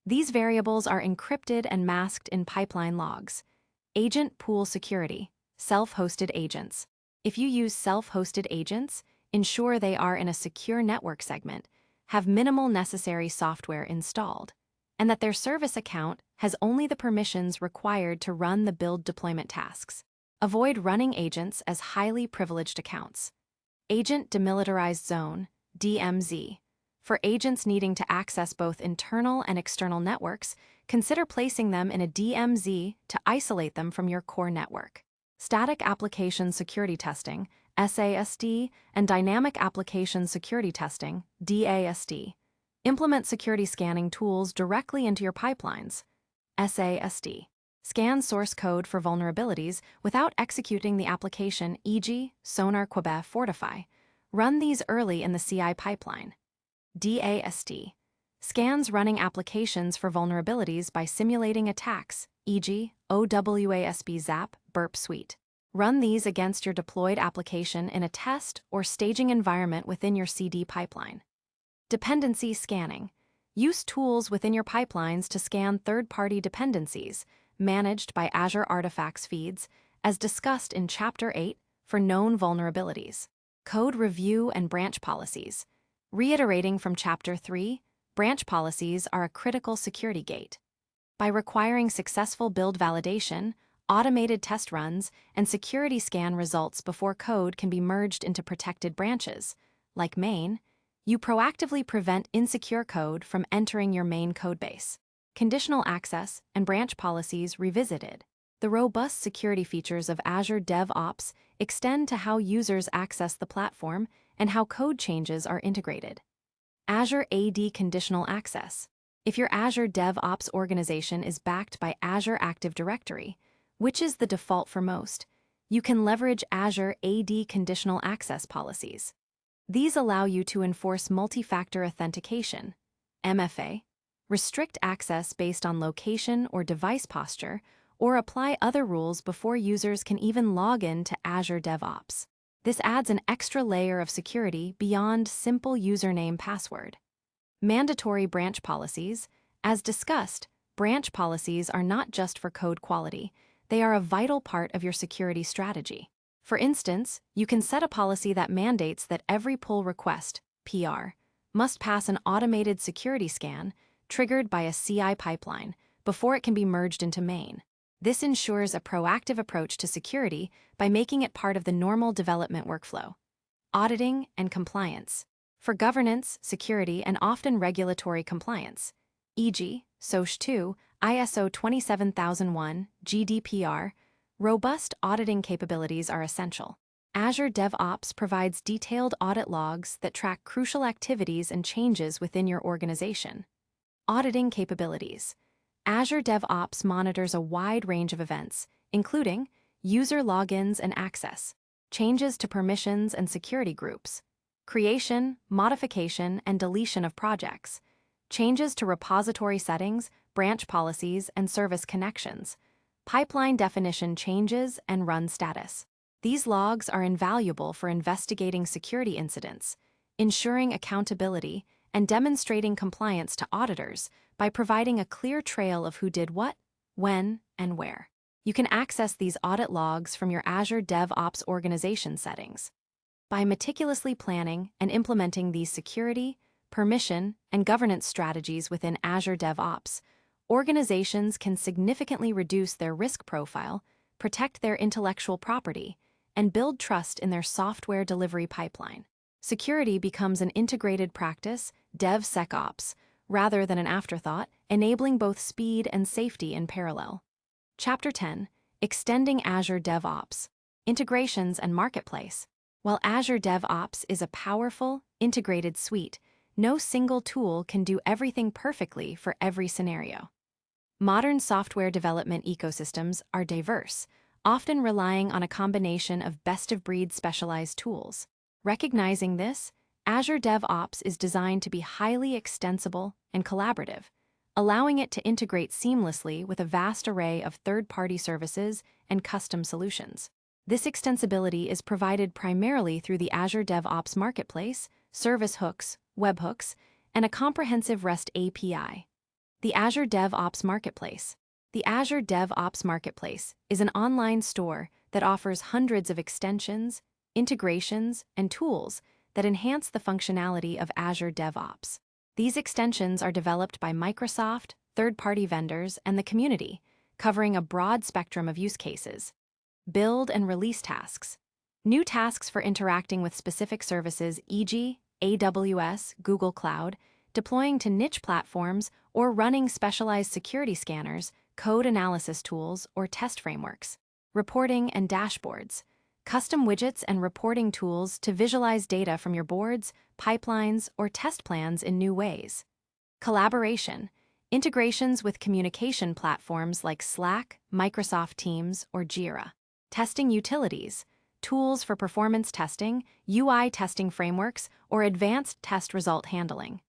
These variables are encrypted and masked in pipeline logs. Agent pool security. Self-hosted agents. If you use self-hosted agents, ensure they are in a secure network segment, have minimal necessary software installed, and that their service account has only the permissions required to run the build deployment tasks. Avoid running agents as highly privileged accounts. Agent Demilitarized Zone, DMZ. For agents needing to access both internal and external networks, consider placing them in a DMZ to isolate them from your core network. Static Application Security Testing, SAST, and Dynamic Application Security Testing, DAST. Implement security scanning tools directly into your pipelines, SAST. Scan source code for vulnerabilities without executing the application, e.g., Sonar Quebec Fortify. Run these early in the CI pipeline. DAST. Scans running applications for vulnerabilities by simulating attacks, e.g., OWASP Zap, Burp Suite. Run these against your deployed application in a test or staging environment within your CD pipeline. Dependency scanning. Use tools within your pipelines to scan third-party dependencies, managed by Azure Artifacts feeds, as discussed in Chapter 8 for known vulnerabilities. Code review and branch policies. Reiterating from Chapter 3, branch policies are a critical security gate. By requiring successful build validation, automated test runs, and security scan results before code can be merged into protected branches, like main, you proactively prevent insecure code from entering your main codebase. Conditional access and branch policies revisited. The robust security features of Azure DevOps extend to how users access the platform and how code changes are integrated. Azure AD Conditional Access. If your Azure DevOps organization is backed by Azure Active Directory, which is the default for most, you can leverage Azure AD Conditional Access policies. These allow you to enforce multi-factor authentication, MFA, restrict access based on location or device posture, or apply other rules before users can even log in to Azure DevOps. This adds an extra layer of security beyond simple username password. Mandatory branch policies. As discussed, branch policies are not just for code quality, they are a vital part of your security strategy. For instance, you can set a policy that mandates that every pull request, PR, must pass an automated security scan triggered by a CI pipeline before it can be merged into main. This ensures a proactive approach to security by making it part of the normal development workflow. Auditing and compliance. For governance, security, and often regulatory compliance, e.g., SOC 2, ISO 27001, GDPR, robust auditing capabilities are essential. Azure DevOps provides detailed audit logs that track crucial activities and changes within your organization. Auditing capabilities. Azure DevOps monitors a wide range of events, including user logins and access, changes to permissions and security groups, creation, modification, and deletion of projects, changes to repository settings, branch policies, and service connections, pipeline definition changes, and run status. These logs are invaluable for investigating security incidents, ensuring accountability, and demonstrating compliance to auditors by providing a clear trail of who did what, when, and where. You can access these audit logs from your Azure DevOps organization settings. By meticulously planning and implementing these security, permission, and governance strategies within Azure DevOps, organizations can significantly reduce their risk profile, protect their intellectual property, and build trust in their software delivery pipeline. Security becomes an integrated practice, DevSecOps, rather than an afterthought, enabling both speed and safety in parallel. Chapter 10, Extending Azure DevOps, Integrations and Marketplace. While Azure DevOps is a powerful, integrated suite, no single tool can do everything perfectly for every scenario. Modern software development ecosystems are diverse, often relying on a combination of best-of-breed specialized tools. Recognizing this, Azure DevOps is designed to be highly extensible and collaborative, allowing it to integrate seamlessly with a vast array of third-party services and custom solutions. This extensibility is provided primarily through the Azure DevOps Marketplace, service hooks, webhooks, and a comprehensive REST API. The Azure DevOps Marketplace. The Azure DevOps Marketplace is an online store that offers hundreds of extensions, integrations, and tools that enhance the functionality of Azure DevOps. These extensions are developed by Microsoft, third-party vendors, and the community, covering a broad spectrum of use cases. Build and release tasks. New tasks for interacting with specific services, e.g., AWS, Google Cloud, deploying to niche platforms, or running specialized security scanners, code analysis tools, or test frameworks. Reporting and dashboards. Custom widgets and reporting tools to visualize data from your boards, pipelines, or test plans in new ways. Collaboration. Integrations with communication platforms like Slack, Microsoft Teams, or Jira. Testing utilities. Tools for performance testing, UI testing frameworks, or advanced test result handling.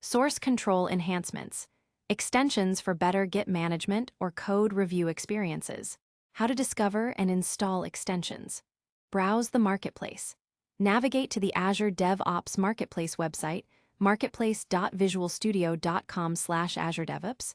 Source control enhancements. Extensions for better Git management or code review experiences. How to discover and install extensions. Browse the marketplace. Navigate to the Azure DevOps Marketplace website, marketplace.visualstudio.com/Azure DevOps,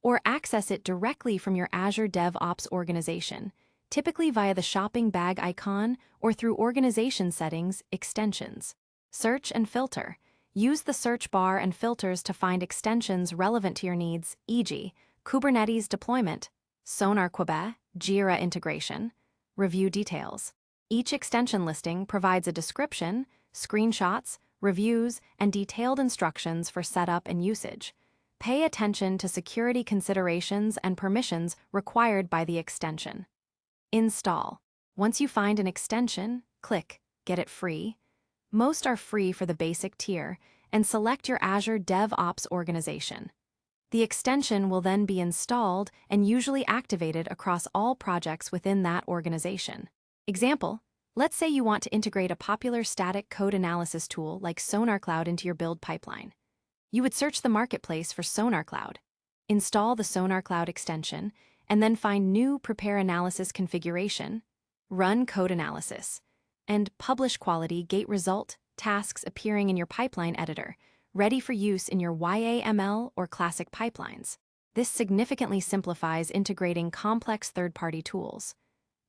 or access it directly from your Azure DevOps organization, typically via the shopping bag icon or through organization settings, extensions. Search and filter. Use the search bar and filters to find extensions relevant to your needs, e.g., Kubernetes deployment, SonarQuebec, Jira integration. Review details. Each extension listing provides a description, screenshots, reviews, and detailed instructions for setup and usage. Pay attention to security considerations and permissions required by the extension. Install. Once you find an extension, click Get It Free. Most are free for the basic tier, and select your Azure DevOps organization. The extension will then be installed and usually activated across all projects within that organization. Example, let's say you want to integrate a popular static code analysis tool like Sonar Cloud into your build pipeline. You would search the marketplace for Sonar Cloud, install the Sonar Cloud extension, and then find New Prepare Analysis Configuration, Run Code Analysis, and Publish Quality Gate Result tasks appearing in your pipeline editor, ready for use in your YAML or classic pipelines. This significantly simplifies integrating complex third-party tools.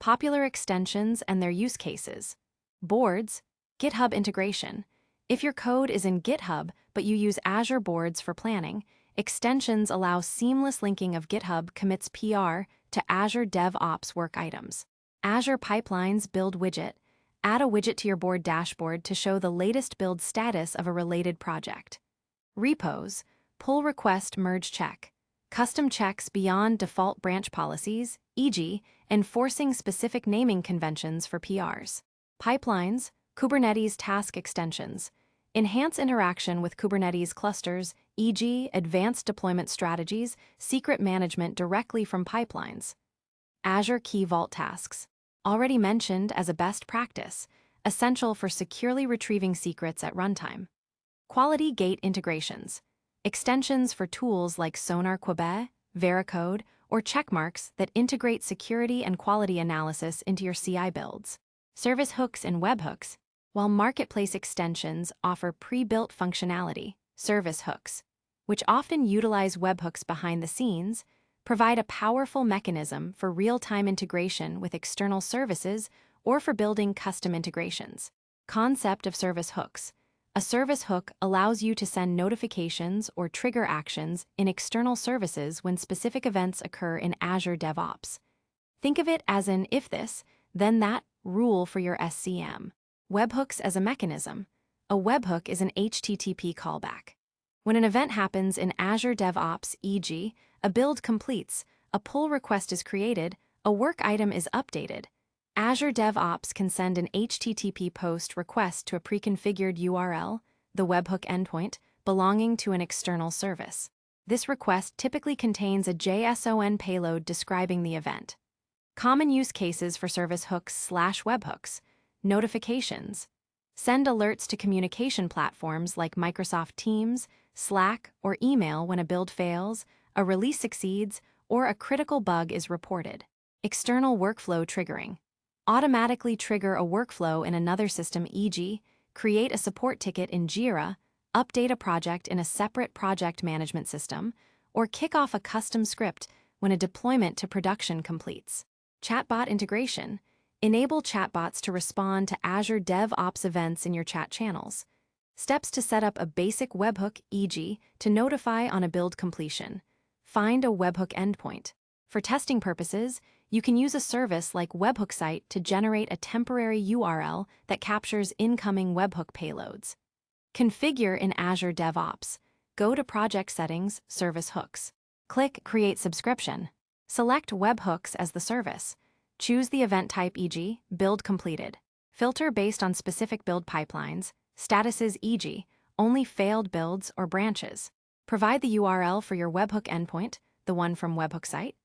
Popular extensions and their use cases. Boards, GitHub integration. If your code is in GitHub but you use Azure Boards for planning, extensions allow seamless linking of GitHub commits PR to Azure DevOps work items. Azure Pipelines Build Widget. Add a widget to your board dashboard to show the latest build status of a related project. Repos, pull request merge check. Custom checks beyond default branch policies, e.g., enforcing specific naming conventions for PRs. Pipelines, Kubernetes task extensions. Enhance interaction with Kubernetes clusters, e.g., advanced deployment strategies, secret management directly from pipelines. Azure Key Vault tasks. Already mentioned as a best practice, essential for securely retrieving secrets at runtime. Quality Gate integrations. Extensions for tools like Sonar Quebec, Veracode, or checkmarks that integrate security and quality analysis into your CI builds. Service hooks and webhooks. While marketplace extensions offer pre-built functionality, service hooks, which often utilize webhooks behind the scenes, provide a powerful mechanism for real-time integration with external services or for building custom integrations. Concept of service hooks. A service hook allows you to send notifications or trigger actions in external services when specific events occur in Azure DevOps. Think of it as an if this, then that rule for your SCM. Webhooks as a mechanism. A webhook is an HTTP callback. When an event happens in Azure DevOps, e.g., a build completes, a pull request is created, a work item is updated, Azure DevOps can send an HTTP post request to a pre-configured URL, the webhook endpoint, belonging to an external service. This request typically contains a JSON payload describing the event. Common use cases for service hooks/webhooks. Notifications. Send alerts to communication platforms like Microsoft Teams, Slack, or email when a build fails, a release succeeds, or a critical bug is reported. External workflow triggering. Automatically trigger a workflow in another system, e.g., create a support ticket in Jira, update a project in a separate project management system, or kick off a custom script when a deployment to production completes. Chatbot integration. Enable chatbots to respond to Azure DevOps events in your chat channels. Steps to set up a basic webhook, e.g., to notify on a build completion. Find a webhook endpoint. For testing purposes, you can use a service like Webhook Site to generate a temporary URL that captures incoming webhook payloads. Configure in Azure DevOps. Go to Project Settings, Service Hooks. Click Create Subscription. Select Webhooks as the service. Choose the event type, e.g., build completed. Filter based on specific build pipelines, statuses, e.g., only failed builds or branches. Provide the URL for your webhook endpoint, the one from Webhook Site.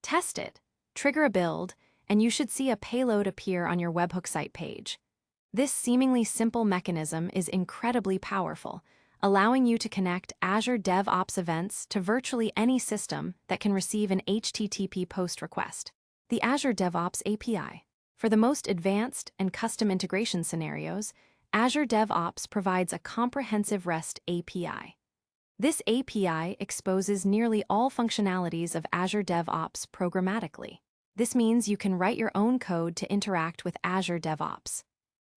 Test it. Trigger a build, and you should see a payload appear on your Webhook Site page. This seemingly simple mechanism is incredibly powerful, allowing you to connect Azure DevOps events to virtually any system that can receive an HTTP post request. The Azure DevOps API. For the most advanced and custom integration scenarios, Azure DevOps provides a comprehensive REST API. This API exposes nearly all functionalities of Azure DevOps programmatically. This means you can write your own code to interact with Azure DevOps.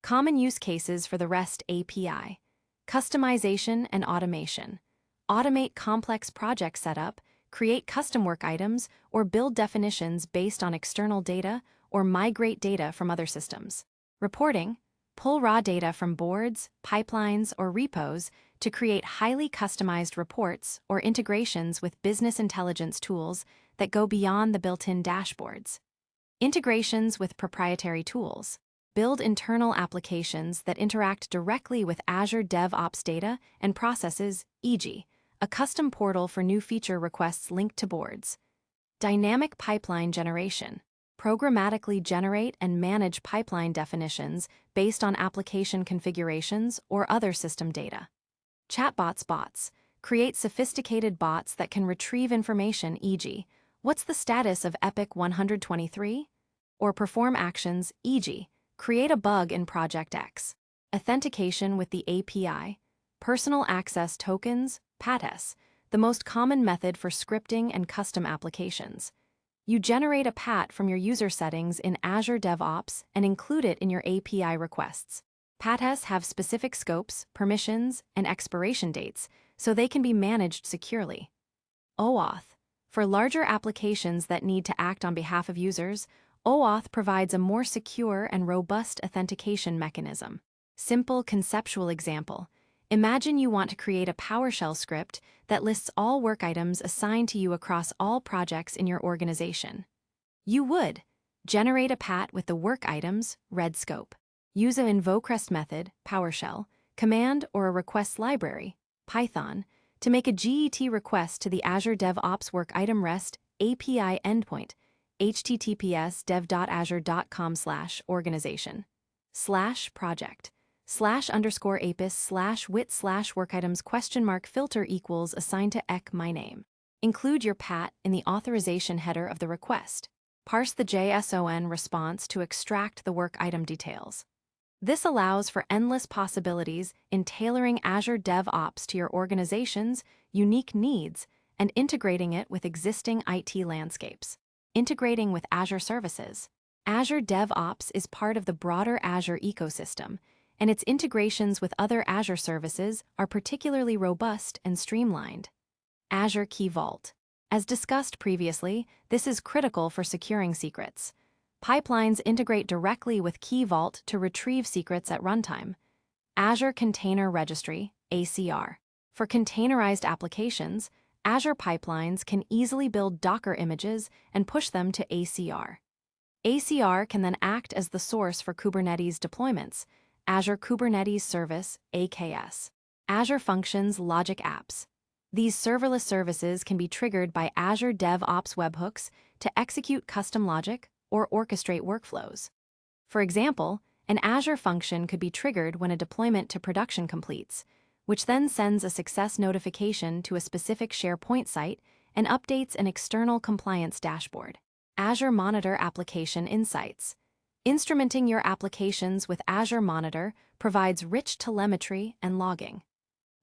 Common use cases for the REST API. Customization and automation. Automate complex project setup, create custom work items, or build definitions based on external data, or migrate data from other systems. Reporting. Pull raw data from boards, pipelines, or repos to create highly customized reports or integrations with business intelligence tools that go beyond the built-in dashboards. Integrations with proprietary tools. Build internal applications that interact directly with Azure DevOps data and processes, e.g., a custom portal for new feature requests linked to boards. Dynamic pipeline generation. Programmatically generate and manage pipeline definitions based on application configurations or other system data. Chatbots bots. Create sophisticated bots that can retrieve information, e.g., what's the status of Epic 123? Or perform actions, e.g., create a bug in Project X. Authentication with the API. Personal access tokens, PATS, the most common method for scripting and custom applications. You generate a PAT from your user settings in Azure DevOps and include it in your API requests. PATs have specific scopes, permissions, and expiration dates, so they can be managed securely. OAuth. For larger applications that need to act on behalf of users, OAuth provides a more secure and robust authentication mechanism. Simple conceptual example. Imagine you want to create a PowerShell script that lists all work items assigned to you across all projects in your organization. You would generate a PAT with the work items, red scope. Use an InvokeREST method, PowerShell, command or a request library, Python, to make a GET request to the Azure DevOps Work Item REST API endpoint, https://dev.azure.com/organization/project. /_apis/wit/workitems?filter equals assigned to my name. Include your PAT in the authorization header of the request. Parse the JSON response to extract the work item details. This allows for endless possibilities in tailoring Azure DevOps to your organization's unique needs and integrating it with existing IT landscapes. Integrating with Azure services. Azure DevOps is part of the broader Azure ecosystem, and its integrations with other Azure services are particularly robust and streamlined. Azure Key Vault. As discussed previously, this is critical for securing secrets. Pipelines integrate directly with Key Vault to retrieve secrets at runtime. Azure Container Registry, ACR. For containerized applications, Azure pipelines can easily build Docker images and push them to ACR. ACR can then act as the source for Kubernetes deployments, Azure Kubernetes Service, AKS. Azure Functions Logic Apps. These serverless services can be triggered by Azure DevOps webhooks to execute custom logic or orchestrate workflows. For example, an Azure function could be triggered when a deployment to production completes, which then sends a success notification to a specific SharePoint site and updates an external compliance dashboard. Azure Monitor Application Insights. Instrumenting your applications with Azure Monitor provides rich telemetry and logging.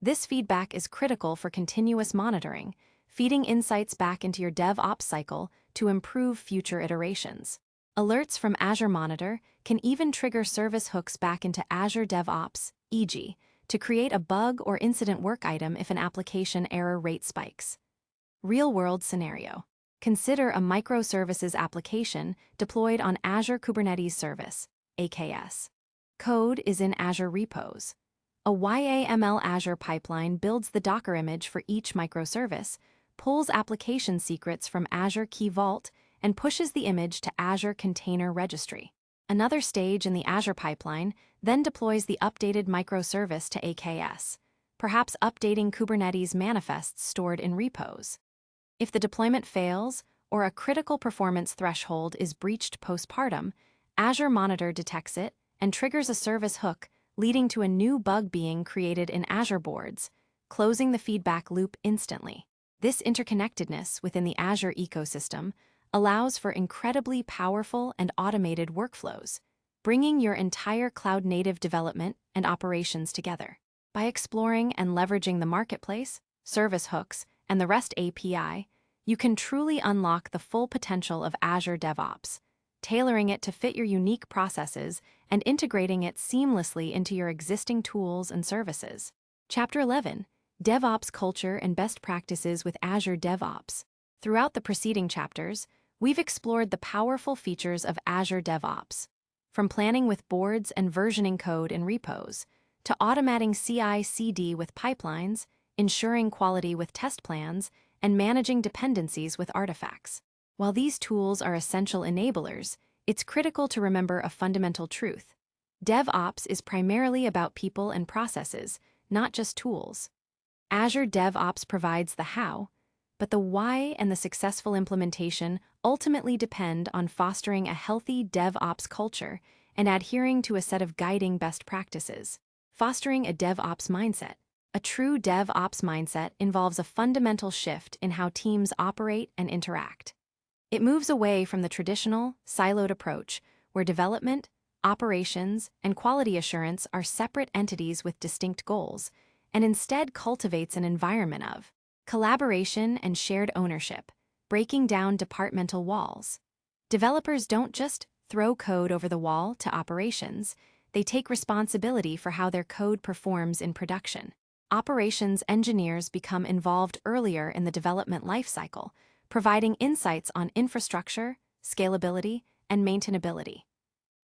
This feedback is critical for continuous monitoring, feeding insights back into your DevOps cycle to improve future iterations. Alerts from Azure Monitor can even trigger service hooks back into Azure DevOps, e.g., to create a bug or incident work item if an application error rate spikes. Real-world scenario. Consider a microservices application deployed on Azure Kubernetes Service, AKS. Code is in Azure Repos. A YAML Azure pipeline builds the Docker image for each microservice, pulls application secrets from Azure Key Vault, and pushes the image to Azure Container Registry. Another stage in the Azure pipeline then deploys the updated microservice to AKS, perhaps updating Kubernetes manifests stored in repos. If the deployment fails or a critical performance threshold is breached postpartum, Azure Monitor detects it and triggers a service hook, leading to a new bug being created in Azure Boards, closing the feedback loop instantly. This interconnectedness within the Azure ecosystem allows for incredibly powerful and automated workflows, bringing your entire cloud-native development and operations together. By exploring and leveraging the marketplace, service hooks, and the REST API, you can truly unlock the full potential of Azure DevOps, tailoring it to fit your unique processes and integrating it seamlessly into your existing tools and services. Chapter 11, DevOps Culture and Best Practices with Azure DevOps. Throughout the preceding chapters, we've explored the powerful features of Azure DevOps, from planning with boards and versioning code in repos, to automating CI/CD with pipelines, ensuring quality with test plans, and managing dependencies with artifacts. While these tools are essential enablers, it's critical to remember a fundamental truth. DevOps is primarily about people and processes, not just tools. Azure DevOps provides the how, but the why and the successful implementation ultimately depend on fostering a healthy DevOps culture and adhering to a set of guiding best practices. Fostering a DevOps mindset. A true DevOps mindset involves a fundamental shift in how teams operate and interact. It moves away from the traditional, siloed approach, where development, operations, and quality assurance are separate entities with distinct goals, and instead cultivates an environment of collaboration and shared ownership, breaking down departmental walls. Developers don't just throw code over the wall to operations, they take responsibility for how their code performs in production. Operations engineers become involved earlier in the development lifecycle, providing insights on infrastructure, scalability, and maintainability.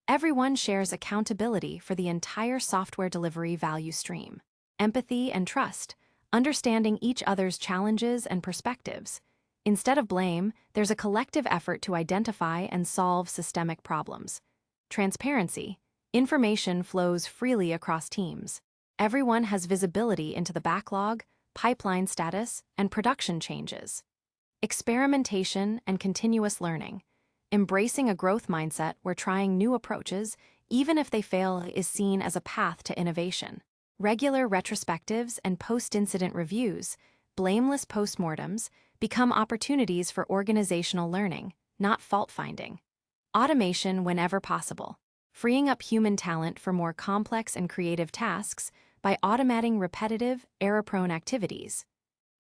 Everyone shares accountability for the entire software delivery value stream. Empathy and trust, understanding each other's challenges and perspectives. Instead of blame, there's a collective effort to identify and solve systemic problems. Transparency, information flows freely across teams. Everyone has visibility into the backlog, pipeline status, and production changes. Experimentation and continuous learning. Embracing a growth mindset where trying new approaches, even if they fail, is seen as a path to innovation. Regular retrospectives and post-incident reviews, blameless postmortems, become opportunities for organizational learning, not fault-finding. Automation whenever possible. Freeing up human talent for more complex and creative tasks by automating repetitive, error-prone activities.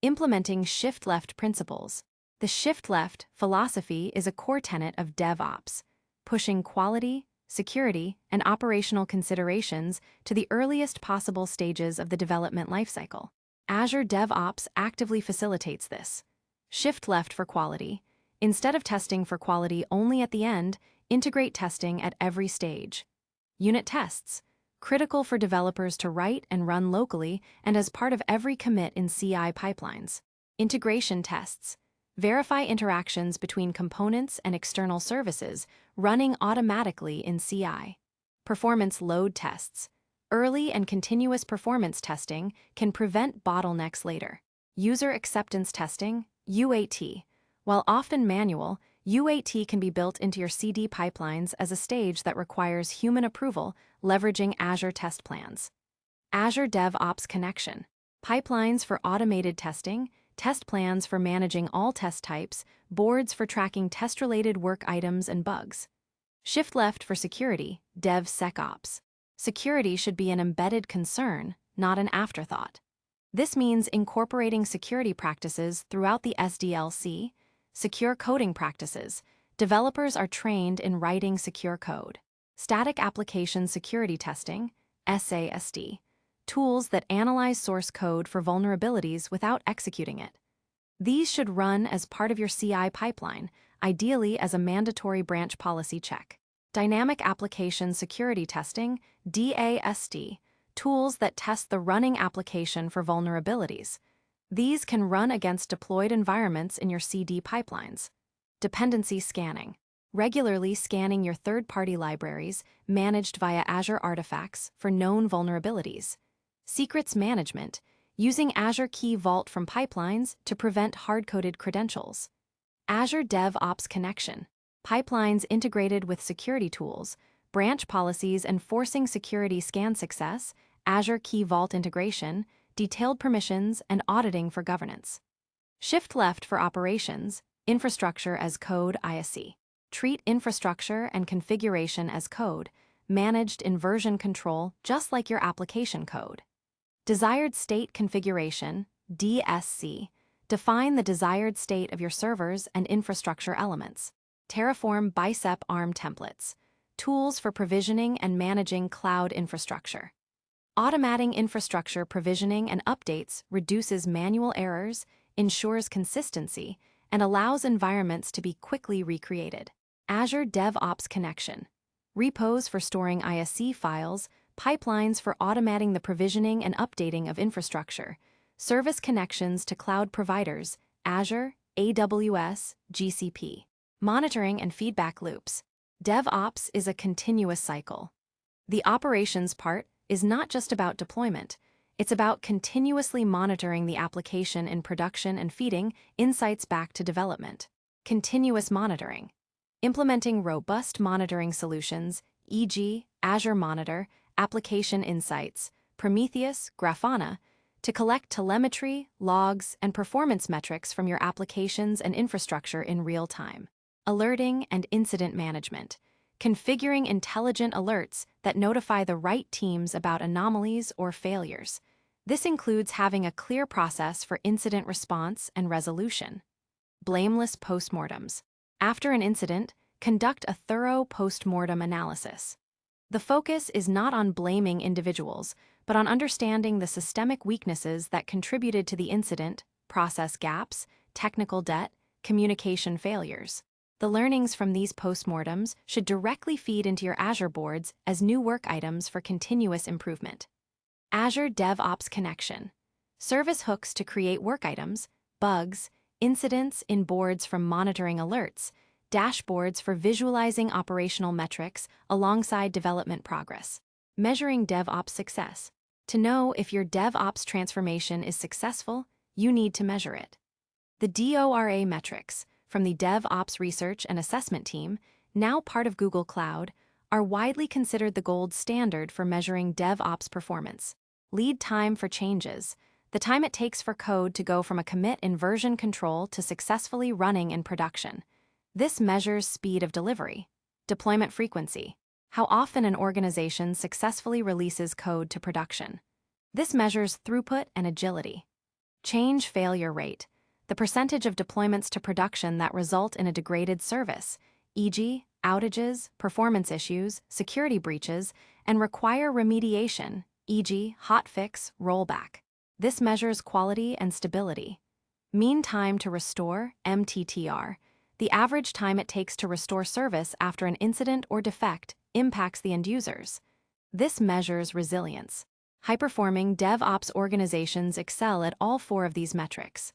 Implementing shift-left principles. The shift-left philosophy is a core tenet of DevOps, pushing quality, security, and operational considerations to the earliest possible stages of the development lifecycle. Azure DevOps actively facilitates this. Shift left for quality. Instead of testing for quality only at the end, integrate testing at every stage. Unit tests. Critical for developers to write and run locally and as part of every commit in CI pipelines. Integration tests. Verify interactions between components and external services, running automatically in CI. Performance load tests. Early and continuous performance testing can prevent bottlenecks later. User acceptance testing, UAT. While often manual, UAT can be built into your CD pipelines as a stage that requires human approval, leveraging Azure Test Plans. Azure DevOps Connection. Pipelines for automated testing, test plans for managing all test types, boards for tracking test-related work items and bugs. Shift left for security, DevSecOps. Security should be an embedded concern, not an afterthought. This means incorporating security practices throughout the SDLC, secure coding practices. Developers are trained in writing secure code. Static application security testing, SAST. Tools that analyze source code for vulnerabilities without executing it. These should run as part of your CI pipeline, ideally as a mandatory branch policy check. Dynamic application security testing, DAST. Tools that test the running application for vulnerabilities. These can run against deployed environments in your CD pipelines. Dependency scanning. Regularly scanning your third-party libraries, managed via Azure Artifacts, for known vulnerabilities. Secrets management, using Azure Key Vault from pipelines to prevent hard-coded credentials. Azure DevOps Connection, pipelines integrated with security tools, branch policies enforcing security scan success, Azure Key Vault integration, detailed permissions, and auditing for governance. Shift left for operations, infrastructure as code ISC. Treat infrastructure and configuration as code, managed in version control just like your application code. Desired state configuration, DSC. Define the desired state of your servers and infrastructure elements. Terraform Bicep ARM templates. Tools for provisioning and managing cloud infrastructure. Automating infrastructure provisioning and updates reduces manual errors, ensures consistency, and allows environments to be quickly recreated. Azure DevOps Connection. Repos for storing ISC files, pipelines for automating the provisioning and updating of infrastructure, service connections to cloud providers, Azure, AWS, GCP. Monitoring and feedback loops. DevOps is a continuous cycle. The operations part is not just about deployment. It's about continuously monitoring the application in production and feeding insights back to development. Continuous monitoring. Implementing robust monitoring solutions, e.g., Azure Monitor, Application Insights, Prometheus, Grafana, to collect telemetry, logs, and performance metrics from your applications and infrastructure in real time. Alerting and incident management. Configuring intelligent alerts that notify the right teams about anomalies or failures. This includes having a clear process for incident response and resolution. Blameless postmortems. After an incident, conduct a thorough postmortem analysis. The focus is not on blaming individuals, but on understanding the systemic weaknesses that contributed to the incident, process gaps, technical debt, communication failures. The learnings from these postmortems should directly feed into your Azure boards as new work items for continuous improvement. Azure DevOps Connection. Service hooks to create work items, bugs, incidents in boards from monitoring alerts, dashboards for visualizing operational metrics alongside development progress. Measuring DevOps success. To know if your DevOps transformation is successful, you need to measure it. The DORA metrics from the DevOps Research and Assessment Team, now part of Google Cloud, are widely considered the gold standard for measuring DevOps performance. Lead time for changes, the time it takes for code to go from a commit in version control to successfully running in production. This measures speed of delivery. Deployment frequency, how often an organization successfully releases code to production. This measures throughput and agility. Change failure rate, the percentage of deployments to production that result in a degraded service, e.g., outages, performance issues, security breaches, and require remediation, e.g., hotfix, rollback. This measures quality and stability. Mean time to restore, MTTR, the average time it takes to restore service after an incident or defect impacts the end users. This measures resilience. High-performing DevOps organizations excel at all four of these metrics.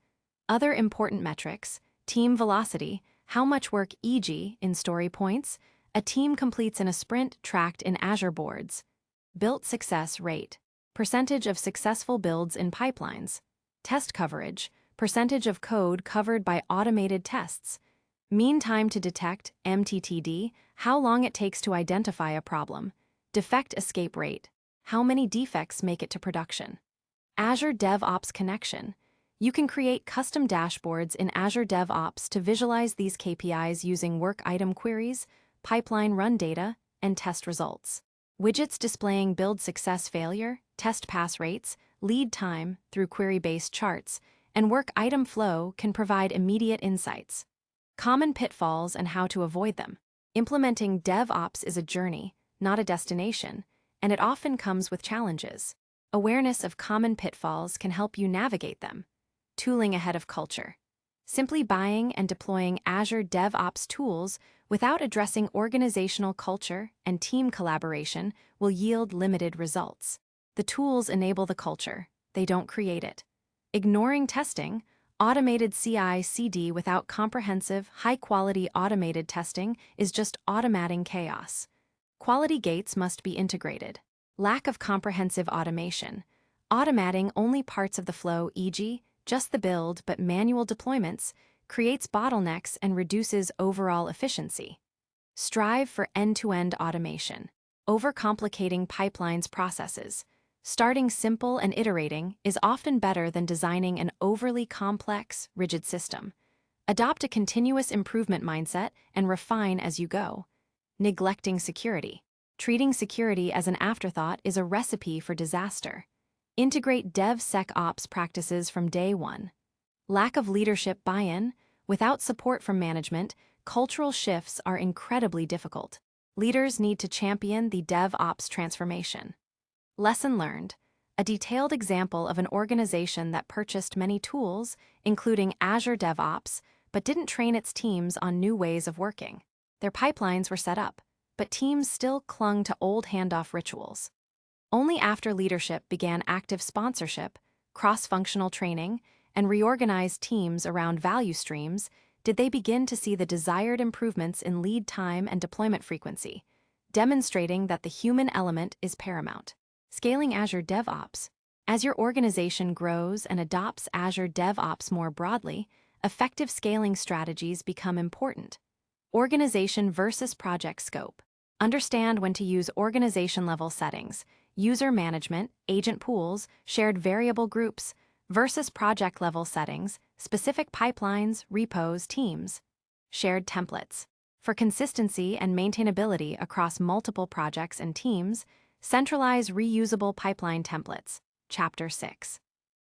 Other important metrics: team velocity, how much work, e.g., in story points, a team completes in a sprint tracked in Azure Boards. Built success rate, percentage of successful builds in pipelines. Test coverage, percentage of code covered by automated tests. Mean time to detect, MTTD, how long it takes to identify a problem. Defect escape rate, how many defects make it to production. Azure DevOps Connection. You can create custom dashboards in Azure DevOps to visualize these KPIs using work item queries, pipeline run data, and test results. Widgets displaying build success failure, test pass rates, lead time through query-based charts, and work item flow can provide immediate insights. Common pitfalls and how to avoid them. Implementing DevOps is a journey, not a destination, and it often comes with challenges. Awareness of common pitfalls can help you navigate them. Tooling ahead of culture. Simply buying and deploying Azure DevOps tools without addressing organizational culture and team collaboration will yield limited results. The tools enable the culture, they don't create it. Ignoring testing, automated CI/CD without comprehensive, high-quality automated testing is just automating chaos. Quality gates must be integrated. Lack of comprehensive automation. Automating only parts of the flow, e.g., just the build but manual deployments, creates bottlenecks and reduces overall efficiency. Strive for end-to-end automation. Overcomplicating pipelines processes. Starting simple and iterating is often better than designing an overly complex, rigid system. Adopt a continuous improvement mindset and refine as you go. Neglecting security. Treating security as an afterthought is a recipe for disaster. Integrate DevSecOps practices from day one. Lack of leadership buy-in. Without support from management, cultural shifts are incredibly difficult. Leaders need to champion the DevOps transformation. Lesson learned. A detailed example of an organization that purchased many tools, including Azure DevOps, but didn't train its teams on new ways of working. Their pipelines were set up, but teams still clung to old handoff rituals. Only after leadership began active sponsorship, cross-functional training, and reorganized teams around value streams did they begin to see the desired improvements in lead time and deployment frequency. demonstrating that the human element is paramount. Scaling Azure DevOps. As your organization grows and adopts Azure DevOps more broadly, effective scaling strategies become important. Organization versus project scope. Understand when to use organization-level settings, user management, agent pools, shared variable groups, versus project-level settings, specific pipelines, repos, teams. Shared templates. For consistency and maintainability across multiple projects and teams, centralize reusable pipeline templates. Chapter 6.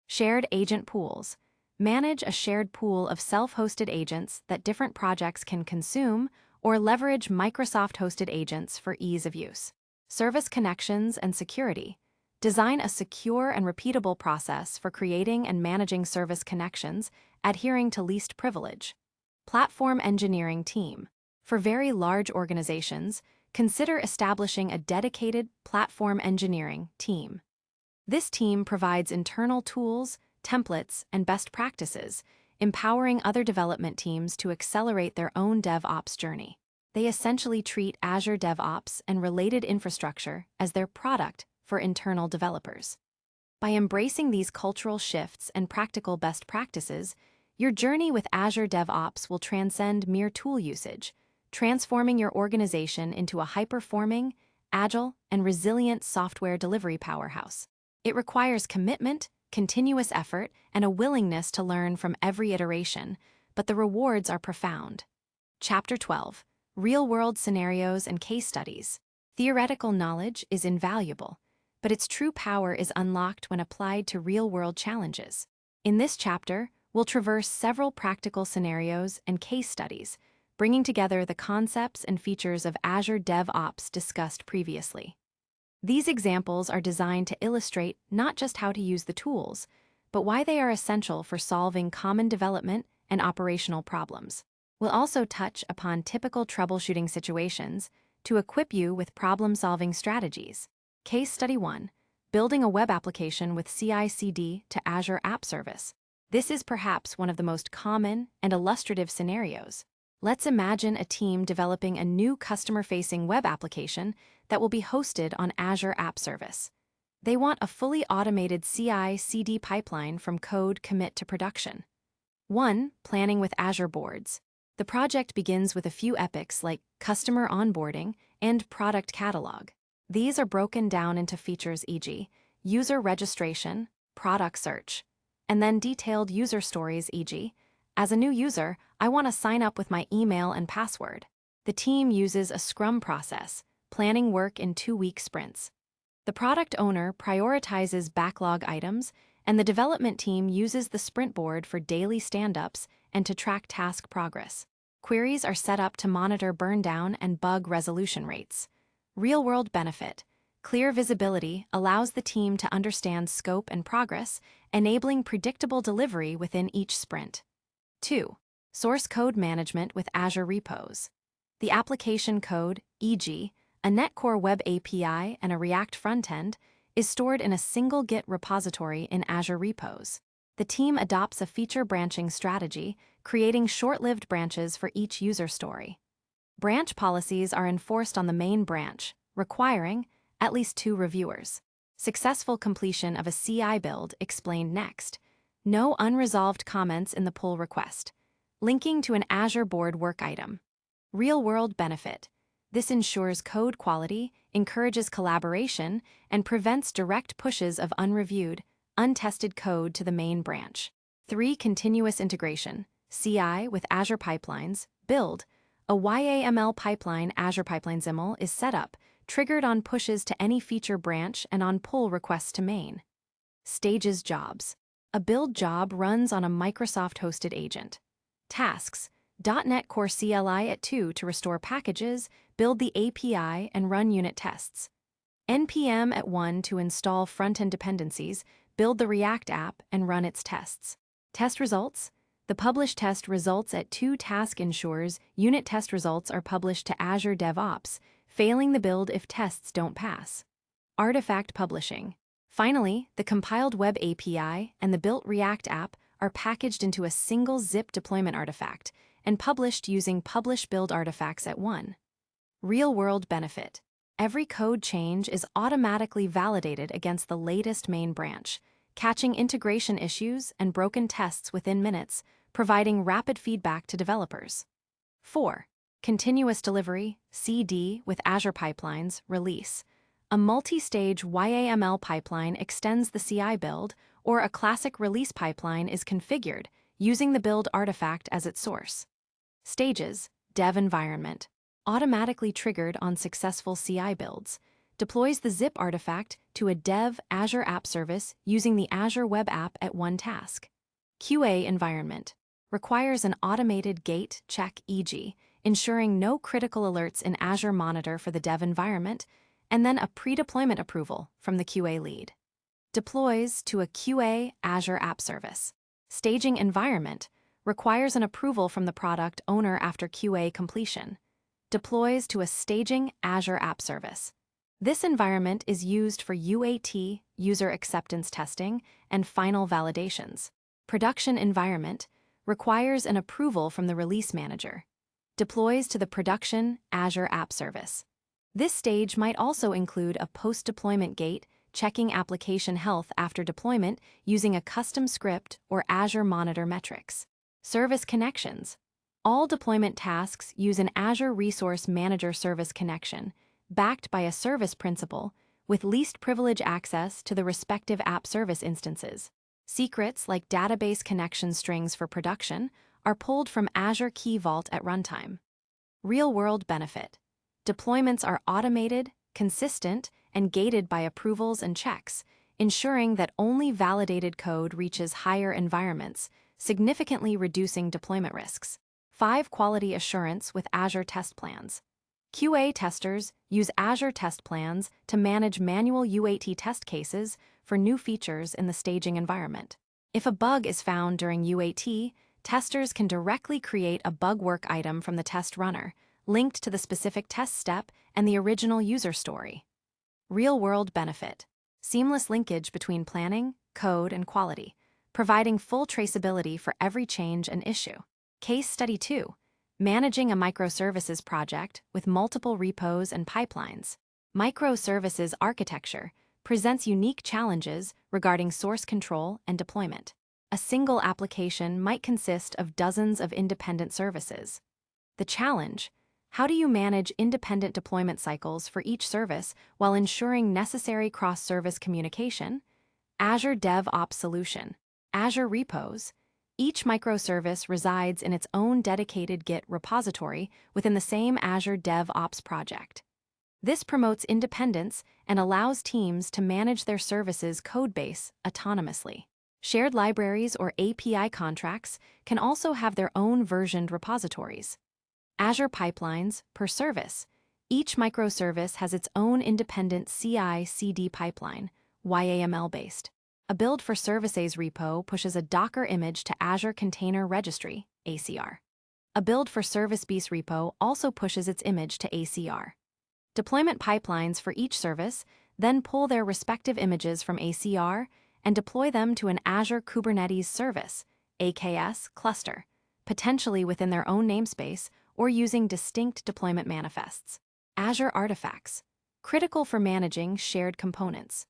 Shared agent pools. Manage a shared pool of self-hosted agents that different projects can consume or leverage Microsoft-hosted agents for ease of use. Service connections and security. Design a secure and repeatable process for creating and managing service connections, adhering to least privilege. Platform engineering team. For very large organizations, consider establishing a dedicated platform engineering team. This team provides internal tools, templates, and best practices, empowering other development teams to accelerate their own DevOps journey. They essentially treat Azure DevOps and related infrastructure as their product for internal developers. By embracing these cultural shifts and practical best practices, your journey with Azure DevOps will transcend mere tool usage, transforming your organization into a high-performing, agile, and resilient software delivery powerhouse. It requires commitment, continuous effort, and a willingness to learn from every iteration, but the rewards are profound. Chapter 12. Real-world scenarios and case studies. Theoretical knowledge is invaluable, but its true power is unlocked when applied to real-world challenges. In this chapter, we'll traverse several practical scenarios and case studies, bringing together the concepts and features of Azure DevOps discussed previously. These examples are designed to illustrate not just how to use the tools, but why they are essential for solving common development and operational problems. We'll also touch upon typical troubleshooting situations to equip you with problem-solving strategies. Case Study 1. Building a web application with CI/CD to Azure App Service. This is perhaps one of the most common and illustrative scenarios. Let's imagine a team developing a new customer-facing web application that will be hosted on Azure App Service. They want a fully automated CI/CD pipeline from code commit to production. 1. Planning with Azure Boards. The project begins with a few epics like customer onboarding and product catalog. These are broken down into features e.g., user registration, product search, and then detailed user stories e.g., as a new user, I want to sign up with my email and password. The team uses a Scrum process, planning work in 2-week sprints. The product owner prioritizes backlog items, and the development team uses the sprint board for daily stand-ups and to track task progress. Queries are set up to monitor burn-down and bug resolution rates. Real-world benefit. Clear visibility allows the team to understand scope and progress, enabling predictable delivery within each sprint. 2. Source code management with Azure Repos. The application code, e.g., a Netcore Web API and a React frontend, is stored in a single Git repository in Azure Repos. The team adopts a feature branching strategy, creating short-lived branches for each user story. Branch policies are enforced on the main branch, requiring at least 2 reviewers. Successful completion of a CI build explained next. No unresolved comments in the pull request. Linking to an Azure board work item. Real-world benefit. This ensures code quality, encourages collaboration, and prevents direct pushes of unreviewed, untested code to the main branch. 3. Continuous integration. CI with Azure Pipelines. Build. A YAML pipeline Azure Pipeline XML is set up, triggered on pushes to any feature branch and on pull requests to main. Stages jobs. A build job runs on a Microsoft-hosted agent. Tasks. .NET Core CLI at 2 to restore packages, build the API, and run unit tests. NPM at 1 to install front-end dependencies, build the React app, and run its tests. Test results. The publish test results at 2 task ensures unit test results are published to Azure DevOps, failing the build if tests don't pass. Artifact publishing. Finally, the compiled web API and the built React app are packaged into a single zip deployment artifact and published using publish build artifacts at 1. Real-world benefit. every code change is automatically validated against the latest main branch, catching integration issues and broken tests within minutes, providing rapid feedback to developers. 4. Continuous Delivery, CD, with Azure Pipelines, Release. A multi-stage YAML pipeline extends the CI build, or a classic release pipeline is configured, using the build artifact as its source. Stages, Dev Environment. Automatically triggered on successful CI builds. Deploys the zip artifact to a dev Azure App Service using the Azure Web App at one task. QA Environment. Requires an automated gate check e.g., ensuring no critical alerts in Azure Monitor for the dev environment, and then a pre-deployment approval from the QA lead. Deploys to a QA Azure App Service. Staging Environment. Requires an approval from the product owner after QA completion. Deploys to a staging Azure App Service. This environment is used for UAT, user acceptance testing, and final validations. Production Environment. Requires an approval from the release manager. Deploys to the production Azure App Service. This stage might also include a post-deployment gate, checking application health after deployment using a custom script or Azure Monitor metrics. Service Connections. All deployment tasks use an Azure Resource Manager service connection, backed by a service principal, with least privilege access to the respective app service instances. Secrets like database connection strings for production are pulled from Azure Key Vault at runtime. Real-world benefit. Deployments are automated, consistent, and gated by approvals and checks, ensuring that only validated code reaches higher environments, significantly reducing deployment risks. 5. Quality Assurance with Azure Test Plans. QA testers use Azure Test Plans to manage manual UAT test cases for new features in the staging environment. If a bug is found during UAT, testers can directly create a bug work item from the test runner, linked to the specific test step and the original user story. Real-world benefit. Seamless linkage between planning, code, and quality, providing full traceability for every change and issue. Case Study 2. Managing a microservices project with multiple repos and pipelines. Microservices architecture presents unique challenges regarding source control and deployment. A single application might consist of dozens of independent services. The challenge: how do you manage independent deployment cycles for each service while ensuring necessary cross-service communication? Azure DevOps Solution. Azure Repos. Each microservice resides in its own dedicated Git repository within the same Azure DevOps project. This promotes independence and allows teams to manage their services' codebase autonomously. Shared libraries or API contracts can also have their own versioned repositories. Azure Pipelines per service. Each microservice has its own independent CI/CD pipeline, YAML-based. A build for services repo pushes a Docker image to Azure Container Registry, ACR. A build for Service Beast repo also pushes its image to ACR. Deployment pipelines for each service then pull their respective images from ACR and deploy them to an Azure Kubernetes Service, AKS, cluster, potentially within their own namespace or using distinct deployment manifests. Azure Artifacts, critical for managing shared components.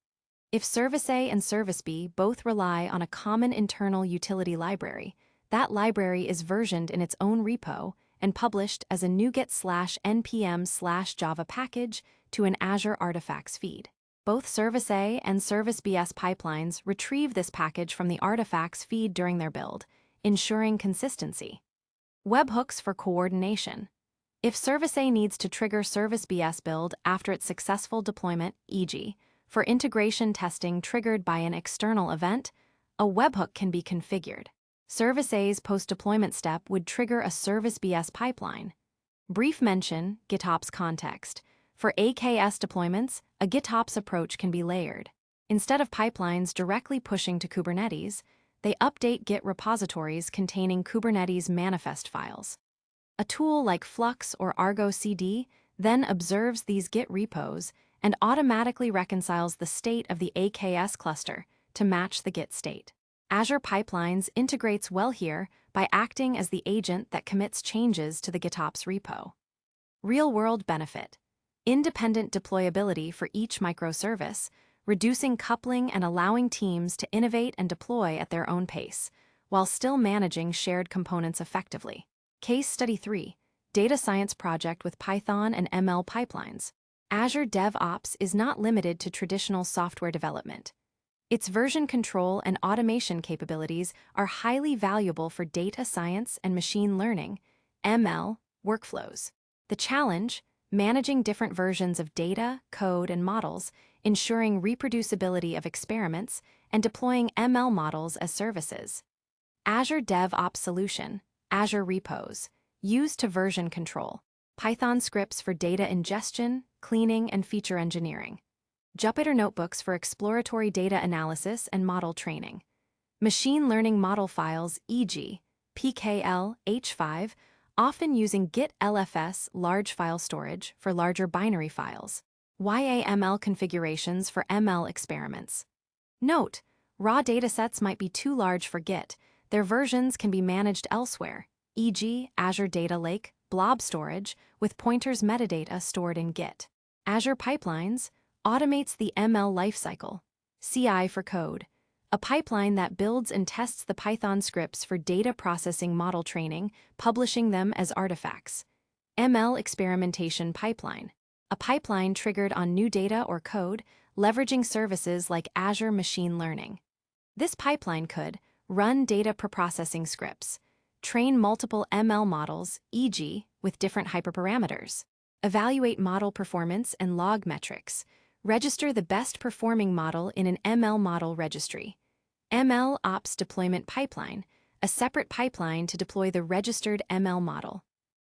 If Service A and Service B both rely on a common internal utility library, that library is versioned in its own repo and published as a NuGet/npm/Java package to an Azure Artifacts feed. Both Service A and Service BS pipelines retrieve this package from the Artifacts feed during their build, ensuring consistency. Webhooks for coordination. If Service A needs to trigger Service BS build after its successful deployment, e.g., for integration testing triggered by an external event, a webhook can be configured. Service A's post-deployment step would trigger a Service BS pipeline. Brief mention: GitOps context. For AKS deployments, a GitOps approach can be layered. Instead of pipelines directly pushing to Kubernetes, they update Git repositories containing Kubernetes manifest files. A tool like Flux or Argo CD then observes these Git repos and automatically reconciles the state of the AKS cluster to match the Git state. Azure Pipelines integrates well here by acting as the agent that commits changes to the GitOps repo. Real-world benefit. independent deployability for each microservice, reducing coupling and allowing teams to innovate and deploy at their own pace, while still managing shared components effectively. Case Study 3, Data Science Project with Python and ML Pipelines. Azure DevOps is not limited to traditional software development. Its version control and automation capabilities are highly valuable for data science and machine learning, ML, workflows. The challenge: managing different versions of data, code, and models, ensuring reproducibility of experiments, and deploying ML models as services. Azure DevOps Solution, Azure Repos, used to version control. Python scripts for data ingestion, cleaning, and feature engineering. Jupyter Notebooks for exploratory data analysis and model training. Machine learning model files, e.g., PKL, H5, often using Git LFS large file storage for larger binary files. YAML configurations for ML experiments. Note: raw datasets might be too large for Git. Their versions can be managed elsewhere, e.g., Azure Data Lake, blob storage, with pointers metadata stored in Git. Azure Pipelines automates the ML lifecycle, CI for code, a pipeline that builds and tests the Python scripts for data processing model training, publishing them as artifacts. ML experimentation pipeline, a pipeline triggered on new data or code, leveraging services like Azure Machine Learning. This pipeline could run data preprocessing scripts, train multiple ML models, e.g., with different hyperparameters, evaluate model performance and log metrics, register the best performing model in an ML model registry. ML Ops Deployment Pipeline, a separate pipeline to deploy the registered ML model.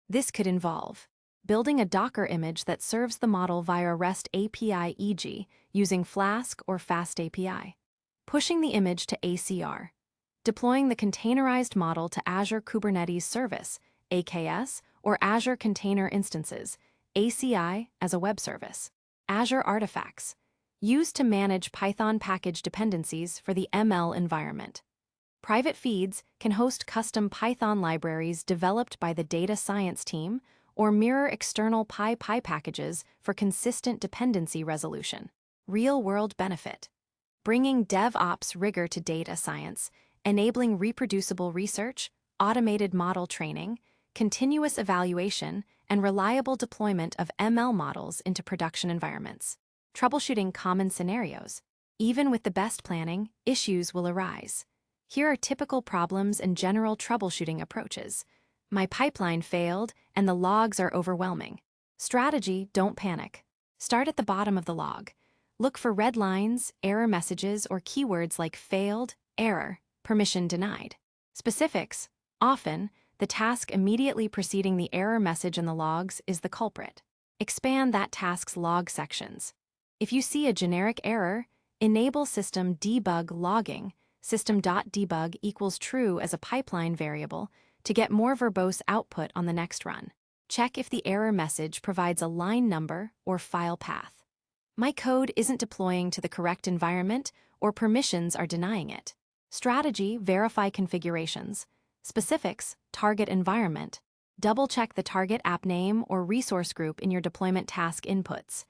This could involve building a Docker image that serves the model via REST API, e.g., using Flask or Fast API, pushing the image to ACR, deploying the containerized model to Azure Kubernetes Service, AKS, or Azure Container Instances, ACI, as a web service. Azure Artifacts, used to manage Python package dependencies for the ML environment. Private feeds can host custom Python libraries developed by the data science team or mirror external PyPy packages for consistent dependency resolution. Real-world benefit: bringing DevOps rigor to data science, enabling reproducible research, automated model training, continuous evaluation, and reliable deployment of ML models into production environments. Troubleshooting common scenarios: even with the best planning, issues will arise. Here are typical problems and general troubleshooting approaches. My pipeline failed, and the logs are overwhelming. Strategy: don't panic. Start at the bottom of the log. Look for red lines, error messages, or keywords like failed, error, permission denied. Specifics: often, the task immediately preceding the error message in the logs is the culprit. Expand that task's log sections. If you see a generic error, enable system debug logging, system.debug equals true as a pipeline variable, to get more verbose output on the next run. Check if the error message provides a line number or file path. My code isn't deploying to the correct environment, or permissions are denying it. Strategy: verify configurations. Specifics: target environment. Double-check the target app name or resource group in your deployment task inputs.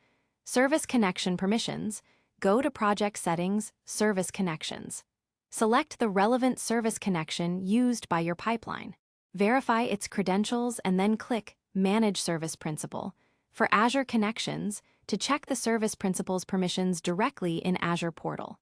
Service connection permissions: go to Project Settings, Service Connections. Select the relevant service connection used by your pipeline. Verify its credentials and then click Manage Service Principal for Azure Connections to check the service principal's permissions directly in Azure Portal.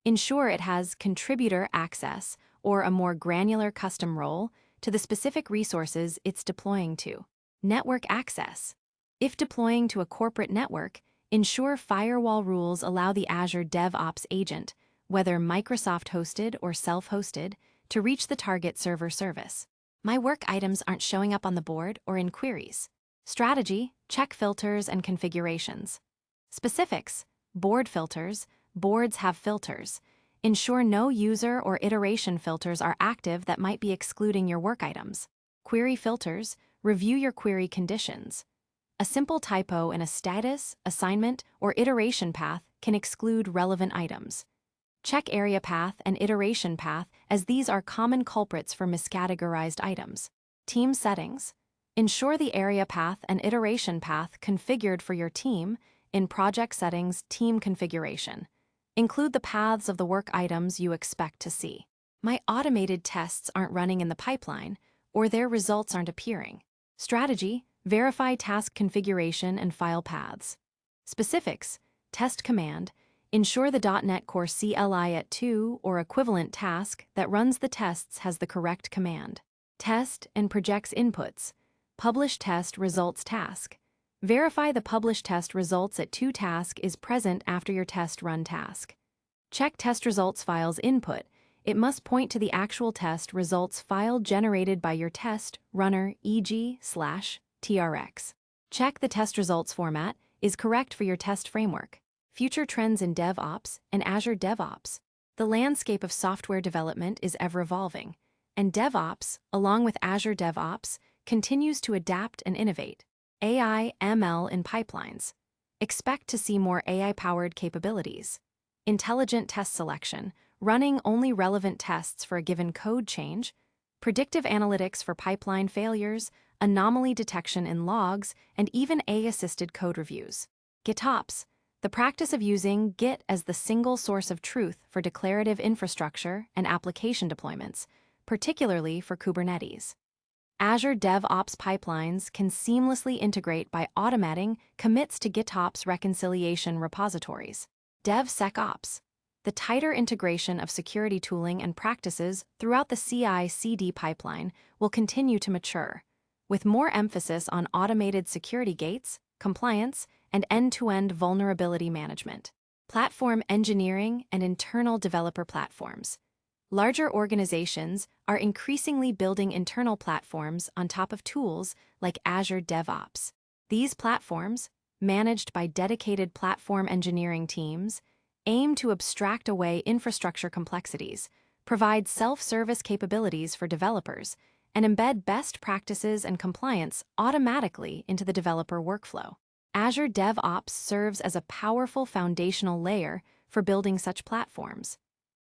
Ensure it has contributor access or a more granular custom role to the specific resources it's deploying to. Network access: if deploying to a corporate network, ensure firewall rules allow the Azure DevOps agent, whether Microsoft-hosted or self-hosted, to reach the target server service. My work items aren't showing up on the board or in queries. Strategy: check filters and configurations. Specifics: board filters. Boards have filters. Ensure no user or iteration filters are active that might be excluding your work items. Query filters: review your query conditions. A simple typo in a status, assignment, or iteration path can exclude relevant items. Check area path and iteration path, as these are common culprits for miscategorized items. Team settings: Ensure the area path and iteration path configured for your team in Project Settings Team Configuration. Include the paths of the work items you expect to see. My automated tests aren't running in the pipeline, or their results aren't appearing. Strategy: verify task configuration and file paths. Specifics: test command: ensure the .NET Core CLI at 2 or equivalent task that runs the tests has the correct command. Test and projects inputs. Publish test results task. Verify the publish test results at 2 task is present after your test run task. Check test results file's input. It must point to the actual test results file generated by your test runner, e.g/trx. Check the test results format is correct for your test framework. Future trends in DevOps and Azure DevOps. The landscape of software development is ever evolving, and DevOps, along with Azure DevOps, continues to adapt and innovate. AI, ML in pipelines. Expect to see more AI-powered capabilities. Intelligent test selection, running only relevant tests for a given code change. Predictive analytics for pipeline failures, anomaly detection in logs, and even AI-assisted code reviews. GitOps, the practice of using Git as the single source of truth for declarative infrastructure and application deployments, particularly for Kubernetes. Azure DevOps pipelines can seamlessly integrate by automating commits to GitOps reconciliation repositories. DevSecOps, the tighter integration of security tooling and practices throughout the CI/CD pipeline will continue to mature, with more emphasis on automated security gates, compliance, and end-to-end vulnerability management. Platform engineering and internal developer platforms. Larger organizations are increasingly building internal platforms on top of tools like Azure DevOps. These platforms, managed by dedicated platform engineering teams, aim to abstract away infrastructure complexities, provide self-service capabilities for developers, and embed best practices and compliance automatically into the developer workflow. Azure DevOps serves as a powerful foundational layer for building such platforms.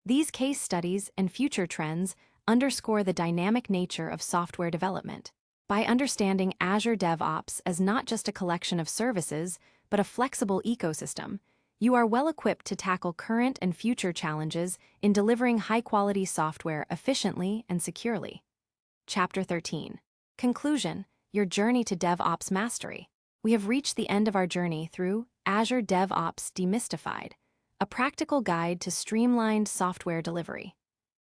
These case studies and future trends underscore the dynamic nature of software development. By understanding Azure DevOps as not just a collection of services, but a flexible ecosystem, you are well equipped to tackle current and future challenges in delivering high-quality software efficiently and securely. Chapter 13. Conclusion: your journey to DevOps mastery. We have reached the end of our journey through Azure DevOps Demystified, a practical guide to streamlined software delivery.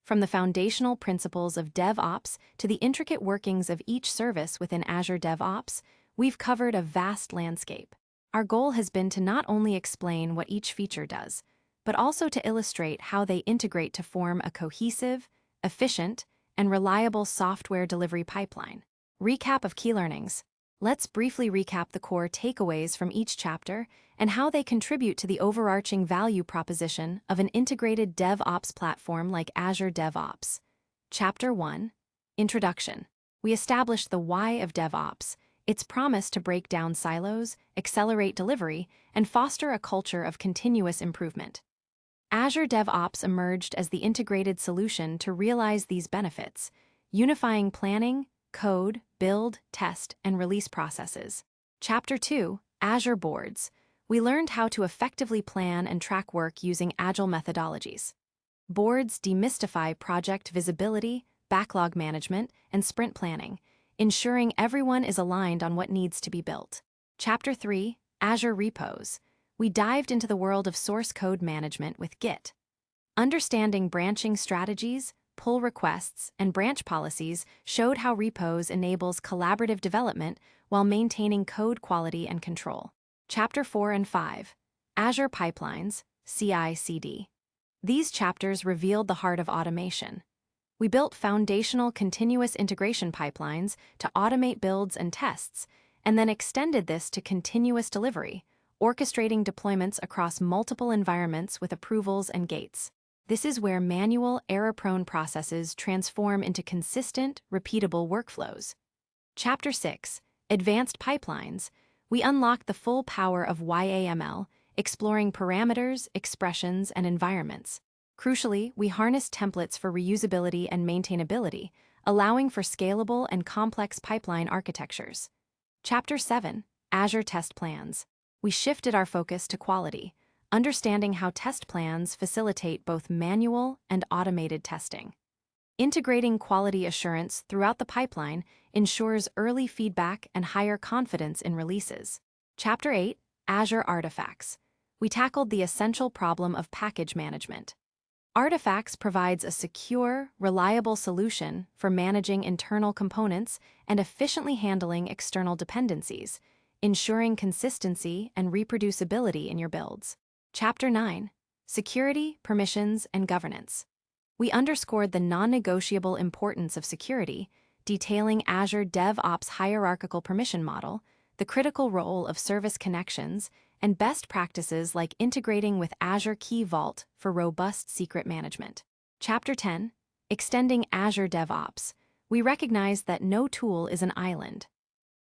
From the foundational principles of DevOps to the intricate workings of each service within Azure DevOps, we've covered a vast landscape. Our goal has been to not only explain what each feature does, but also to illustrate how they integrate to form a cohesive, efficient, and reliable software delivery pipeline. Recap of key learnings. Let's briefly recap the core takeaways from each chapter and how they contribute to the overarching value proposition of an integrated DevOps platform like Azure DevOps. Chapter 1. Introduction. We established the why of DevOps, its promise to break down silos, accelerate delivery, and foster a culture of continuous improvement. Azure DevOps emerged as the integrated solution to realize these benefits, unifying planning, code, build, test, and release processes. Chapter 2. Azure Boards. We learned how to effectively plan and track work using agile methodologies. Boards demystify project visibility, backlog management, and sprint planning, ensuring everyone is aligned on what needs to be built. Chapter 3. Azure Repos. We dived into the world of source code management with Git. Understanding branching strategies, pull requests, and branch policies showed how Repos enables collaborative development while maintaining code quality and control. Chapter 4 and 5. Azure Pipelines, CI/CD. These chapters revealed the heart of automation. We built foundational continuous integration pipelines to automate builds and tests, and then extended this to continuous delivery, orchestrating deployments across multiple environments with approvals and gates. This is where manual, error-prone processes transform into consistent, repeatable workflows. Chapter 6. Advanced Pipelines. We unlock the full power of YAML, exploring parameters, expressions, and environments. Crucially, we harness templates for reusability and maintainability, allowing for scalable and complex pipeline architectures. Chapter 7, Azure Test Plans. We shifted our focus to quality, understanding how test plans facilitate both manual and automated testing. Integrating quality assurance throughout the pipeline ensures early feedback and higher confidence in releases. Chapter 8, Azure Artifacts. We tackled the essential problem of package management. Artifacts provides a secure, reliable solution for managing internal components and efficiently handling external dependencies, ensuring consistency and reproducibility in your builds. Chapter 9, Security, Permissions, and Governance. We underscored the non-negotiable importance of security, detailing Azure DevOps hierarchical permission model, the critical role of service connections, and best practices like integrating with Azure Key Vault for robust secret management. Chapter 10, Extending Azure DevOps. We recognize that no tool is an island.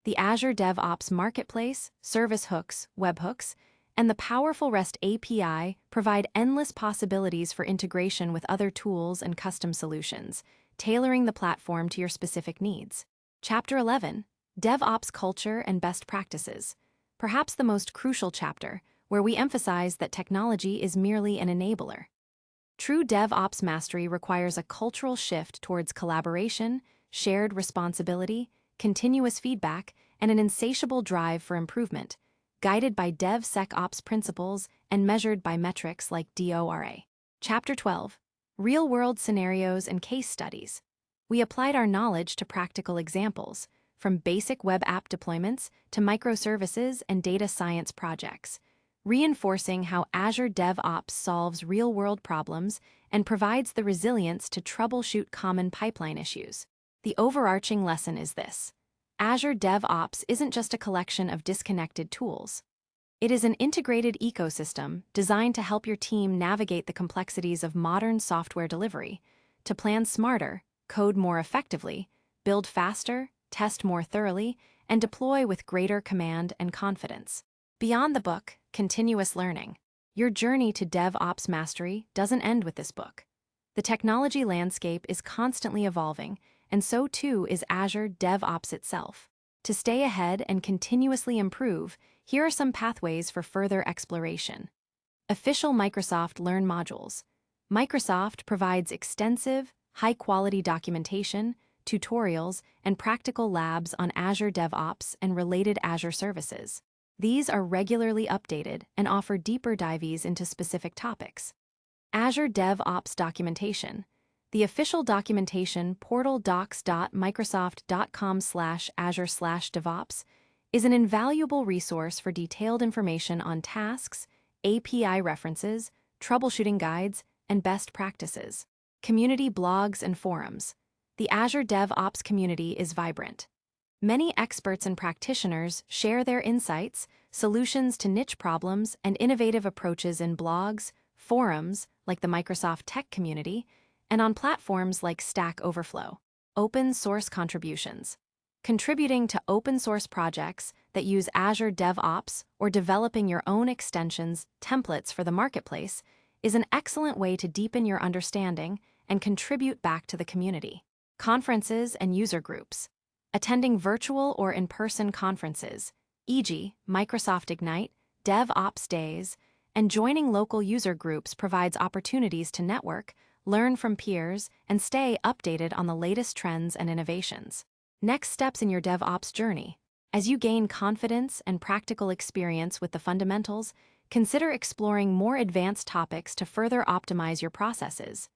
The Azure DevOps Marketplace, service hooks, webhooks, and the powerful REST API provide endless possibilities for integration with other tools and custom solutions, tailoring the platform to your specific needs. Chapter 11, DevOps Culture and Best Practices. Perhaps the most crucial chapter, where we emphasize that technology is merely an enabler. True DevOps mastery requires a cultural shift towards collaboration, shared responsibility, continuous feedback, and an insatiable drive for improvement, guided by DevSecOps principles and measured by metrics like DORA. Chapter 12, Real-World Scenarios and Case Studies. We applied our knowledge to practical examples, from basic web app deployments to microservices and data science projects, reinforcing how Azure DevOps solves real-world problems and provides the resilience to troubleshoot common pipeline issues. The overarching lesson is this: Azure DevOps isn't just a collection of disconnected tools. It is an integrated ecosystem designed to help your team navigate the complexities of modern software delivery, to plan smarter, code more effectively, build faster, test more thoroughly, and deploy with greater command and confidence. Beyond the book, continuous learning. Your journey to DevOps mastery doesn't end with this book. The technology landscape is constantly evolving, and so too is Azure DevOps itself. To stay ahead and continuously improve, here are some pathways for further exploration. Official Microsoft Learn modules. Microsoft provides extensive, high-quality documentation, tutorials, and practical labs on Azure DevOps and related Azure services. These are regularly updated and offer deeper dives into specific topics. Azure DevOps documentation. The official documentation portal docs.microsoft.com/Azure/DevOps is an invaluable resource for detailed information on tasks, API references, troubleshooting guides, and best practices. Community blogs and forums. The Azure DevOps community is vibrant. Many experts and practitioners share their insights, solutions to niche problems, and innovative approaches in blogs, forums like the Microsoft Tech community, and on platforms like Stack Overflow. Open source contributions. Contributing to open source projects that use Azure DevOps or developing your own extensions, templates for the marketplace is an excellent way to deepen your understanding and contribute back to the community. Conferences and user groups. Attending virtual or in-person conferences, e.g., Microsoft Ignite, DevOps Days, and joining local user groups provides opportunities to network, learn from peers, and stay updated on the latest trends and innovations. Next steps in your DevOps journey. As you gain confidence and practical experience with the fundamentals, consider exploring more advanced topics to further optimize your processes.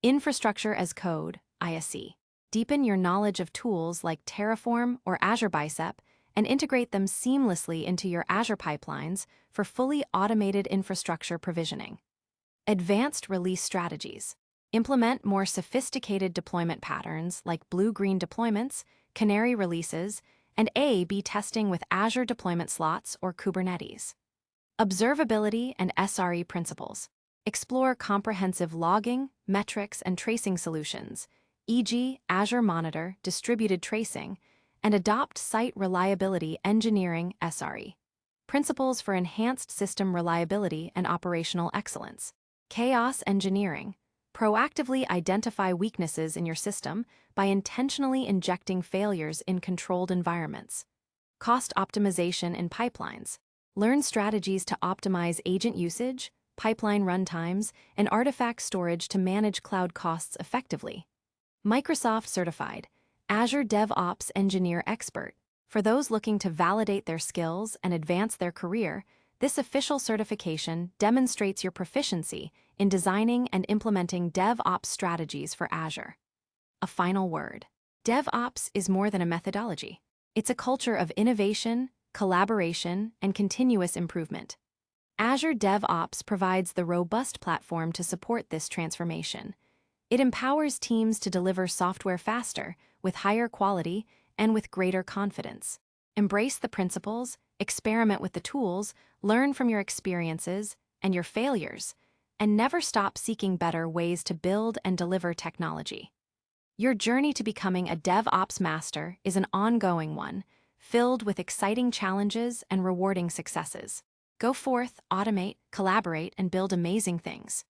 Infrastructure as Code, ISC. Deepen your knowledge of tools like Terraform or Azure Bicep and integrate them seamlessly into your Azure pipelines for fully automated infrastructure provisioning. Advanced release strategies. Implement more sophisticated deployment patterns like blue-green deployments, canary releases, and A/B testing with Azure deployment slots or Kubernetes. Observability and SRE principles. Explore comprehensive logging, metrics, and tracing solutions, e.g., Azure Monitor, distributed tracing, and adopt site reliability engineering SRE. Principles for enhanced system reliability and operational excellence. Chaos engineering. Proactively identify weaknesses in your system by intentionally injecting failures in controlled environments. Cost optimization in pipelines. Learn strategies to optimize agent usage, pipeline runtimes, and artifact storage to manage cloud costs effectively. Microsoft Certified Azure DevOps Engineer Expert. For those looking to validate their skills and advance their career, this official certification demonstrates your proficiency in designing and implementing DevOps strategies for Azure. A final word. DevOps is more than a methodology. It's a culture of innovation, collaboration, and continuous improvement. Azure DevOps provides the robust platform to support this transformation. It empowers teams to deliver software faster, with higher quality, and with greater confidence. Embrace the principles, experiment with the tools, learn from your experiences and your failures, and never stop seeking better ways to build and deliver technology. Your journey to becoming a DevOps master is an ongoing one, filled with exciting challenges and rewarding successes. Go forth, automate, collaborate, and build amazing things.